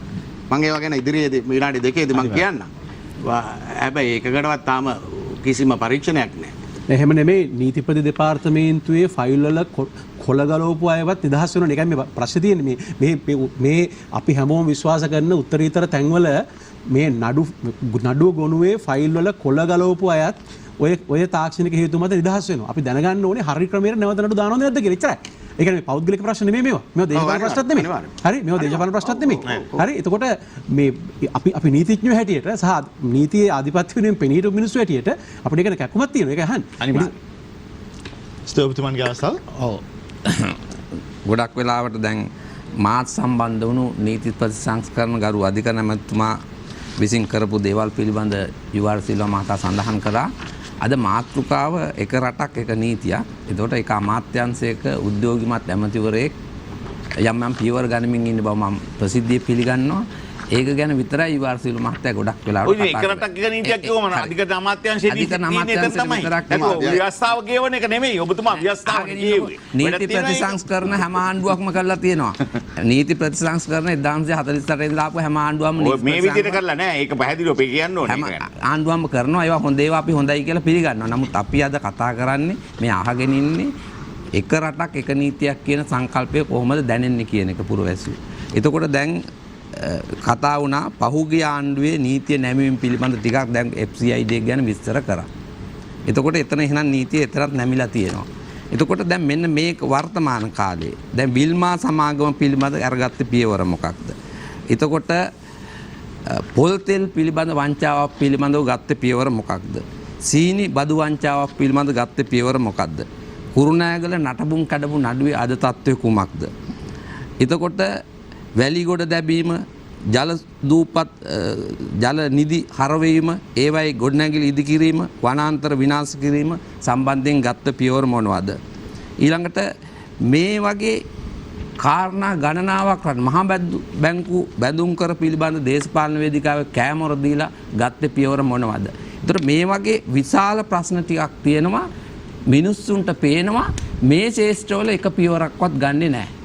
මම ඒවා ගැන ඉදිරියේදී විනාඩි දෙකේදී මම කියන්නම්. හැබැයි ඒකකටවත් තාම කිසිම පරීක්ෂණයක් නැහැ. එහෙම නෙමෙයි නීතිපති දෙපාර්තමේන්තුවේ ෆයිල් වල කොළ ගලවපු අයවත් නිදහස් වෙනවා. ඒකයි මේ ප්‍රශ්නේ තියෙන්නේ. මේ අපි හැමෝම විශ්වාස කරන උත්තරීතර තැන්වල මේ නඩුව ගොනුවේ ෆයිල් වල කොළ ගලවපු අයත් ඔය තාක්ෂණික හේතු මත නිදහස් වෙනවා. අපි දැනගන්න ඕනේ හරි ක්‍රමයට නැවත නඩු දානවද නැද්ද කියලා. එච්චරයි. ඒ කියන්නේ මේ පෞද්ගලික ප්‍රශ්න නෙමෙයි මේවා. මේවා දේශපාලන ප්‍රශ්නත් නෙමෙයි. හරි මේවා දේශපාලන ප්‍රශ්නත් නෙමෙයි. හරි එතකොට මේ අපි නීතිඥයෝ හැටියට සහ නීතියේ ආධිපත්‍ය වෙනුවෙන් පෙනී හිටපු මිනිස්සු හැටියට අපිට ඒකට කැක්කුමක් තියෙනවා. ඒක අහන්න. අනිවාර්යයෙන්. ස්තෝපතුමන්ගේ අවස්ථාව. ඔව්. ගොඩක් වෙලාවට දැන් මාත් සම්බන්ධ වුණු නීති ප්‍රතිසංස්කරණ ගරු අධිකරණ මැතිතුමා විසින් කරපු දේවල් පිළිබඳ යුආර් සිල්වා මහතා සඳහන් කරා. අද මාතෘකාව එක රටක් එක නීතියක්. එතකොට ඒක අමාත්‍යාංශයක උද්‍යෝගිමත් ඇමතිවරයෙක් යම් යම් පියවර ගනිමින් ඉන්න බව මම ප්‍රසිද්ධිය පිළිගන්නවා. ඒක ගැන විතරයි යුආර් සිල්වා මහතා ගොඩක් වෙලාවට කතා කරන්නේ. ඔය එක රටක් එක නීතියක් කිව්වම අධිකරණ අමාත්‍යාංශයේ නීතිය තමයි. ඒක ව්‍යවස්ථාව කියවන එක නෙමෙයි. ඔබතුමා ව්‍යවස්ථාව කියුවේ. නීති ප්‍රතිසංස්කරණ හැම ආණ්ඩුවක්ම කරලා තියෙනවා. නීති ප්‍රතිසංස්කරණ 1948 ඉඳලා ආපු හැම ආණ්ඩුවක්ම මේ විදිහට කරලා නැහැ. ඒක පැහැදිලිව අපි කියන්න ඕනේ. ආණ්ඩුවක්ම කරනවා. ඒවා හොඳ ඒවා අපි හොඳයි කියලා පිළිගන්නවා. නමුත් අපි අද කතා කරන්නේ මේ අහගෙන ඉන්නේ එක රටක් එක නීතියක් කියන සංකල්පය කොහොමද දැනෙන්නේ කියන එක පුරවැසියෝ. එතකොට දැන් කතා වුණා පහුගිය ආණ්ඩුවේ නීතිය නැමීම පිළිබඳ ටිකක් දැන් FCID ගැන විස්තර කරා. එතකොට එතන එහෙනම් නීතිය එතරම් නැමිලා තියෙනවා. එතකොට දැන් මෙන්න මේ වර්තමාන කාලේ දැන් විල්මා සමාගම පිළිබඳ අරගත්ත පියවර මොකක්ද? එතකොට පොල් තෙල් පිළිබඳ වංචාවක් පිළිබඳව ගත්ත පියවර මොකක්ද? සීනි බදු වංචාවක් පිළිබඳ ගත්ත පියවර මොකක්ද? කුරුණෑගල නටබුන් කඩපු නඩුවේ අද තත්ත්වය කුමක්ද? එතකොට වැලිගොඩ දැබීම ජල දූපත් ජල නිදි හරවීම ඒවයි ගොඩනැගිලි ඉදි කිරීම වනාන්තර විනාශ කිරීම සම්බන්ධයෙන් ගත්ත පියවර මොනවද? ඊළඟට මේ වගේ කාරණා ගණනාවක් මහා බැංකු බැඳුම් කර පිළිබඳ දේශපාලන වේදිකාවේ කෑමොර දීලා ගත්ත පියවර මොනවද? ඒතර මේ වගේ විශාල ප්‍රශ්න ටිකක් තියෙනවා. මිනිස්සුන්ට පේනවා මේ ශේෂ්ඨවල එක පියවරක්වත් ගන්නෙ නැහැ.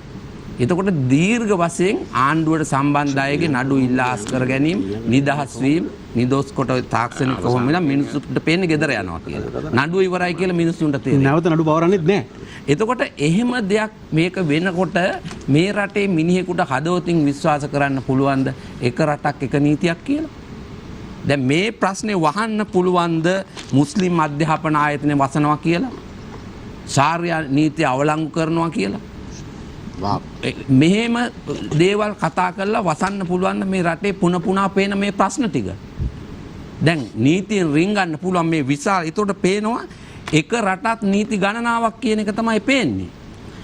එතකොට දීර්ඝ වශයෙන් ආණ්ඩුවට සම්බන්ධ අයගේ නඩු ඉල්ලාස් කර ගැනීම, නිදහස් වීම, නිදොස් කොට තාක්ෂණික කොහොම වෙලා මිනිස්සුන්ට පේන්නේ gedara යනවා කියලා. නඩුව ඉවරයි කියලා මිනිස්සුන්ට තේරෙනවා. නැවත නඩු පවරන්නේත් නැහැ. එතකොට එහෙම දෙයක් මේක වෙනකොට මේ රටේ මිනිහෙකුට හදවතින් විශ්වාස කරන්න පුළුවන්ද එක රටක් එක නීතියක් කියලා? දැන් මේ ප්‍රශ්නේ වහන්න පුළුවන්ද මුස්ලිම් අධ්‍යාපන ආයතනය වසනවා කියලා? ශාරියා නීතිය අවලංගු කරනවා කියලා? මෙහෙම දේවල් කතා කරලා වසන්න පුළුවන් මේ රටේ පුන පුනා පේන මේ ප්‍රශ්න ටික. දැන් නීතියෙන් රින්ගන්න පුළුවන් මේ විශාල. ඒතකොට පේනවා එක රටක් නීති ගණනාවක් කියන එක තමයි පේන්නේ.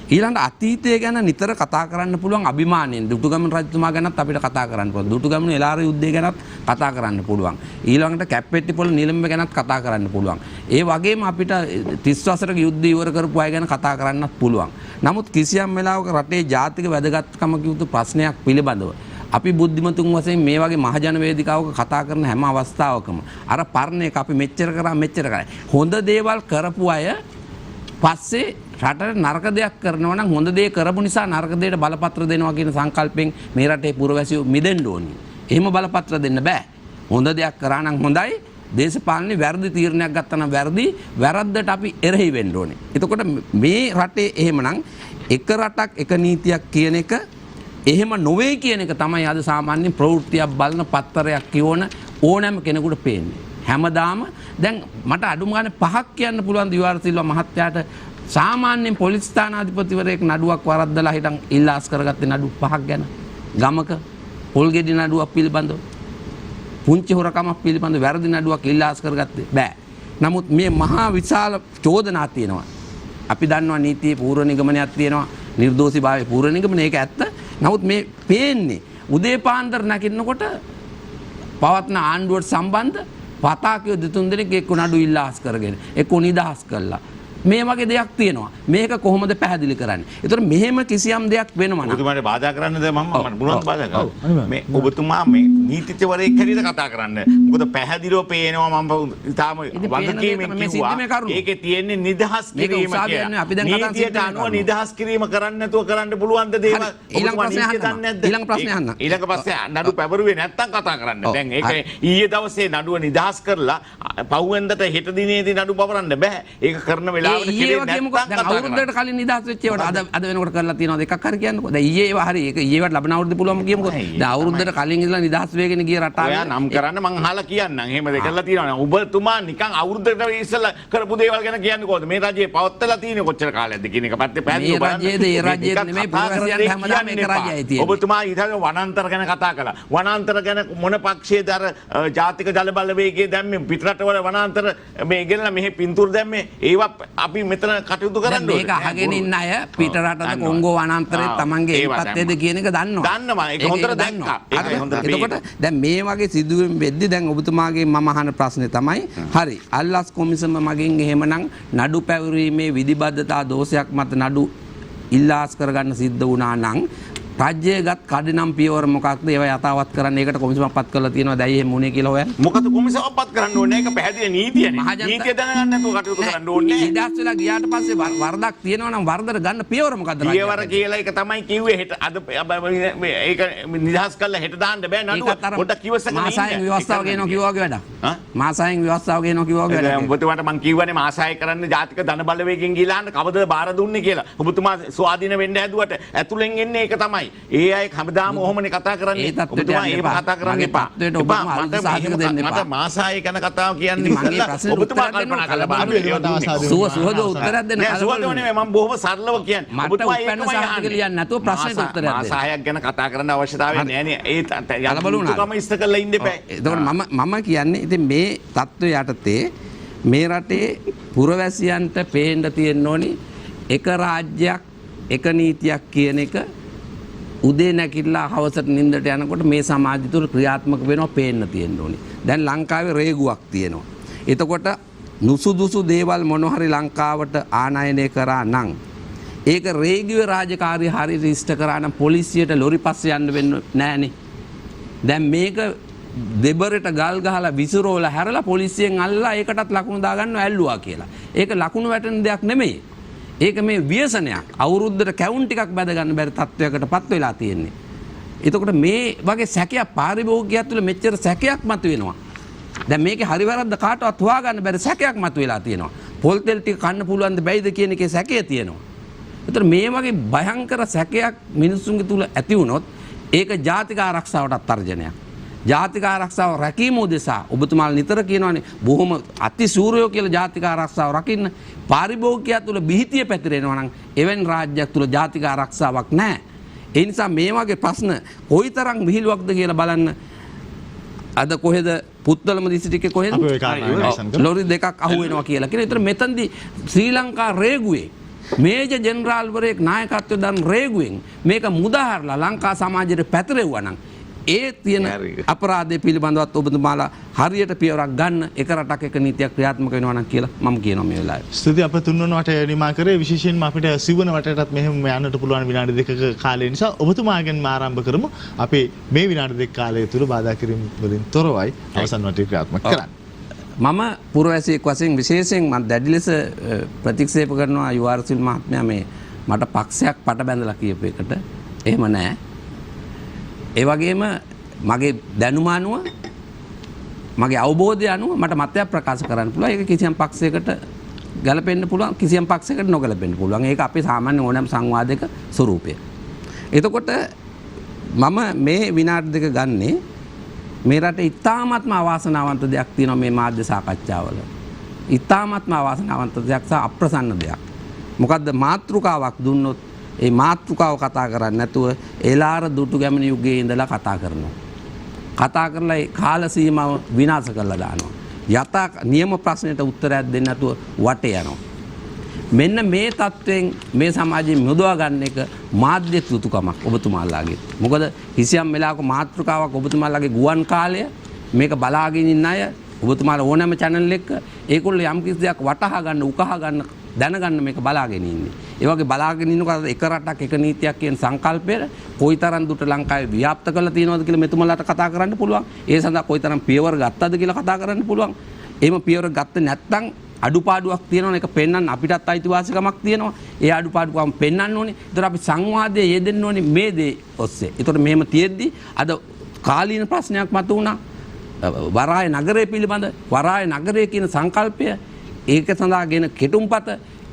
ඊළඟ අතීතය ගැන නිතර කතා කරන්න පුළුවන් අභිමානයෙන්. දුටුගැමුණු රජතුමා ගැනත් අපිට කතා කරන්න පුළුවන්. දුටුගැමුණු එළාර යුද්ධය ගැනත් කතා කරන්න පුළුවන්. ඊළඟට කැප්පෙට්ටිපොළ නිලම්බ ගැනත් කතා කරන්න පුළුවන්. ඒ වගේම අපිට 30 වසරක යුද්ධ ඉවර කරපු අය ගැන කතා කරන්නත් පුළුවන්. නමුත් කිසියම් වෙලාවක රටේ ජාතික වැදගත්කමක යුතු ප්‍රශ්නයක් පිළිබඳව අපි බුද්ධිමතුන් වශයෙන් මේ වගේ මහජන වේදිකාවක කතා කරන හැම අවස්ථාවකම අර පරණ එක අපි මෙච්චර කරා මෙච්චර කරා. හොඳ දේවල් කරපු අය පස්සේ රටට නරක දෙයක් කරනවා නම් හොඳ දේ කරපු නිසා නරක දෙයට බලපත්‍ර දෙනවා කියන සංකල්පෙන් මේ රටේ පුරවැසියෝ මිදෙන්න ඕනි. එහෙම බලපත්‍ර දෙන්න බෑ. හොඳ දෙයක් කරා නම් හොඳයි. දේශපාලනේ වැරදි තීරණයක් ගත්තා නම් වැරදි. වැරද්දට අපි එරෙහි වෙන්න ඕනේ. එතකොට මේ රටේ එහෙමනම් එක රටක් එක නීතියක් කියන එක එහෙම නොවේ කියන එක තමයි අද සාමාන්‍ය ප්‍රවෘත්තියක් බලන පත්තරයක් කියවන ඕනෑම කෙනෙකුට පේන්නේ. හැමදාම දැන් මට අඩුම ගානේ 5ක් කියන්න පුළුවන් දිවාර සිල්වා මහත්තයාට සාමාන්‍යයෙන් පොලිස් ස්ථානාධිපතිවරයෙක් නඩුවක් වරද්දලා හිටන් ඉල්ලාස් කරගත්තේ නඩු 5ක් ගැන. ගමක පොල්ගෙඩි නඩුවක් පිළිබඳව පුංචි හොරකමක් පිළිබඳව වැරදි නඩුවක් ඉල්ලාස් කරගත්තේ බෑ. නමුත් මේ මහා විශාල චෝදනා තියෙනවා. අපි දන්නවා නීතියේ පූර්ව නිගමනයක් තියෙනවා. නිර්දෝෂීභාවයේ පූර්ව නිගමනය ඒක ඇත්ත. නමුත් මේ පේන්නේ උදේ පාන්දර නැගිටිනකොට පවත්න ආණ්ඩුවට සම්බන්ධ පතාකියෝ දෙතුන් දෙනෙක් එක්ක නඩු ඉල්ලාස් කරගෙන එක්ක නිදහස් කළා. මේ වගේ දෙයක් තියෙනවා. මේක කොහොමද පැහැදිලි කරන්නේ? ඒතර මෙහෙම කිසියම් දෙයක් වෙනවා නම් ඔබතුමාට බාධා කරන්නද මම පුළුවන් බාධා කරන්න. මේ ඔබතුමා මේ නීතිඥවරයෙක් හැටියට කතා කරන්න. මොකද පැහැදිලිව පේනවා මම තාම වගකීමෙන් කිව්වා. ඒකේ තියෙන්නේ නිදහස් කිරීම කියලා. නීතියට අනුව නිදහස් කිරීම කරන්න නැතුව කරන්න පුළුවන් ද දේවල්. ඊළඟ ප්‍රශ්නේ අහන්න. ඊළඟ ප්‍රශ්නේ නඩු පැවරුවේ නැත්තම් කතා කරන්න. දැන් ඒක ඊයේ දවසේ නඩුව නිදහස් කරලා පහුවෙන්දට හෙට දිනේදී නඩු පවරන්න බෑ. ඒක කරන වෙලාව අවුරුද්දට කලින් නිදහස් වෙච්ච ඒවට අද වෙනකොට කරලා තියෙනවද එකක් හරි කියන්නකෝ. දැන් ඊයේ ඒවා හරි ඒක ඊයේවට ලබන අවුරුද්ද පුළුවන්ම කියමුකෝ. දැන් අවුරුද්දට කලින් ඉඳලා නිදහස් වෙගෙන ගිය රටාව ඔයා නම් කරන්න මං අහලා කියන්නම්. එහෙම දෙකලා තියෙනවා. ඔබතුමා නිකන් අවුරුද්දට ඉස්සෙල්ලා කරපු දේවල් ගැන කියන්නේ කොහොමද? මේ රජයේ පවත්තලා තියෙන්නේ කොච්චර කාලයක්ද කියන එක පැත්තේ පැහැදිලිව බලන්න. මේ රජයේද ඒ රජයේද නෙමෙයි පුරවැසියන්ට හැමදාම එක රජයයි තියෙන්නේ. ඔබතුමා ඊට වනාන්තර ගැන කතා කළා. වනාන්තර ගැන මොන පක්ෂයේද අර ජාතික ජල බලවේගයේ දැම්මේ පිටරටවල වනාන්තර මේ ගෙනලා මෙහි පින්තූර දැම්මේ ඒවා අපි මෙතන කටයුතු කරන්න ඕනේ. මේක අහගෙන ඉන්න අය පිටරටද කොංගෝ වනාන්තරේ තමන්ගේ ඉපත්තේද කියන එක දන්නවා. දන්නවා. ඒක හොඳට දැක්කා. එතකොට දැන් මේ වගේ සිදුවීම් වෙද්දි දැන් ඔබතුමාගේ මම අහන ප්‍රශ්නේ තමයි හරි අල්ලස් කොමිසම මගෙන් එහෙමනම් නඩු පැවරීමේ විධිබද්ධතා දෝෂයක් මත නඩු ඉල්ලාස් කරගන්න සිද්ධ වුණා නම් රාජ්‍යයේගත් කඩිනම් පියවර මොකක්ද ඒවා යථාවත් කරන්න ඒකට කොමිසමක් පත් කරලා තියෙනවා දැයි එහෙම වුණේ කියලා හොයන්න. මොකද කොමිසමක් පත් කරන්න ඕනේ ඒක පැහැදිලි නීතියනේ. නීතිය දැනගන්න නැතුව කටයුතු කරන්න ඕනේ. නිදහස් වෙලා ගියාට පස්සේ වරදක් තියෙනවා නම් වරදට ගන්න පියවර මොකද්ද? පියවර කියලා එක තමයි කිව්වේ හෙට අද ඒක නිදහස් කරලා හෙට දාන්න බෑ නඩුව. පොඩ්ඩක් කිව්වසක නේ. මාසයෙන් ව්‍යවස්ථාව ගේනවා කිව්වා වගේ වැඩක්. මාසයෙන් ව්‍යවස්ථාව ගේනවා කිව්වා වගේ වැඩක්. ඔබතුමාට මං කිව්වනේ මාසය කරන්න ජාතික ධන බලවේගයෙන් ගිහලා කවදද බාර දුන්නේ කියලා. ඔබතුමා ස්වාධීන වෙන්න හැදුවට ඇතුලෙන් එන්නේ ඒක තමයි. ඒ අය හැමදාම ඔහොමනේ කතා කරන්නේ. ඔබතුමා ඒක කතා කරන්න එපා. මට මාසය ගැන කතාව කියන්නේ ඔබතුමා කල්පනා කරලා බලන්න. සුවද උත්තරයක් දෙන්න. නෑ සුවද නෙමෙයි මම බොහොම සරලව කියන්නේ. ඔබතුමා උපැන්න සාහිත්‍ය ලියන්න නැතුව ප්‍රශ්නෙට උත්තරයක් දෙන්න. මාසයක් ගැන කතා කරන්න අවශ්‍යතාවය නෑනේ. ඒ යලබලුණාම ඉස්ත කරලා ඉන්න එපා. එතකොට මම කියන්නේ ඉතින් මේ தত্ত্বය යටතේ මේ රටේ පුරවැසියන්ට පේන්න තියෙන්න ඕනි එක රාජ්‍යයක් එක නීතියක් කියන එක උදේ නැගිටලා හවසට නිින්දට යනකොට මේ සමාජය තුළ ක්‍රියාත්මක වෙනවා පේන්න තියෙන්න ඕනි. දැන් ලංකාවේ රේගුවක් තියෙනවා. එතකොට නුසුදුසු දේවල් මොනවා හරි ලංකාවට ආනයනය කරා නම් ඒක රේගුවේ රාජකාරිය හරියට ඉෂ්ට කරා නම් පොලිසියට ලොරි පස්සේ යන්න වෙන්නේ නැහනේ. දැන් මේක දෙබරට ගල් ගහලා විසිරෝලා හැරලා පොලිසියෙන් අල්ලලා ඒකටත් ලකුණු දාගන්නවා ඇල්ලුවා කියලා. ඒක ලකුණු වැටෙන දෙයක් නෙමෙයි. ඒක මේ ව්‍යසනයක්. අවුරුද්දට කැවුම් ටිකක් බැද ගන්න බැරි තත්වයකටපත් වෙලා තියෙන්නේ. එතකොට මේ වගේ සැකයක් පාරිභෝගිකය තුළ මෙච්චර සැකයක් මතුවෙනවා. දැන් මේකේ හරි වැරද්ද කාටවත් හොයාගන්න බැරි සැකයක් මතුවලා තියෙනවා. පොල් තෙල් ටික කන්න පුළුවන් ද බැයිද කියන එකේ සැකය තියෙනවා. ඒතර මේ වගේ භයංකර සැකයක් මිනිස්සුන්ගේ තුල ඇති වුණොත් ඒක ජාතික ආරක්ෂාවටත් තර්ජනයක්. ජාතික ආරක්ෂාව රැකීම උදෙසා ඔබතුමාලා නිතර කියනවානේ බොහොම අතිශූරයෝ කියලා ජාතික ආරක්ෂාව රකින්න. පාරිභෝගිකයා තුල බිහිතිය පැතිරෙනවා නම් එවැනි රාජ්‍යයක් තුල ජාතික ආරක්ෂාවක් නැහැ. ඒ නිසා මේ වගේ ප්‍රශ්න කොයිතරම් විහිළුවක්ද කියලා බලන්න. අද කොහෙද පුත්තලම දිස්ත්‍රික්කේ කොහෙද ලොරි දෙකක් අහු වෙනවා කියලා කියන. ඒතර මෙතනදී ශ්‍රී ලංකා රේගුවේ මේජර් ජෙනරාල්වරයෙක් නායකත්වය දරන රේගුවෙන් මේක මුදාහරලා ලංකා සමාජයට පැතිරෙව්වා නම් ඒ තියෙන අපරාධය පිළිබඳවත් ඔබතුමාලා හරියට පියවරක් ගන්න එක රටක් එක නීතියක් ක්‍රියාත්මක වෙනවා නම් කියලා මම කියනවා මේ වෙලාවේ. ස්තුතියි අප තුන්වන වටේ නිමා කරේ විශේෂයෙන්ම අපිට සිවන වටේටත් මෙහෙම යන්නට පුළුවන් විනාඩි දෙකක කාලය නිසා ඔබතුමාගෙන් ආරම්භ කරමු. අපි මේ විනාඩි දෙක කාලය තුල බාධා කිරීම වලින් තොරවයි අවසන් වටේ ක්‍රියාත්මක කරන්නේ. මම පුරවැසියෙක් වශයෙන් විශේෂයෙන් මම දැඩි ලෙස ප්‍රතික්ෂේප කරනවා යුආර්සිල් මහත්මයා මේ මට පක්ෂයක් පට බැඳලා කියපු එකට. එහෙම නැහැ. ඒ වගේම මගේ දැනුම අනුව මගේ අවබෝධය අනුව මට මතයක් ප්‍රකාශ කරන්න පුළුවන්. ඒක කිසියම් පක්ෂයකට ගැලපෙන්න පුළුවන්, කිසියම් පක්ෂයකට නොගැලපෙන්න පුළුවන්. ඒක අපේ සාමාන්‍ය ඕනෑම සංවාදයක ස්වරූපය. එතකොට මම මේ විනාඩි දෙක ගන්නේ මේ රටේ ඉතාමත්ම අවාසනාවන්ත දෙයක් තියෙනවා මේ මාධ්‍ය සාකච්ඡාවල. ඉතාමත්ම අවාසනාවන්ත දෙයක් සහ අප්‍රසන්න දෙයක්. මොකද්ද මාතෘකාවක් දුන්නොත් ඒ මාතෘකාව කතා කරන්නේ නැතුව එලාර දුටු ගැමන යුගයේ ඉඳලා කතා කරනවා. කතා කරලා ඒ කාල සීමාව විනාශ කරලා දානවා. යථා නියම ප්‍රශ්නෙට උත්තරයක් දෙන්න නැතුව වටේ යනවා. මෙන්න මේ තත්වයෙන් මේ සමාජයේ මුදවා ගන්න එක මාධ්‍ය යුතුයකමක් ඔබතුමාලාගේ. මොකද කිසියම් වෙලාවක මාතෘකාවක් ඔබතුමාලාගේ ගුවන් කාලය මේක බලාගෙන ඉන්න අය ඔබතුමාලා ඕනෑම channel එකක ඒගොල්ලෝ යම් කිසි දෙයක් වටහා ගන්න, උකහා ගන්න, දැනගන්න මේක බලාගෙන ඉන්නේ. ඒ වගේ බලාගෙන ඉන්නකොට එක රටක් එක නීතියක් කියන සංකල්පය කොයිතරම් දුරට ලංකාවේ ව්‍යාප්ත කරලා තියෙනවද කියලා මෙතුමාලාට කතා කරන්න පුළුවන්. ඒ සඳහා කොයිතරම් පියවර ගත්තද කියලා කතා කරන්න පුළුවන්. එහෙම පියවර ගත්තේ නැත්නම් අඩුපාඩුවක් තියෙනවනේ, ඒක පෙන්වන්න අපිටත් අයිතිවාසිකමක් තියෙනවා. ඒ අඩුපාඩුකම් පෙන්වන්න ඕනේ. ඒතර අපි සංවාදයේ යෙදෙන්න ඕනේ මේ දේ ඔස්සේ. ඒතර මෙහෙම තියෙද්දි අද කාලීන ප්‍රශ්නයක් මතුවුණා. වරාය නගරය පිළිබඳ වරාය නගරය කියන සංකල්පය ඒක සඳහාගෙන කෙටුම්පත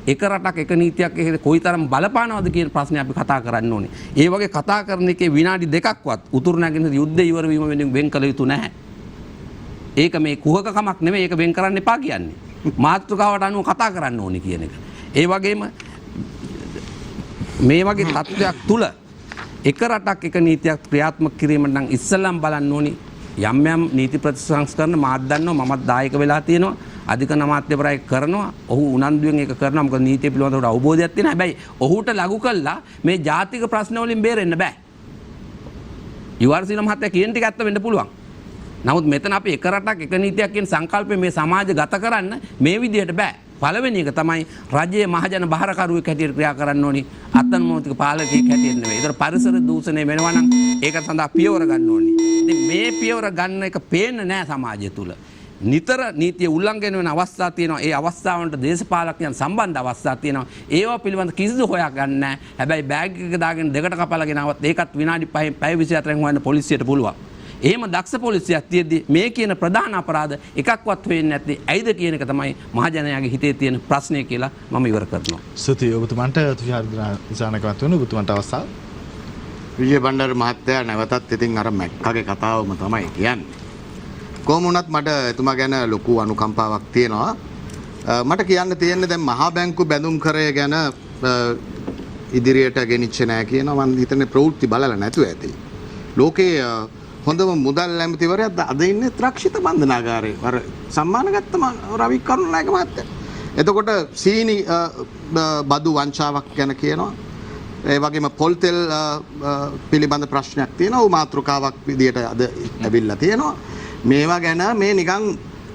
එක රටක් එක නීතියක් එකේ කොයිතරම් බලපානවද කියන ප්‍රශ්නේ අපි කතා කරන්න ඕනේ. ඒ වගේ කතා කරන එකේ විනාඩි දෙකක්වත් උතුරු නැගෙනහිර යුද්ධය ඉවර වීම වෙනුවෙන් වෙන් කළ යුතු නැහැ. ඒක මේ කුහකකමක් නෙමෙයි, ඒක වෙන් කරන්න එපා කියන්නේ. මාතෘකාවට අනුව කතා කරන්න ඕනේ කියන එක. ඒ වගේම මේ වගේ තත්ත්වයක් තුල එක රටක් එක නීතියක් ක්‍රියාත්මක කිරීමට නම් ඉස්සෙල්ලාම බලන්න ඕනේ යම් යම් නීති ප්‍රතිසංස්කරණ මාත් දන්නවා, මමත් දායක වෙලා තියෙනවා. අධිකරණ අමාත්‍යවරයෙක් කරනවා. ඔහු උනන්දුවෙන් ඒක කරනවා. මොකද නීතිය පිළිබඳව අවබෝධයක් තියෙනවා. හැබැයි ඔහුට ලඝු කළා මේ ජාතික ප්‍රශ්න වලින් බේරෙන්න බෑ. යුආර්සිල් මහත්තයා කියන ටික ඇත්ත වෙන්න පුළුවන්. නමුත් මෙතන අපි එක රටක් එක නීතියක් කියන සංකල්පය මේ සමාජගත කරන්න මේ විදිහට බෑ. පළවෙනි එක තමයි රජයේ මහජන බාරකරුවෙක් හැටියට ක්‍රියා කරන්න ඕනි. අත්අනුමෝදිත පාලකයෙක් හැටියට නෙවෙයි. ඒතර පරිසර දූෂණය වෙනවා නම් ඒක සඳහා පියවර ගන්න ඕනි. ඉතින් මේ පියවර ගන්න එක පේන්නේ නැහැ සමාජය තුල. නිතර නීතිය උල්ලංඝනය වෙන අවස්ථා තියෙනවා. ඒ අවස්ථාවන්ට දේශපාලකයන් සම්බන්ධ අවස්ථා තියෙනවා. ඒවා පිළිබඳ කිසිදු හොයක් ගන්න නැහැ. හැබැයි බෑග් එක දාගෙන දෙකට කපලාගෙන આવත් ඒකත් විනාඩි 5න් පැය 24න් හොයන්න පොලිසියට පුළුවන්. එහෙම දක්ෂ පොලිසියක් තියෙද්දි මේ කියන ප්‍රධාන අපරාධ එකක්වත් වෙන්නේ නැත්තේ ඇයිද කියන එක තමයි මහජනයාගේ හිතේ තියෙන ප්‍රශ්නය කියලා මම ඉවර කරනවා. ස්තුතියි ඔබතුමන්ට තුෂාර දිසානායකවත් වෙන ඔබතුමන්ට අවස්ථාව. විජය බණ්ඩාර මහත්තයා නැවතත් ඉතින් අර මැක්කගේ කතාවම තමයි කියන්නේ. කොහොම වුණත් මට එතුමා ගැන ලොකු අනුකම්පාවක් තියෙනවා. මට කියන්න තියෙන්නේ දැන් මහා බැංකු බැඳුම් කරය ගැන ඉදිරියට ගෙනිච්ච නෑ කියනවා. මම හිතන්නේ ප්‍රවෘත්ති බලලා නැතුව ඇති. ලෝකේ හොඳම මුදල් ඇමතිවරයා අද ඉන්නේ ත්‍රක්ෂිත බන්ධනාගාරේ. අර සම්මාන ගත්ත රවි කරුණානායක මහත්තයා. එතකොට සීනි බදු වංචාවක් ගැන කියනවා. ඒ වගේම පොල් තෙල් පිළිබඳ ප්‍රශ්නයක් තියෙනවා. ਉਹ මාතෘකාවක් විදියට අද ඇවිල්ලා තියෙනවා. මේවා ගැන මේ නිකන්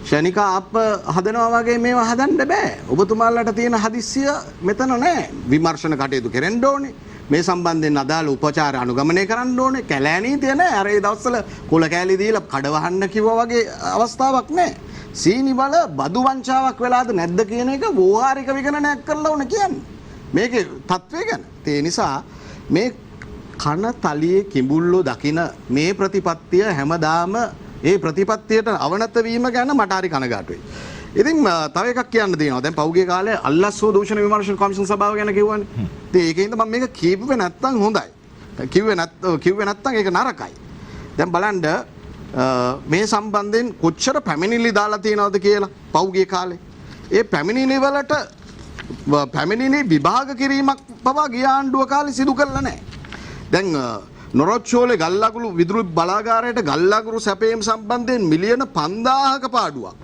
ශනික අප හදනවා වගේ මේවා හදන්න බෑ. ඔබතුමාලට තියෙන හදිස්සිය මෙතන නෑ. විමර්ශන කටයුතු කෙරෙන්න ඕනේ. මේ සම්බන්ධයෙන් අදාළ උපචාර අනුගමනය කරන්න ඕනේ. කැලෑ නීතිය නෑ. අර ඒ දවස්වල කුල කෑලි දීලා කඩවහන්න කිව්වා වගේ අවස්ථාවක් නෑ. සීනි බල බදු වංචාවක් වෙලාද නැද්ද කියන එක වෝහාරික විගණනයක් කරලා ඕන කියන්නේ. මේකේ තත්ත්වය ගැන. ඒ නිසා මේ කන තලියේ කිඹුල්ලෝ දකින මේ ප්‍රතිපත්තිය හැමදාම ඒ ප්‍රතිපත්තියට අවනත වීම ගැන මට හරි කනගාටුයි. ඉතින් තව එකක් කියන්න තියෙනවා. දැන් පෞගේ කාලේ අල්ලස්සෝ දූෂණ විමර්ශන කොමිෂන් සභාව ගැන කිව්වනේ. ඉතින් ඒකෙන්ද මම මේක කිව්වේ නැත්තම් හොඳයි. කිව්වේ නැත්තම් ඒක නරකයි. දැන් බලන්න මේ සම්බන්ධයෙන් කොච්චර පැමිණිලි දාලා තියෙනවද කියලා පෞගේ කාලේ. ඒ පැමිණිලි වලට පැමිණිලි විභාග කිරීමක් පවා ගිය ආණ්ඩුව කාලේ සිදු කරලා නැහැ. දැන් නොරොච්චෝලේ ගල්ලගුරු විදුලි බලාගාරයට ගල්ලගුරු සැපයීම සම්බන්ධයෙන් මිලියන 5000ක පාඩුවක්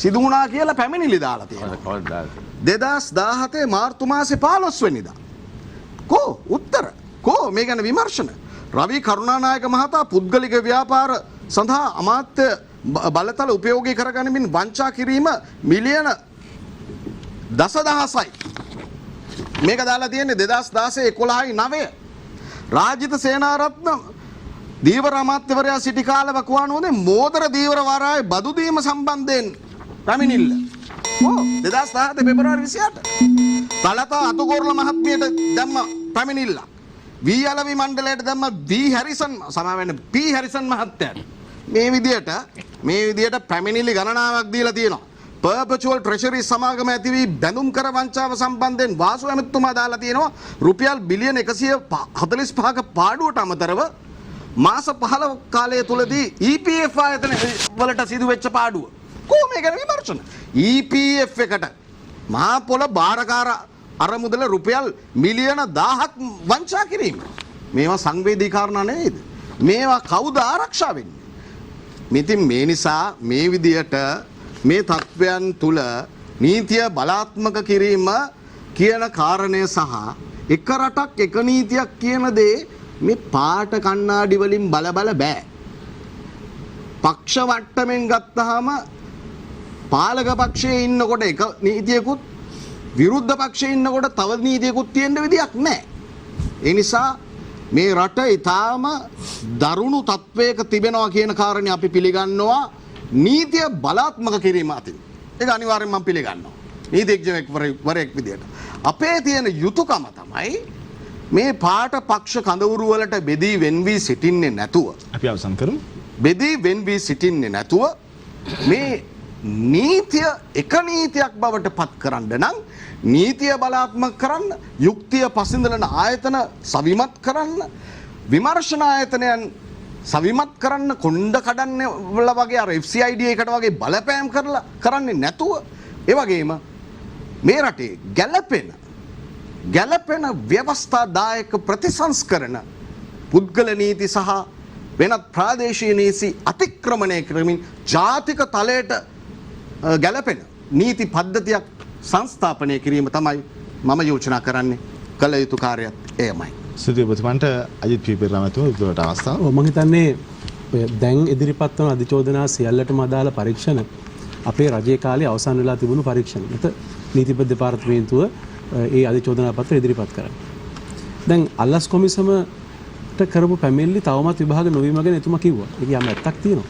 සිදු වුණා කියලා පැමිණිලි දාලා තියෙනවා. 2017 මාර්තු මාසේ 15 වෙනිදා. කෝ උත්තර කෝ මේ ගැන විමර්ශන රවි කරුණානායක මහතා පුද්ගලික ව්‍යාපාර සඳහා අමාත්‍ය බලතල උපයෝගී කරගනිමින් වංචා කිරීම මිලියන දසදහසයි. මේක දාලා තියෙන්නේ 2016 11යි 9. රාජිත සේනාරත්න දීවර අමාත්‍යවරයා සිටි කාලව කුවානුවනේ මෝදර දීවර වරායේ බදු දීම සම්බන්ධයෙන් පැමිණිල්ල. 2017 පෙබරවාරි 28. තලතා අතුගොරල මහත්මියට දැම්ම පැමිණිල්ල. වී අලවි මණ්ඩලයට දැම්ම වී හැරිසන් සමාවෙන්න පී හැරිසන් මහත්තයාට. මේ විදියට පැමිණිලි ගණනාවක් දීලා තියෙනවා. පර්පචුවල් ට්‍රෙෂරි සමාගම ඇති වී බැඳුම් කර වංචාව සම්බන්ධයෙන් වාසු ඇමතුමා දාලා තියෙනවා රුපියල් බිලියන 145ක පාඩුවට අමතරව මාස 15 කාලය තුලදී EPF ආයතන වලට සිදු වෙච්ච පාඩුව. කොහොම මේ ගැන විමර්ශන? EPF එකට මහා පොළ බාරකාර අරමුදල රුපියල් මිලියන 1000ක් වංචා කිරීම. මේවා සංවේදී කාරණා නෙවෙයිද? මේවා කවුද ආරක්ෂා වෙන්නේ? ඉතින් මේ නිසා මේ විදියට මේ තත්වයන් තුල නීතිය බලාත්මක කිරීම කියන කාරණය සහ එක රටක් එක නීතියක් කියන දේ මේ පාට කණ්ණාඩි වලින් බල බෑ. පක්ෂ වට්ටමින් ගත්තාම පාලක පක්ෂයේ ඉන්නකොට එක නීතියකුත් විරුද්ධ පක්ෂයේ ඉන්නකොට තව නීතියකුත් තියෙන්න විදියක් නැහැ. ඒ නිසා මේ රට ඊටාම දරුණු තත්වයක තිබෙනවා කියන කාරණේ අපි පිළිගන්නවා. නීතිය බලාත්මක කිරීම අතින්. ඒක අනිවාර්යෙන් මම පිළිගන්නවා. නීතිඥයෙක් විදියට. අපේ තියෙන යුතුයකම තමයි මේ පාට පක්ෂ කඳවුරු වලට බෙදී වෙන් වී සිටින්නේ නැතුව. අපි අවසන් කරමු. බෙදී වෙන් වී සිටින්නේ නැතුව මේ නීතිය එක නීතියක් බවට පත් කරන්න නම් නීතිය බලාත්මක කරන්න, යුක්තිය පසඳලන ආයතන සවිමත් කරන්න, විමර්ශන ආයතනයන් සවිමත් කරන්න, කොණ්ඩ කඩන්න වල වගේ අර FCID එකට වගේ බලපෑම් කරලා කරන්නේ නැතුව ඒ වගේම මේ රටේ ගැළපෙන ව්‍යවස්ථාදායක ප්‍රතිසංස්කරණ පුද්ගල නීති සහ වෙනත් ප්‍රාදේශීය නීති අතික්‍රමණය කරමින් ජාතික තලයට ගැළපෙන නීති පද්ධතියක් සංස්ථාපනය කිරීම තමයි මම යෝජනා කරන්නේ. කළ යුතු කාර්යයක් එයමයි. සිදුවීමට අජිත් පීපිරාමතුමා උදේට අවස්ථාව. මම හිතන්නේ දැන් ඉදිරිපත් වන අධිචෝදනා සියල්ලටම අදාළ පරීක්ෂණ අපේ රජයේ කාලේ අවසන් වෙලා තිබුණු පරීක්ෂණ. නැත නීතිපති දෙපාර්තමේන්තුව ඒ අධිචෝදනා පත්‍ර ඉදිරිපත් කරන්නේ. දැන් අල්ලස් කොමිසමට කරපු පැමිණිලි තවමත් විභාග නොවීම ගැන එතුමා කිව්වා. ඒක යම් ඇත්තක් තියෙනවා.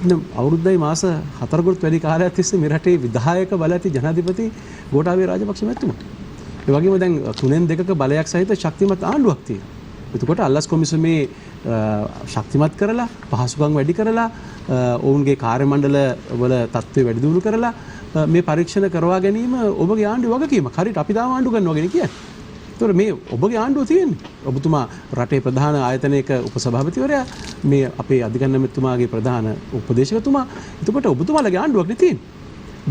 දැන් අවුරුද්දයි මාස 4කට වැඩි කාලයක් තිස්සේ මේ රටේ විධායක බල ඇති ජනාධිපති ගෝඨාභය රාජපක්ෂ මැතිතුමා. ඒ වගේම දැන් 3/2ක බලයක් සහිත ශක්තිමත් ආණ්ඩුවක් තියෙනවා. එතකොට අල්ලස් කොමිසමේ ශක්තිමත් කරලා පහසුකම් වැඩි කරලා ඔවුන්ගේ කාර්ය මණ්ඩල වල තත්ත්වය වැඩි දියුණු කරලා මේ පරීක්ෂණ කරවා ගැනීම ඔබගේ ආණ්ඩුවේ වගකීමක්. හරියට අපි තාම ආණ්ඩු කරනවා කියන කියන්නේ. ඒතකොට මේ ඔබගේ ආණ්ඩුව තියෙන්නේ. ඔබතුමා රටේ ප්‍රධාන ආයතනයක උපසභාපතිවරයා, මේ අපේ අධිකරණමැතිතුමාගේ ප්‍රධාන උපදේශකතුමා. එතකොට ඔබතුමාලගේ ආණ්ඩුවක් නේ තියෙන්නේ.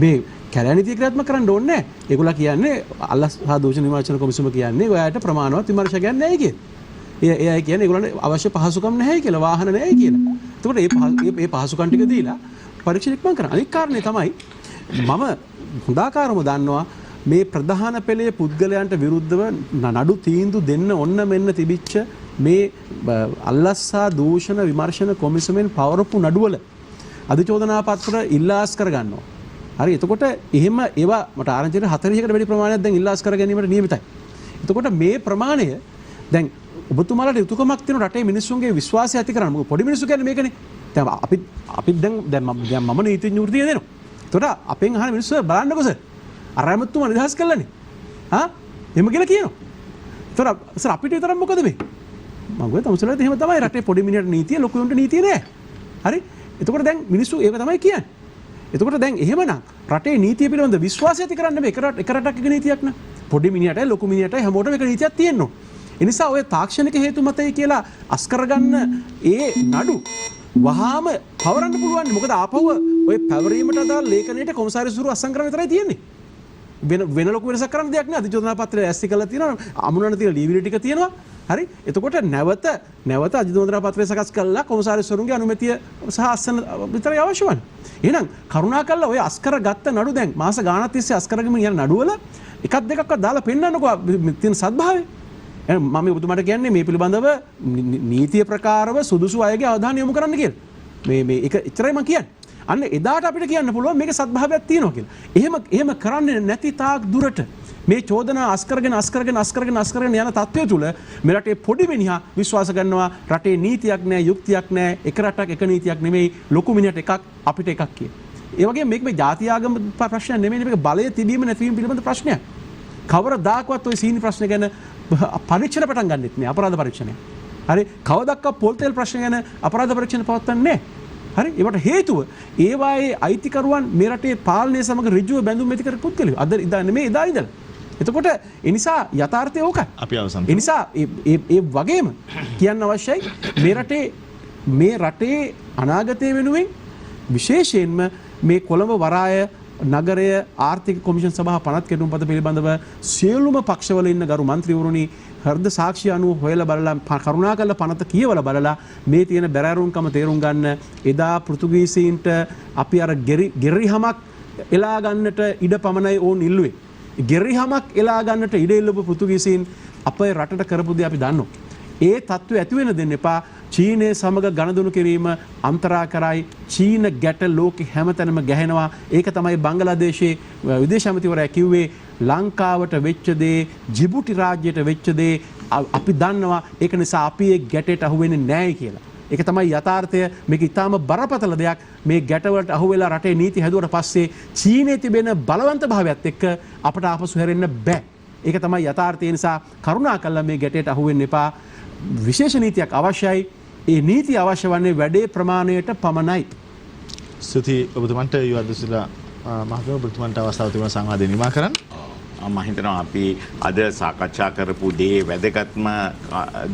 මේ කැලෑ නීතිය ක්‍රියාත්මක කරන්න ඕනේ නැහැ. ඒගොල්ලෝ කියන්නේ අල්ලස් සහ දූෂණ විමර්ශන කොමිසම කියන්නේ ඔයාලට ප්‍රමාණවත් විමර්ශකයන් නැහැ කියලා. ඒ අය කියන්නේ ඒගොල්ලන්ට අවශ්‍ය පහසුකම් නැහැ කියලා, වාහන නැහැ කියලා. එතකොට මේ පහසුකම් ටික දීලා පරීක්ෂණ ඉක්මන් කරන්න. අනිත් කාරණේ තමයි මම හොඳාකාරව දන්නවා මේ ප්‍රධාන පෙළේ පුද්ගලයන්ට විරුද්ධව නඩු තීන්දුව දෙන්න ඔන්න මෙන්න තිබිච්ච මේ අල්ලස් සහ දූෂණ විමර්ශන කොමිසමෙන් පවරපු නඩුවල අධිචෝදනා පත්‍ර ඉල්ලාස් කරගන්නවා. හරි, එතකොට එහෙම ඒවා මට ආරංචියට 40කට වැඩි ප්‍රමාණයක් දැන් ඉල්ලාස් කර ගැනීමට නියමිතයි. එතකොට මේ ප්‍රමාණය දැන් ඔබතුමාලට යුතුයකමක් තියෙන රටේ මිනිස්සුන්ගේ විශ්වාසය ඇති කරන්න. මොකද පොඩි මිනිස්සු කියන්නේ මේකනේ. දැන් අපි දැන් මම නීතිඥ වෘත්තිය දෙනවා. එතකොට අපෙන් අහන මිනිස්සු බලන්නකො සර්. අරමුතුමා නිදහස් කළානේ. එහෙම කියලා කියනවා. එතකොට සර් අපිට විතරක් මොකද මේ? මම ගොඩ තමුසලට එහෙම තමයි රටේ පොඩි මිනිහට නීතිය, ලොකු උන්ට නීතිය නෑ. හරි? එතකොට දැන් මිනිස්සු ඒක තමයි කියන්නේ. එතකොට දැන් එහෙමනම් රටේ නීතිය පිළිබඳ විශ්වාසය ඇති කරන්න මේ එක රටක් එක නීතියක් න ะ. පොඩි මිනිහටයි ලොකු මිනිහටයි හැමෝටම එක නීතියක් තියෙනවා. ඒ නිසා ඔය තාක්ෂණික හේතු මතයි කියලා අස් කරගන්න ඒ නඩු වහාම පවරන්න පුළුවන්. මොකද ආපහු ඔය පැවරීමට අදාළ ලේඛනයේට කොමසාරිස්වරු අස්සම් කරන විතරයි තියෙන්නේ. වෙන ලොකු වෙනසක් කරන්න දෙයක් නෑ. අධිචෝදනා පත්‍රය ඇස්ති කරලා තියෙනවා. අමුණන තියෙන ලියවිලි ටික තියෙනවා. හරි? එතකොට නැවත අධිචෝදනා පත්‍රය සකස් කළා කොමසාරිස්වරුන්ගේ අනුමැතිය සහ අස්සන විතරයි අවශ්‍ය වන්නේ. එහෙනම් කරුණාකරලා ඔය අස් කරගත්ත නඩු දැන් මාස ගාණක් තිස්සේ අස් කරගෙන යන නඩුවල එකක් දෙකක්වත් දාලා පෙන්නන්නකෝ තියෙන සත්භාවය. මම ඔබතුමාට කියන්නේ මේ පිළිබඳව නීතිය ප්‍රකාරව සුදුසු අයගේ අවධානය යොමු කරන්න කියලා. මේ ඒක එච්චරයි මම කියන්නේ. අන්න එදාට අපිට කියන්න පුළුවන් මේක සත්භාවයක් තියෙනවා කියලා. එහෙම කරන්නේ නැති තාක් දුරට මේ චෝදනා අස්කරගෙන යන තත්ත්වය තුළ මේ රටේ පොඩි මිනිහා විශ්වාස කරනවා රටේ නීතියක් නැහැ, යුක්තියක් නැහැ, එක රටක් එක නීතියක් නෙමෙයි, ලොකු මිනිහට එකක් අපිට එකක් කිය. ඒ වගේම මේක මේ ජාති ආගම ප්‍රශ්නයක් නෙමෙයි, මේක බලය තිබීම නැතිවීම පිළිබඳ ප්‍රශ්නයක්. කවරදාකවත් ওই සීනි ප්‍රශ්න ගැන පරීක්ෂණ පටන් ගන්නෙත් නෑ, අපරාධ පරීක්ෂණය. හරි, කවදක්වත් පොල් තෙල් ප්‍රශ්න ගැන අපරාධ පරීක්ෂණ පවත්වන්නේ නෑ. හරි, ඒවට හේතුව ඒවායේ අයිතිකරුවන් මේ රටේ පාලනය සමග ඍජුව බැඳුම් ඇති කර පුද්ගලයෝ. අද ඉදා නෙමෙයි, එදා ඉඳලා. එතකොට ඒ නිසා යථාර්ථය ඕකයි. අපි අවසන්. ඒ නිසා ඒ වගේම කියන්න අවශ්‍යයි මේ රටේ අනාගතය වෙනුවෙන් විශේෂයෙන්ම මේ කොළඹ වරාය නගරය ආර්ථික කොමිෂන් සභාව පනත් කෙටුම්පත පිළිබඳව සියලුම පක්ෂවල ඉන්න ගරු මන්ත්‍රීවරුනි හෘද සාක්ෂි අනුව හොයලා බලලා කරුණාකරලා පනත කියවලා බලලා මේ තියෙන බැරෑරුම්කම තේරුම් ගන්න. එදා පෘතුගීසීන්ට අපි අර ගෙරිහමක් එලා ගන්නට ඉඩ පමණයි ඕන් ඉල්ලුවේ. ගෙරිහමක් එලා ගන්නට ඉඩ ඉල්ලපු පෘතුගීසීන් අපේ රටට කරපු දේ අපි දන්නවා. ඒ තත්ත්වය ඇති වෙන දෙන්න එපා. චීනය සමග ගණදුණු කිරීම අන්තරා කරයි. චීන ගැට ලෝකෙ හැමතැනම ගැහෙනවා. ඒක තමයි බංගලාදේශයේ විදේශ ඇමතිවරයා කිව්වේ. ලංකාවට වෙච්ච දේ, ජිබුටි රාජ්‍යයට වෙච්ච දේ අපි දන්නවා. ඒක නිසා අපි ඒ ගැටේට අහු වෙන්නේ නැහැ කියලා. ඒක තමයි යථාර්ථය. මේක ඊටාම බරපතල දෙයක්. මේ ගැටවලට අහු වෙලා රටේ නීති හැදුවට පස්සේ චීනයේ තිබෙන බලවන්ත භාවයත් එක්ක අපට ආපසු හැරෙන්න බෑ. ඒක තමයි යථාර්ථය. නිසා කරුණාකරලා මේ ගැටේට අහු වෙන්න එපා. විශේෂ නීතියක් අවශ්‍යයි. ඒ නීති අවශ්‍ය වන්නේ වැඩේ ප්‍රමාණයට පමණයි. ස්තුතියි ඔබතුමන්ට යුවද්දසිලා මහත්මයා, ඔබතුමන්ට අවස්ථාව තිබුණා සංවාදේ නිමා කරන්න. මම හිතනවා අපි අද සාකච්ඡා කරපු දේ වැදගත්ම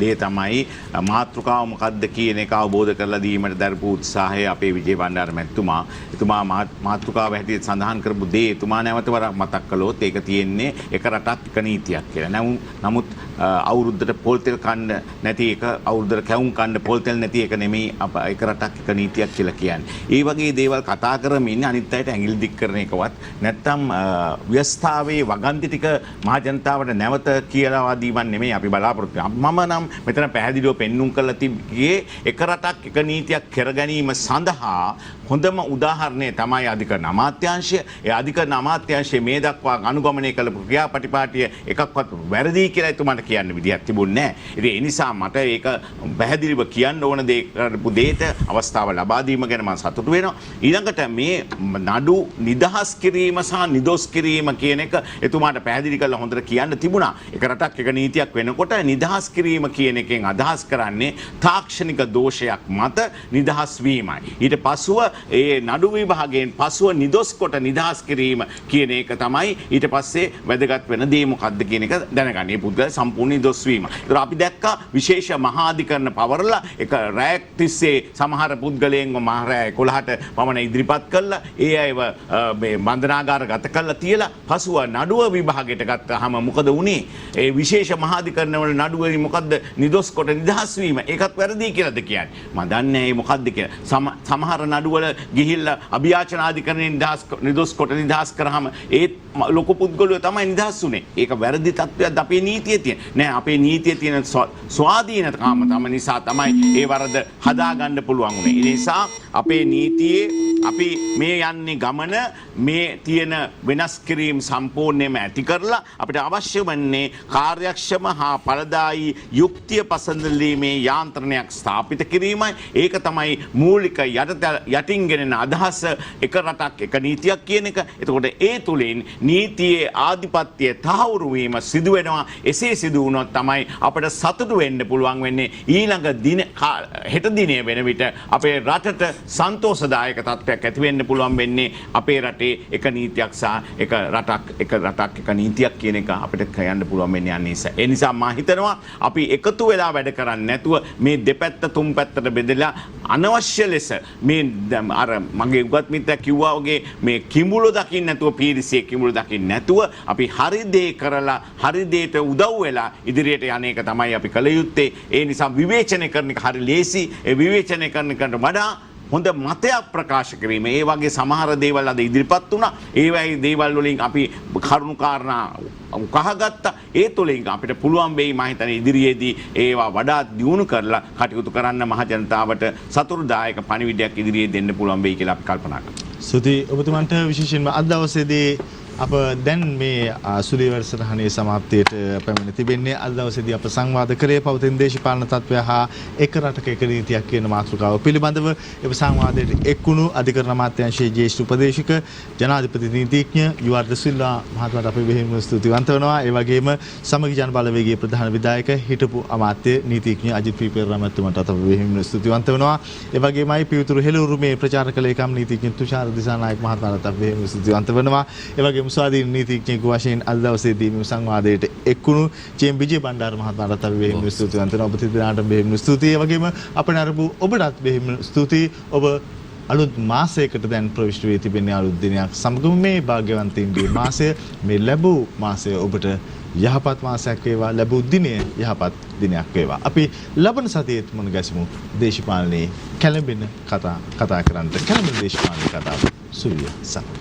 දේ තමයි මාතෘකාව මොකක්ද කියන එක අවබෝධ කරලා දීමට දරපු උත්සාහය අපේ විජේ බණ්ඩාර මැතිතුමා. එතුමා මාතෘකාව හැටියට සඳහන් කරපු දේ එතුමා නැවත වරක් මතක් කළොත් ඒක තියෙන්නේ එක රටක් එක නීතියක් කියලා. නමුත් අවුරුද්දට පොල් තෙල් කන්න නැති එක, අවුරුද්දට කැවුම් කන්න පොල් තෙල් නැති එක නෙමෙයි එක රටක් එක නීතියක් කියලා කියන්නේ. ඒ වගේ දේවල් කතා කරමින් අනිත් අයට ඇඟිලි දික් කරන එකවත් නැත්තම් ව්‍යවස්ථාවේ වගන්ති ටික මහ ජනතාවට නැවත කියලා දීමක් නෙමෙයි අපි බලාපොරොත්තු වෙන්නේ. මම නම් මෙතන පැහැදිලිව පෙන්눔 කරලා තිබ්බේ එක රටක් එක නීතියක් කර ගැනීම සඳහා හොඳම උදාහරණය තමයි අධිකරණ අමාත්‍යාංශය. ඒ අධිකරණ අමාත්‍යාංශයේ මේ දක්වා අනුගමනය කළ ක්‍රියාපටිපාටිය එකක්වත් වැරදි කියලා එතුමාට කියන්න විදියක් තිබුණේ නැහැ. ඉතින් ඒ නිසා මට ඒක පැහැදිලිව කියන්න ඕන දේ කරපු දෙයට අවස්ථාව ලබා දීම ගැන මම සතුටු වෙනවා. ඊළඟට මේ නඩු නිදහස් කිරීම සහ නිදොස් කිරීම කියන එක එතුමාට පැහැදිලි කරලා හොඳට කියන්න තිබුණා. එක රටක් එක නීතියක් වෙනකොට නිදහස් කිරීම කියන එකෙන් අදහස් කරන්නේ තාක්ෂණික දෝෂයක් මත නිදහස් වීමයි. ඊට පසුව ඒ නඩු විභාගයෙන් පසුව නිදොස් කොට නිදහස් කිරීම කියන එක තමයි ඊට පස්සේ වැදගත් වෙන දේ මොකක්ද කියන එක දැනගන්න. මේ පුද්ගලයා සම්පූර්ණ නිදොස් වීම. ඒතර අපි දැක්කා විශේෂ මහාධිකරණ පවරලා එක රැයක් තිස්සේ සමහර පුද්ගලයන්ව මහ රැය 11ට පමණ ඉදිරිපත් කළා. ඒ අයව මේ බන්ධනාගාර ගත කළා තියලා පසුව නඩුව විභාගයට ගත්තාම මොකද වුනේ? ඒ විශේෂ මහාධිකරණ වල නඩුවේ මොකද්ද නිදොස් කොට නිදහස් වීම. ඒකත් වැරදි කියලාද කියන්නේ? මම දන්නේ නැහැ මොකද්ද කියලා. සමහර නඩුවල ගිහිල්ලා අභියාචනාධිකරණයෙන් නිදොස් කොට නිදහස් කරාම ඒ ලොකු පුද්ගලයෝ තමයි නිදහස් වුනේ. ඒක වැරදි තත්ත්වයක් අපේ නීතියේ තියෙන. නෑ අපේ නීතියේ තියෙන ස්වාධීනතාවම තම නිසා තමයි ඒ වරද හදාගන්න පුළුවන් උනේ. ඒ නිසා අපේ නීතියේ අපි මේ යන්නේ ගමන මේ තියෙන වෙනස් කිරීම සම්පූර්ණයෙන්ම ඇති කරලා අපිට අවශ්‍ය වන්නේ කාර්යක්ෂම හා ඵලදායී යුක්තිය පසඳලීමේ යාන්ත්‍රණයක් ස්ථාපිත කිරීමයි. ඒක තමයි මූලික යටින් ගෙනෙන අදහස, එක රටක් එක නීතියක් කියන එක. එතකොට ඒ තුලින් නීතියේ ආධිපත්‍යය තහවුරු වීම සිදු වෙනවා. එසේ සිදු වුණොත් තමයි අපිට සතුටු වෙන්න පුළුවන් වෙන්නේ ඊළඟ දින හෙට දිනේ වෙන විට අපේ රටට සන්තෝෂදායක තත්ත්වයක් ඇති වෙන්න පුළුවන් වෙන්නේ අපේ රටේ එක නීතියක් සහ එක රටක් එක නීතියක් කියන එක අපිට කියන්න පුළුවන් වෙන්නේ අනිසා. ඒ නිසා මම හිතනවා අපි එකතු වෙලා වැඩ කරන්නේ නැතුව මේ දෙපැත්ත තුන් පැත්තට බෙදලා අනවශ්‍ය ලෙස මේ අර මගේ උගත් මිත්‍රා කිව්වා වගේ මේ කිඹුල දකින්න නැතුව පීරිසියේ කිඹුල දකින්න නැතුව අපි හරි දේ කරලා හරි දේට උදව් වෙලා ඉදිරියට යන්නේක තමයි අපි කළ යුත්තේ. ඒ නිසා විවේචනය කරන එක හරි ලේසි. ඒ විවේචනය කරන එකට වඩා හොඳ මතයක් ප්‍රකාශ කිරීම. ඒ වගේ සමහර දේවල් අද ඉදිරිපත් වුණා. ඒ වගේ දේවල් වලින් අපි කරුණු කාරණා උකහාගත්තා. ඒ තුළින් අපිට පුළුවන් වෙයි මම හිතන්නේ ඉදිරියේදී ඒවා වඩාත් දියුණු කරලා කටයුතු කරන්න මහ ජනතාවට සතුටුදායක පණිවිඩයක් ඉදිරියේ දෙන්න පුළුවන් වෙයි කියලා අපි කල්පනා කරනවා. ස්තුතියි ඔබතුමන්ට විශේෂයෙන්ම අද දවසේදී අප දැන් මේ සුළි වැඩසටහනේ සමාප්තියට පැමිණ තිබෙන්නේ. අද දවසේදී අප සංවාද කරේ පවතින දේශපාලන තත්ත්වය හා එක රටක එක නීතියක් කියන මාතෘකාව පිළිබඳව. ඒ සංවාදයට එක්වුණු අධිකරණ අමාත්‍යාංශයේ ජ්‍යෙෂ්ඨ උපදේශක ජනාධිපති නීතිඥ යුවර්ධ සිල්වා මහත්මයාට අපි බෙහෙවින්ම ස්තුතිවන්ත වෙනවා. ඒ වගේම සමගි ජන බලවේගයේ ප්‍රධාන විධායක හිටපු අමාත්‍ය නීතිඥ අජිත් පීපෙරේරා මහත්මයාට අපි බෙහෙවින්ම ස්තුතිවන්ත වෙනවා. ඒ වගේමයි පියුතුරු හෙළවුරුමේ ප්‍රචාරක ලේකම් නීතිඥ තුෂාර දිසානායක මහත්මයාට අපි බෙහෙවින්ම ස්තුතිවන්ත වෙනවා. ඒ වගේම ස්වාධීන නීතිඥයෙකු වශයෙන් අද දවසේදී මේ සංවාදයට එක්වුණු ජේ.එම්. විජය බණ්ඩාර මහත්මයාට අපි බෙහෙවින්ම ස්තුතිවන්ත වෙනවා. ඔබ තිදෙනාට බෙහෙවින්ම ස්තුතියි. ඒ වගේම අපේ නරඹු ඔබටත් බෙහෙවින්ම ස්තුතියි. ඔබ අලුත් මාසයකට දැන් ප්‍රවිෂ්ඨ වී තිබෙන්නේ අලුත් දිනයක් සමගම මේ භාග්‍යවන්තයින්ගේ මාසය මේ ලැබූ මාසය ඔබට යහපත් මාසයක් වේවා. ලැබූ දිනය යහපත් දිනයක් වේවා. අපි ලබන සතියේත් මුණ ගැසමු. දේශපාලනයේ කැළඹෙන කතා කරන්නට කැළඹෙන දේශපාලන කතාව සුලිය සමග.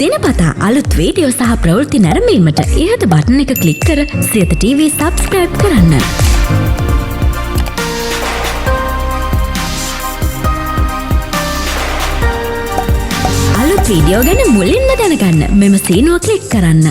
දිනපතා අලුත් වීඩියෝ සහ ප්‍රවෘත්ති නැරඹීමට ඉහත බටන් එක ක්ලික් කර සියත TV සබ්ස්ක්‍රයිබ් කරන්න. අලුත් වීඩියෝ ගැන මුලින්ම දැනගන්න මෙම සීනුව ක්ලික් කරන්න.